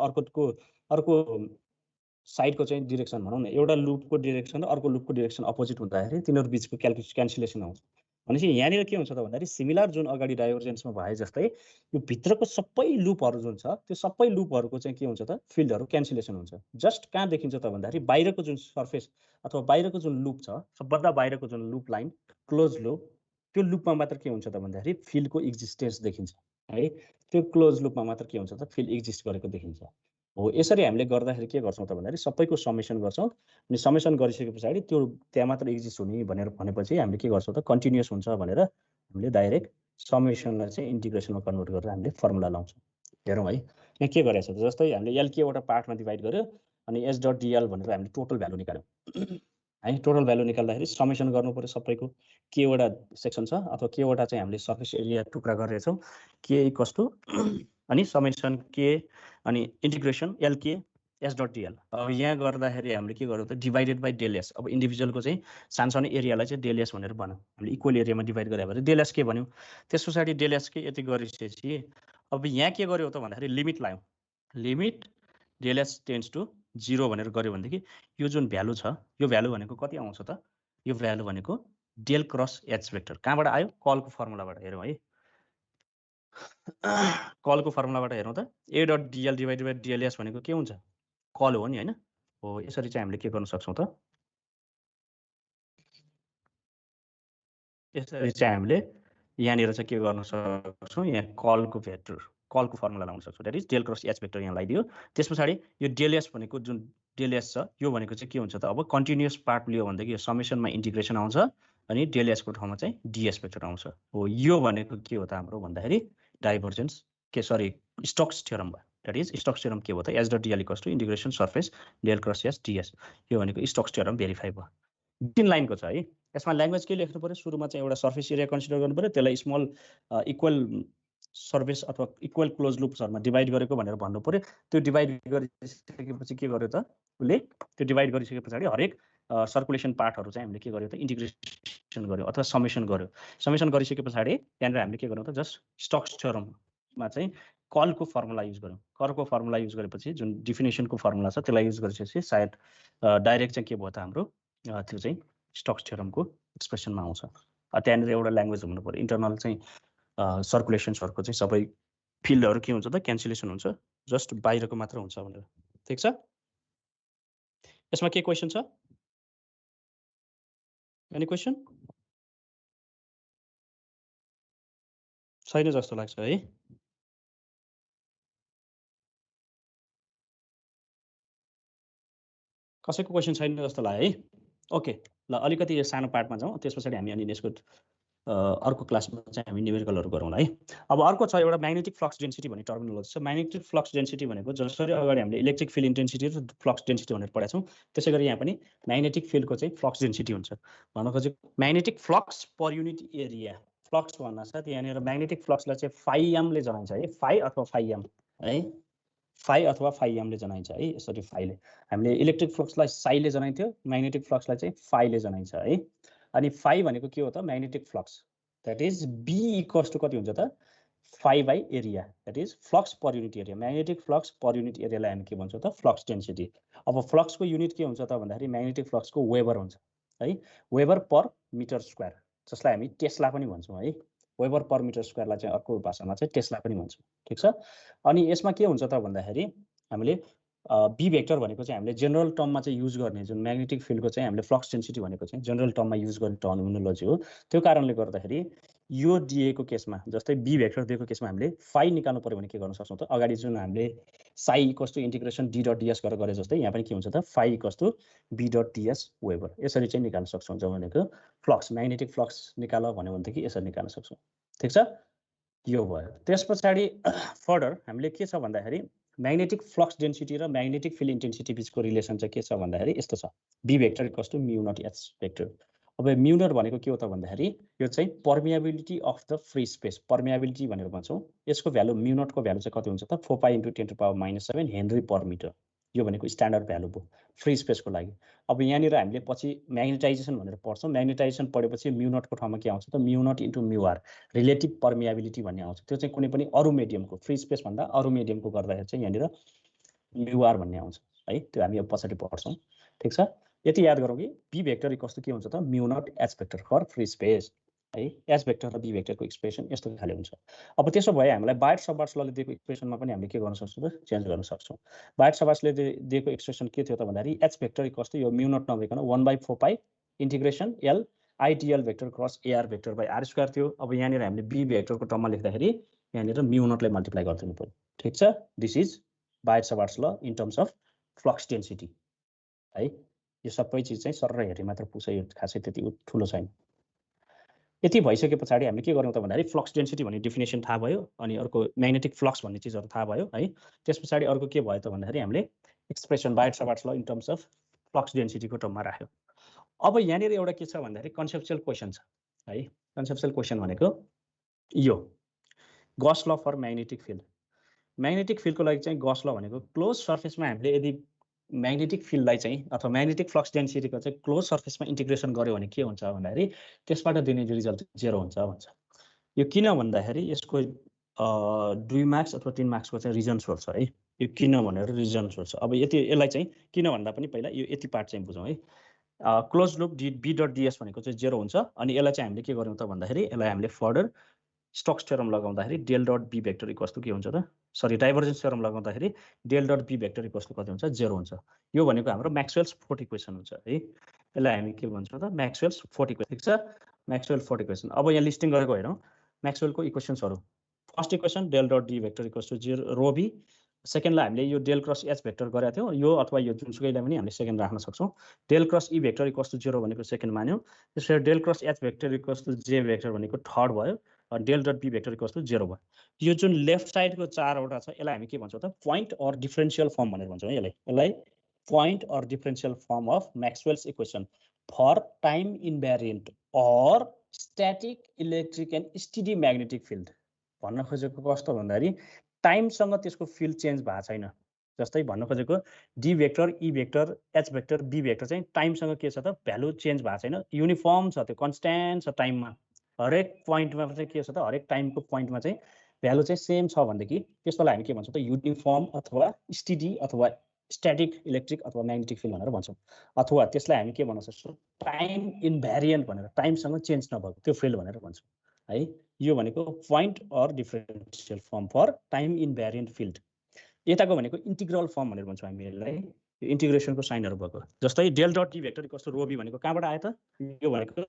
अर्को साइडको चाहिँ डिरेक्सन भनौँ न, एउटा लुपको डिरेक्सन र अर्को लुपको डिरेक्सन अपोजिट हुँदाखेरि तिनीहरू बीचको क्यान्सलेसन आउँछ। भनेपछि यहाँनिर के हुन्छ त भन्दाखेरि सिमिलर जुन अगाडि डाइभर्जेन्समा भए जस्तै यो भित्रको सबै लुपहरू जुन छ त्यो सबै लुपहरूको चाहिँ के हुन्छ त फिल्डहरू क्यान्सलेसन हुन्छ। जस्ट कहाँ देखिन्छ त भन्दाखेरि बाहिरको जुन सर्फेस अथवा बाहिरको जुन लुप छ सबभन्दा बाहिरको जुन लुप लाइन क्लोज लुप त्यो लुपमा मात्र के हुन्छ त भन्दाखेरि फिल्डको एक्जिस्टेन्स देखिन्छ है। त्यो क्लोज लुपमा मात्र के हुन्छ त फिल्ड एक्जिस्ट गरेको देखिन्छ। हो यसरी हामीले गर्दाखेरि के गर्छौं त भन्दाखेरि सबैको समेसन गर्छौं अनि समेसन गरिसके पछाडि त्यो त्यहाँ मात्र एक्जिस्ट हुने भनेपछि हामीले के गर्छौं त कन्टिन्युअस हुन्छ भनेर हामीले डाइरेक्ट समेसनलाई चाहिँ इन्टिग्रेसनमा कन्भर्ट गरेर हामीले फर्मुला लाउँछौँ। हेरौँ है यहाँ के गरेछ त जस्तै हामीले एलके वटा पार्टमा डिभाइड गर्यो अनि s.dl भनेर हामीले टोटल भ्यालु निकाल्यौँ है। टोटल भ्यालु निकाल्दाखेरि समेसन गर्नु पर्यो सबैको के वटा सेक्सन छ अथवा के वटा चाहिँ हामीले सर्फेस एरिया टुक्रा गरेछौँ के इक्वल्स टु अनि समेसन के अनि इन्टिग्रेसन एलके s.dl। अब यहाँ गर्दाखेरि हामीले के गर्यौँ त डिभाइडेड बाइ डेल एस। अब इन्डिभिजुअलको चाहिँ सानो एरियालाई चाहिँ डेल एस भनेर बनाऊँ। हामीले इक्वल एरियामा डिभाइड गरे भने डेल एस के भन्यौँ। त्यस पछाडि डेल एस के यति गरिसकेपछि अब यहाँ के गर्यो त भन्दाखेरि लिमिट लायौँ। Limit del S tends to 0 भनेर गर्यो भनेदेखि यो जुन भ्यालु छ यो भ्यालु भनेको कति आउँछ त यो भ्यालु भनेको डेल क्रस एच भेक्टर कहाँबाट आयो कलको फर्मुलाबाट हेरौँ है। कलको फर्मुलाबाट हेरौँ त a.dl divided by del S भनेको के हुन्छ कल हो नि हैन। हो यसरी चाहिँ हामीले के गर्न सक्छौं त यसरी चाहिँ हामीले यहाँनिर चाहिँ के गर्न सक्छौं यहाँ कलको भेक्टर कलको फर्मुला लगाउन सक्छौं। That is del cross H vector यहाँ लगाइदियो। त्यस पछाडि यो डेल एस भनेको जुन डेल एस छ यो भनेको चाहिँ के हुन्छ त अब कन्टिन्युअस पार्ट लियो भनेदेखि यो समेसनमा इन्टिग्रेसन आउँछ अनि डेल एस को ठाउँमा चाहिँ डीएस भेक्टर आउँछ। हो यो भनेको के हो त हाम्रो भन्दाखेरि डाइभर्जेन्स के सरी स्टोक्स थ्योरम भयो। दैट इज स्टोक्स थ्योरम के हो त s.dl equals to integration surface del cross H DS. यो भनेको स्टोक्स थ्योरम भेरिफाई भयो। 3 लाइनको छ है। यसमा ल्याङ्ग्वेज के लेख्नु पर्यो सुरुमा चाहिँ एउटा सर्फेस एरिया कन्सिडर गर्नु पर्यो त्यसलाई स्मल इक्वल सर्फेस अथवा इक्वल क्लोज लुप्सहरुमा डिभाइड गरेको भनेर भन्नु पर्यो। त्यो डिभाइड गरिसकेपछि के गर्यो त उले त्यो डिभाइड गरिसके पछाडि हरेक सर्कुलेसन पार्टहरु चाहिँ हामीले के गर्यो त इन्टिग्रेसन गर्यो अथवा समेसन गर्यो। समेसन गरिसके पछाडि त्यहाँनिर हामीले के गर्यौं त जस्ट स्टोक्स थ्योरममा चाहिँ कलको फर्मुला युज गर्यौं। कलको फर्मुला युज गरेपछि जुन डेफिनेसनको फर्मुला छ त्यसलाई युज गरिसकेपछि सायद डाइरेक्ट चाहिँ के भयो त हाम्रो त्यो चाहिँ स्टोक्स थ्योरमको एक्सप्रेसनमा आउँछ। त्यहाँनिर एउटा ल्याङ्ग्वेज हुनु पर्यो इन्टरनल चाहिँ सर्कुलेसन्सहरुको चाहिँ सबै फिल्डहरु के हुन्छ त क्यान्सलेसन हुन्छ जस्ट बाहिरको मात्र हुन्छ भनेर। ठीक छ। यसमा के क्वेशन छ? Any question? छैन जस्तो लाग्छ है। कसैको क्वेशन छैन जस्तो लाग्यो है। ओके ल अलिकति यो सानो पार्टमा जाउँ त्यसपछि हामी अनि यसको अर्को क्लासमा चाहिँ हामी न्यूमेरिकलहरु गरौँला है। अब अर्को छ एउटा म्याग्नेटिक फ्लक्स डेन्सिटी भन्ने टर्मिनोलोजी छ। म्याग्नेटिक फ्लक्स डेन्सिटी भनेको जसरी अगाडि हामीले इलेक्ट्रिक फिल्ड इन्टेन्सिटी र फ्लक्स डेन्सिटी भनेर पढाएको छौं त्यसैगरी यहाँ पनि म्याग्नेटिक फिल्डको चाहिँ फ्लक्स डेन्सिटी हुन्छ। भन्न खोजेको magnetic flux per unit area flux भन्न साथ यहाँनिर म्याग्नेटिक फ्लक्सलाई चाहिँ फाइ ले जनाइन्छ है। फाइ अथवा फाइ है फाइ अथवा फाइ ले जनाइन्छ है। यसरी फाइले हामीले इलेक्ट्रिक फ्लक्सलाई साइले जनाइन्थ्यो म्याग्नेटिक फ्लक्सलाई चाहिँ फाइले जनाइन्छ है। अनि फाइ भनेको के हो त magnetic flux that is B equals to कति हुन्छ त phi by area, that is flux per unit area. Magnetic flux per unit एरियालाई हामी के भन्छौँ त फ्लक्स डेन्सिटी। अब फ्लक्सको युनिट के हुन्छ त भन्दाखेरि म्याग्नेटिक फ्लक्सको वेबर हुन्छ है, वेबर पर मिटर स्क्वायर, जसलाई हामी टेस्ला पनि भन्छौँ है। वेबर पर मिटर स्क्वायरलाई चाहिँ अर्को भाषामा चाहिँ टेस्ला पनि भन्छौँ, ठिक छ। अनि यसमा के हुन्छ त भन्दाखेरि हामीले बी भेक्टर भनेको चाहिँ हामीले जेनरल टर्ममा चाहिँ युज गर्ने, जुन म्याग्नेटिक फिल्डको चाहिँ हामीले फ्लक्स डेन्सिटी भनेको चाहिँ जेनरल टर्ममा युज गर्ने टर्मिनोलोजी हो। त्यो कारणले गर्दाखेरि यो दिएको केसमा, जस्तै बी भेक्टर दिएको केसमा हामीले फाई निकाल्नु पर्यो भने के गर्न सक्छौँ त, अगाडि जुन हामीले psi equals to integration D dot DS गरेर गरे जस्तै यहाँ पनि के हुन्छ त phi equals to B dot DS weber, यसरी चाहिँ निकाल्न सक्छौँ। जब भनेको फ्लक्स म्याग्नेटिक फ्लक्स निकाल भन्यो भनेदेखि यसरी निकाल्न सक्छौँ, ठिक छ। यो भयो। त्यस पछाडि फर्दर हामीले के छ भन्दाखेरि म्याग्नेटिक फ्लक्स डेन्सिटी र म्याग्नेटिक फिल्ड इन्टेन्सिटी बिचको रिलेसन चाहिँ के छ भन्दाखेरि यस्तो छ, B vector equals to mu naught H vector. अब म्यु नट भनेको के हो त भन्दाखेरि यो चाहिँ permeability of the free space, permeability भनेर भन्छौँ। यसको भ्यालु म्यु नटको भ्यालु चाहिँ कति हुन्छ त 4 pi into 10⁻⁻7 henry per metre. यो भनेको स्ट्यान्डर्ड भ्यालु भयो फ्री स्पेसको लागि। अब यहाँनिर हामीले पछि म्याग्नेटाइजेसन भनेर पढ्छौँ, म्याग्नेटाइजेसन पढेपछि म्यु नटको ठाउँमा के आउँछ त म्यु नट इन्टु म्यु आर, रिलेटिभ पर्मिएबिलिटी भन्ने आउँछ। त्यो चाहिँ कुनै पनि अरू मिडियमको, फ्री स्पेस भन्दा अरू मिडियमको गर्दाखेरि चाहिँ यहाँनिर म्यु आर भन्ने आउँछ है। त्यो हामी अब पछाडि पढ्छौँ, ठिक छ। यति याद गरौँ कि बी भेक्टर कस्तो के हुन्छ त mu naught H vector for free space है। एच भेक्टर र बी भेक्टरको एक्सप्रेसन यस्तो खाले हुन्छ। अब त्यसो भए हामीलाई बायट सबार्ट्स लले दिएको एक्सप्रेसनमा पनि हामीले के गर्न सक्छौँ त चेन्ज गर्न सक्छौँ। बायट सबार्ट्सले दिएको एक्सप्रेसन के थियो त भन्दाखेरि एच भेक्टर इक्वल्स टु यो म्यु नट नभइकन 1/4 pi integration L IDL vector cross AR vector by R square थियो। अब यहाँनिर हामीले बी भेक्टरको टर्ममा लेख्दाखेरि यहाँनिर म्यु नटलाई मल्टिप्लाई गरिदिनु पर्यो, ठिक छ। दिस इज बायट सबार्ट्स ल in terms of flux density है। यो सबै चिज चाहिँ सर हेरी मात्र पुग्छ, यो खासै त्यति ठुलो छैन। यति भइसके पछाडि हामीले के गर्यौँ त भन्दाखेरि फ्लक्स डेन्सिटी भन्ने डेफिनेसन थाहा भयो, अनि अर्को म्याग्नेटिक फ्लक्स भन्ने चिजहरू थाहा भयो है। त्यस पछाडि अर्को के भयो त भन्दाखेरि हामीले एक्सप्रेसन बायट सबार्ट्स ल इन टर्म्स अफ फ्लक्स डेन्सिटीको टर्ममा राख्यो। अब यहाँनिर एउटा के छ भन्दाखेरि कन्सेप्चुअल क्वेसन छ है। कन्सेप्चुअल क्वेसन भनेको यो गस law for magnetic field. Magnetic फिल्डको लागि चाहिँ गस ल भनेको क्लोज सर्फेसमा हामीले यदि म्याग्नेटिक फिल्डलाई चाहिँ अथवा म्याग्नेटिक फ्लक्स डेन्सिटीको चाहिँ क्लोज सर्फेसमा इन्टिग्रेसन गर्यो भने के हुन्छ भन्दाखेरि त्यसबाट दिने रिजल्ट 0 हुन्छ भन्छ। यो किन भन्दाखेरि यसको 2 मार्क्स अथवा 3 मार्क्सको चाहिँ रिजन सोर्स है। यो किन भनेर रिजन सोर्स। अब यति यसलाई चाहिँ किन भन्दा पनि पहिला यो यति पार्ट चाहिँ बुझौँ है। Close loop B dot DS भनेको चाहिँ 0 हुन्छ। अनि यसलाई चाहिँ हामीले के गर्यौँ त भन्दाखेरि यसलाई हामीले फर्दर स्टोक्स थ्योरम लगाउँदाखेरि del dot B vector equals to के हुन्छ त, सरी डाइभर्जेन्स थ्योरम लगाउँदाखेरि del dot B vector equals to कति हुन्छ 0 हुन्छ। यो भनेको हाम्रो म्याक्सवेल्स फोर्थ इक्वेसन हुन्छ है। यसलाई हामी के भन्छौँ त म्याक्सवेल्स फोर्थ इक्वेसन, ठिक छ। Maxwell fourth equation. अब यहाँ लिस्टिङ गरेको हेरौँ म्याक्सवेलको इक्वेसन्सहरू। First equation del dot D vector equals to 0 rho B. सेकेन्डलाई हामीले यो डेल क्रस एच भेक्टर गरेको थियौँ, यो अथवा यो जुनसुकैलाई पनि हामीले सेकेन्ड राख्न सक्छौँ। Del cross E vector equals to 0 भनेको सेकेन्ड मान्यौँ। त्यसपछि del cross H vector equals to J vector भनेको थर्ड भयो। Del dot B vector equals to 0 भयो। यो जुन लेफ्ट साइडको 4वटा छ यसलाई हामी के भन्छौँ त पोइन्ट अर डिफरेन्शियल फर्म भनेर भन्छौँ है। यसलाई point or differential form of Maxwell's equation for time invariant or static electric and steady magnetic field. भन्न खोजेको कस्तो भन्दाखेरि टाइमसँग त्यसको फिल्ड चेन्ज भएको छैन। जस्तै भन्न खोजेको D vector E vector H vector B vector चाहिँ टाइमसँग के छ त भ्यालु चेन्ज भएको छैन, युनिफर्म छ, त्यो कन्स्ट्यान्ट छ टाइममा। हरेक पोइन्टमा चाहिँ के छ त हरेक टाइमको पोइन्टमा चाहिँ भ्यालु चाहिँ सेम छ भनेदेखि त्यसलाई हामी के भन्छौँ त युनिफर्म अथवा स्टेडी अथवा स्ट्याटिक इलेक्ट्रिक अथवा म्याग्नेटिक फिल्ड भनेर भन्छौँ। अथवा त्यसलाई हामी के भन्न सक्छौँ टाइम इन्भ्यारिएन्ट भनेर, टाइमसँग चेन्ज नभएको त्यो फिल्ड भनेर भन्छौँ है। यो भनेको point or differential form for time invariant field. यताको भनेको इन्टिग्रल फर्म भनेर भन्छौँ हामी यसलाई, यो इन्टिग्रेसनको साइनहरू भएको। जस्तै डेल डट डी भेक्टर कस्तो रो बी भनेको कहाँबाट आयो त, यो भनेको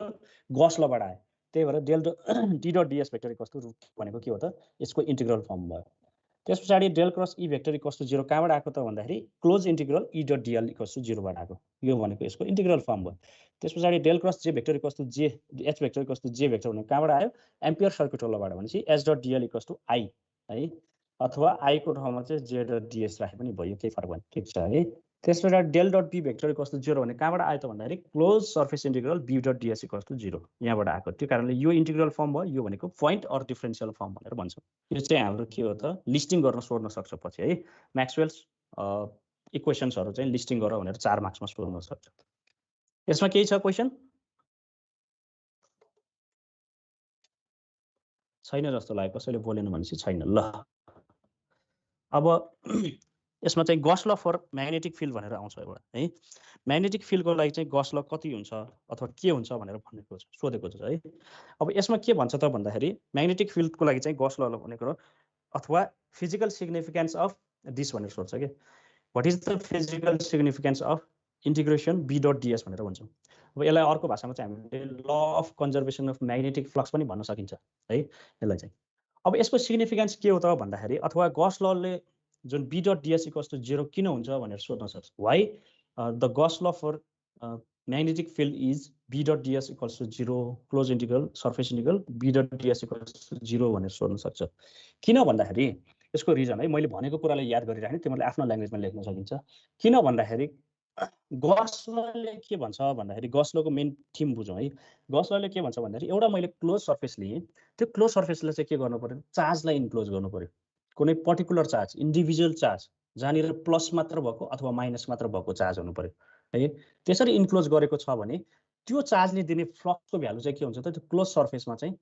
गस लबाट आयो। त्यही भएर del D dot D S vector कस्तो भनेको के हो त यसको इन्टिग्रल फर्म भयो। त्यस पछाडि del cross E vector equals to 0 कहाँबाट आएको त भन्दाखेरि close integral E dot DL equals to 0 बाट आएको। यो भनेको यसको इन्टिग्रल फर्म भयो। त्यस पछाडि del cross J vector equals to J H vector equals to J vector भनेको कहाँबाट आयो एम्पियर सर्किट लबाट भनेपछि H dot DL equals to I है, अथवा आईको ठाउँमा चाहिँ जे डट डिएस राखे पनि भयो, केही फरक भएन, ठिक छ है। त्यस पछाडि del dot B vector equals to 0 भने कहाँबाट आयो त भन्दाखेरि close surface integral B dot D S equals to 0 यहाँबाट आएको। त्यो कारणले यो इन्टिग्रल फर्म भयो। यो भनेको पोइन्ट अर डिफरेन्शियल फर्म भनेर भन्छौँ। यो चाहिँ हाम्रो के हो त लिस्टिङ गर्न सोध्न सक्छ पछि है। म्याक्सवेल्स इक्वेसन्सहरू चाहिँ लिस्टिङ गर भनेर 4 मार्क्समा सोध्न सक्छ। यसमा केही छ क्वेसन छैन जस्तो लाग्यो, कसैले बोलेन भनेपछि छैन। ल अब यसमा चाहिँ गस ल फर म्याग्नेटिक फिल्ड भनेर आउँछ एउटा है। म्याग्नेटिक फिल्डको लागि चाहिँ गस ल कति हुन्छ अथवा के हुन्छ भनेर भनेको छ, सोधेको छ है। अब यसमा के भन्छ त भन्दाखेरि म्याग्नेटिक फिल्डको लागि चाहिँ गस ल भनेको अथवा फिजिकल सिग्निफिकेन्स अफ दिस भनेर सोध्छ कि what is the physical significance of integration be dot DS भनेर भन्छौँ। अब यसलाई अर्को भाषामा चाहिँ हामीले law of conservation of magnetic flux पनि भन्न सकिन्छ है यसलाई चाहिँ। अब यसको सिग्निफिकेन्स के हो त भन्दाखेरि अथवा गस लले जुन B dot D S equals to 0 किन हुन्छ भनेर सोध्न सक्छ। Why the Gauss law for magnetic field is B dot D S equals to 0 close integral surface integral B dot D S equals to 0 भनेर सोध्न सक्छ। किन भन्दाखेरि यसको रिजन है मैले भनेको कुरालाई याद गरिराख्ने, तिमीहरूले आफ्नो ल्याङ्ग्वेजमा लेख्न सकिन्छ। किन भन्दाखेरि गस लले के भन्छ भन्दाखेरि गस लको मेन थिम बुझौँ है। गस लले के भन्छ भन्दाखेरि एउटा मैले क्लोज सर्फेस लिएँ, त्यो क्लोज सर्फेसले चाहिँ के गर्नु पर्यो, चार्जलाई इन्क्लोज गर्नु पर्यो, कुनै पर्टिकुलर चार्ज इन्डिभिजुअल चार्ज जहाँनिर प्लस मात्र भएको अथवा माइनस मात्र भएको चार्ज हुनु पर्यो है। त्यसरी इन्क्लोज गरेको छ भने त्यो चार्जले दिने फ्लक्सको भ्यालु चाहिँ के हुन्छ त, त्यो क्लोज सर्फेसमा चाहिँ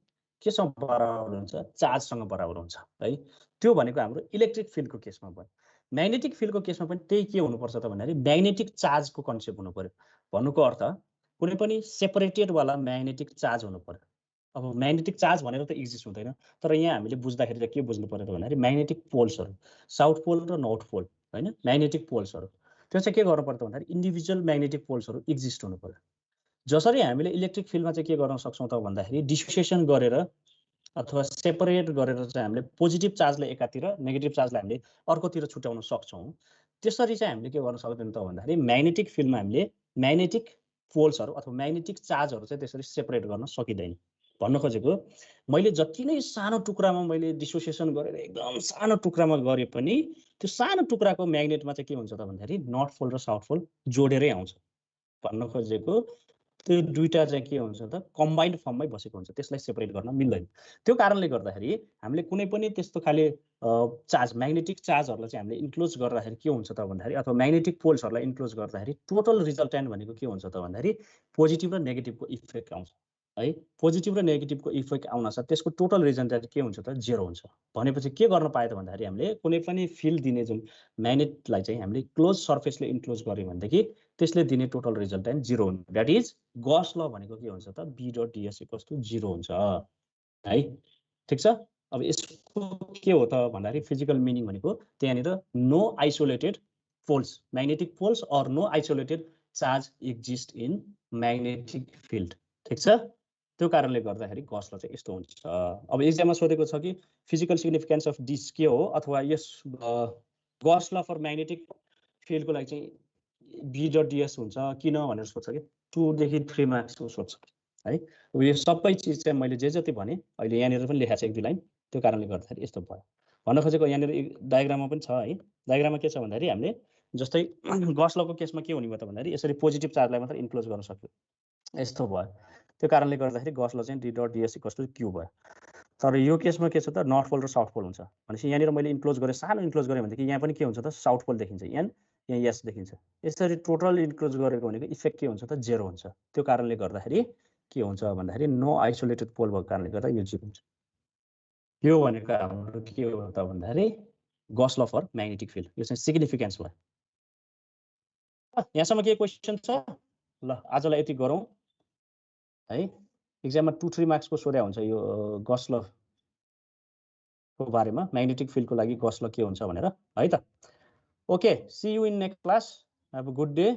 केसँग बराबर हुन्छ, चार्जसँग बराबर हुन्छ है। त्यो भनेको हाम्रो इलेक्ट्रिक फिल्डको केसमा भयो। म्याग्नेटिक फिल्डको केसमा पनि त्यही के हुनुपर्छ त भन्दाखेरि म्याग्नेटिक चार्जको कन्सेप्ट हुनु पर्यो। भन्नुको अर्थ कुनै पनि सेपरेटेडवाला म्याग्नेटिक चार्ज हुनु पर्यो। अब म्याग्नेटिक चार्ज भनेर त एक्जिस्ट हुँदैन, तर यहाँ हामीले बुझ्दाखेरि चाहिँ के बुझ्नु पर्यो त भन्दाखेरि म्याग्नेटिक पोल्सहरू साउथ पोल र नर्थ पोल होइन, म्याग्नेटिक पोल्सहरू त्यो चाहिँ के गर्नु पर्यो त भन्दाखेरि इन्डिभिजुअल म्याग्नेटिक पोल्सहरू एक्जिस्ट हुनु पर्यो। जसरी हामीले इलेक्ट्रिक फिल्डमा चाहिँ के गर्न सक्छौँ त भन्दाखेरि डिसोसिएसन गरेर अथवा सेपरेट गरेर चाहिँ हामीले पोजिटिभ चार्जलाई एकातिर नेगेटिभ चार्जलाई हामीले अर्कोतिर छुट्याउन सक्छौँ, त्यसरी चाहिँ हामीले के गर्न सक्दैनौँ त भन्दाखेरि म्याग्नेटिक फिल्डमा हामीले म्याग्नेटिक पोल्सहरू अथवा म्याग्नेटिक चार्जहरू चाहिँ त्यसरी सेपरेट गर्न सकिँदैन। भन्न खोजेको मैले जति नै सानो टुक्रामा मैले डिसोसिएसन गरेर एकदम सानो टुक्रामा गरे पनि त्यो सानो टुक्राको म्याग्नेटमा चाहिँ के हुन्छ त भन्दाखेरि नर्थ पोल र साउथ पोल जोडेरै आउँछ। भन्न खोजेको त्यो दुईटा चाहिँ के हुन्छ त कम्बाइन्ड फर्ममै बसेको हुन्छ, त्यसलाई सेपरेट गर्न मिल्दैन। त्यो कारणले गर्दाखेरि हामीले कुनै पनि त्यस्तो खाले चार्ज म्याग्नेटिक चार्जहरूलाई चाहिँ हामीले इन्क्लोज गर्दाखेरि के हुन्छ त भन्दाखेरि अथवा म्याग्नेटिक पोल्सहरूलाई इन्क्लोज गर्दाखेरि टोटल रिजल्टेन्ट भनेको के हुन्छ त भन्दाखेरि पोजिटिभ र नेगेटिभको इफेक्ट आउँछ है। पोजिटिभ र नेगेटिभको इफेक्ट आउन सक्छ, त्यसको टोटल रिजल्टेन्ट के हुन्छ त 0 हुन्छ। भनेपछि के गर्न पायो त भन्दाखेरि हामीले कुनै पनि फिल्ड दिने जुन म्याग्नेटलाई चाहिँ हामीले क्लोज सर्फेसले इन्क्लोज गर्यो भनेदेखि त्यसले दिने टोटल रिजल्टेन्ट 0 हुन्छ। द्याट इज गस ल भनेको के हुन्छ त B dot D S equals to 0 हुन्छ है। ठिक छ। अब यसको के हो त भन्दाखेरि फिजिकल मिनिङ भनेको त्यहाँनिर no isolated poles magnetic poles or no isolated charge exist in magnetic field. ठिक छ। त्यो कारणले गर्दाखेरि गस ल चाहिँ यस्तो हुन्छ। अब एक्जाममा सोधेको छ कि फिजिकल सिग्निफिकेन्स अफ दिस के हो अथवा यस गस ल फर म्याग्नेटिक फिल्डको लागि चाहिँ बी डट डीएस हुन्छ किन भनेर सोध्छ कि 2 देखि 3 मार्क्सको सोध्छ है। अब यो सबै चिज चाहिँ मैले जे जति भने अहिले यहाँनिर पनि लेखाएको छ 1-2 लाइन, त्यो कारणले गर्दाखेरि यस्तो भयो। भन्न खोजेको यहाँनिर डायग्राममा पनि छ है। डायग्राममा के छ भन्दाखेरि हामीले जस्तै गस लको केसमा के हुने भयो त भन्दाखेरि यसरी पोजिटिभ चार्जलाई मात्र इन्क्लोज गर्न सक्यो, यस्तो भयो। त्यो कारणले गर्दाखेरि गस ल चाहिँ D dot D S equals to Q भयो। तर यो केसमा के छ त नर्थ पोल र साउथ पोल हुन्छ भनेपछि यहाँनिर मैले इन्क्लोज गरेँ, सानो इन्क्लोज गरेँ भनेदेखि यहाँ पनि के हुन्छ त साउथ पोल देखिन्छ, एन यहाँ यस देखिन्छ। यसरी टोटल इन्क्लोज गरेको भनेको इफेक्ट के हुन्छ त 0 हुन्छ। त्यो कारणले गर्दाखेरि के हुन्छ भन्दाखेरि नो आइसोलेटेड पोल भएको कारणले गर्दा यो 0 हुन्छ। यो भनेको हाम्रो के हो त भन्दाखेरि गस ल फर म्याग्नेटिक फिल्ड, यो चाहिँ सिग्निफिकेन्स भयो। यहाँसम्म के क्वेसन छ? ल आजलाई यति गरौँ है। एक्जाममा 2-3 मार्क्सको सोध्या हुन्छ यो गस ल को बारेमा, म्याग्नेटिक फिल्डको लागि गस ल के हुन्छ भनेर है त। Okay, see you in next class. Have a good day.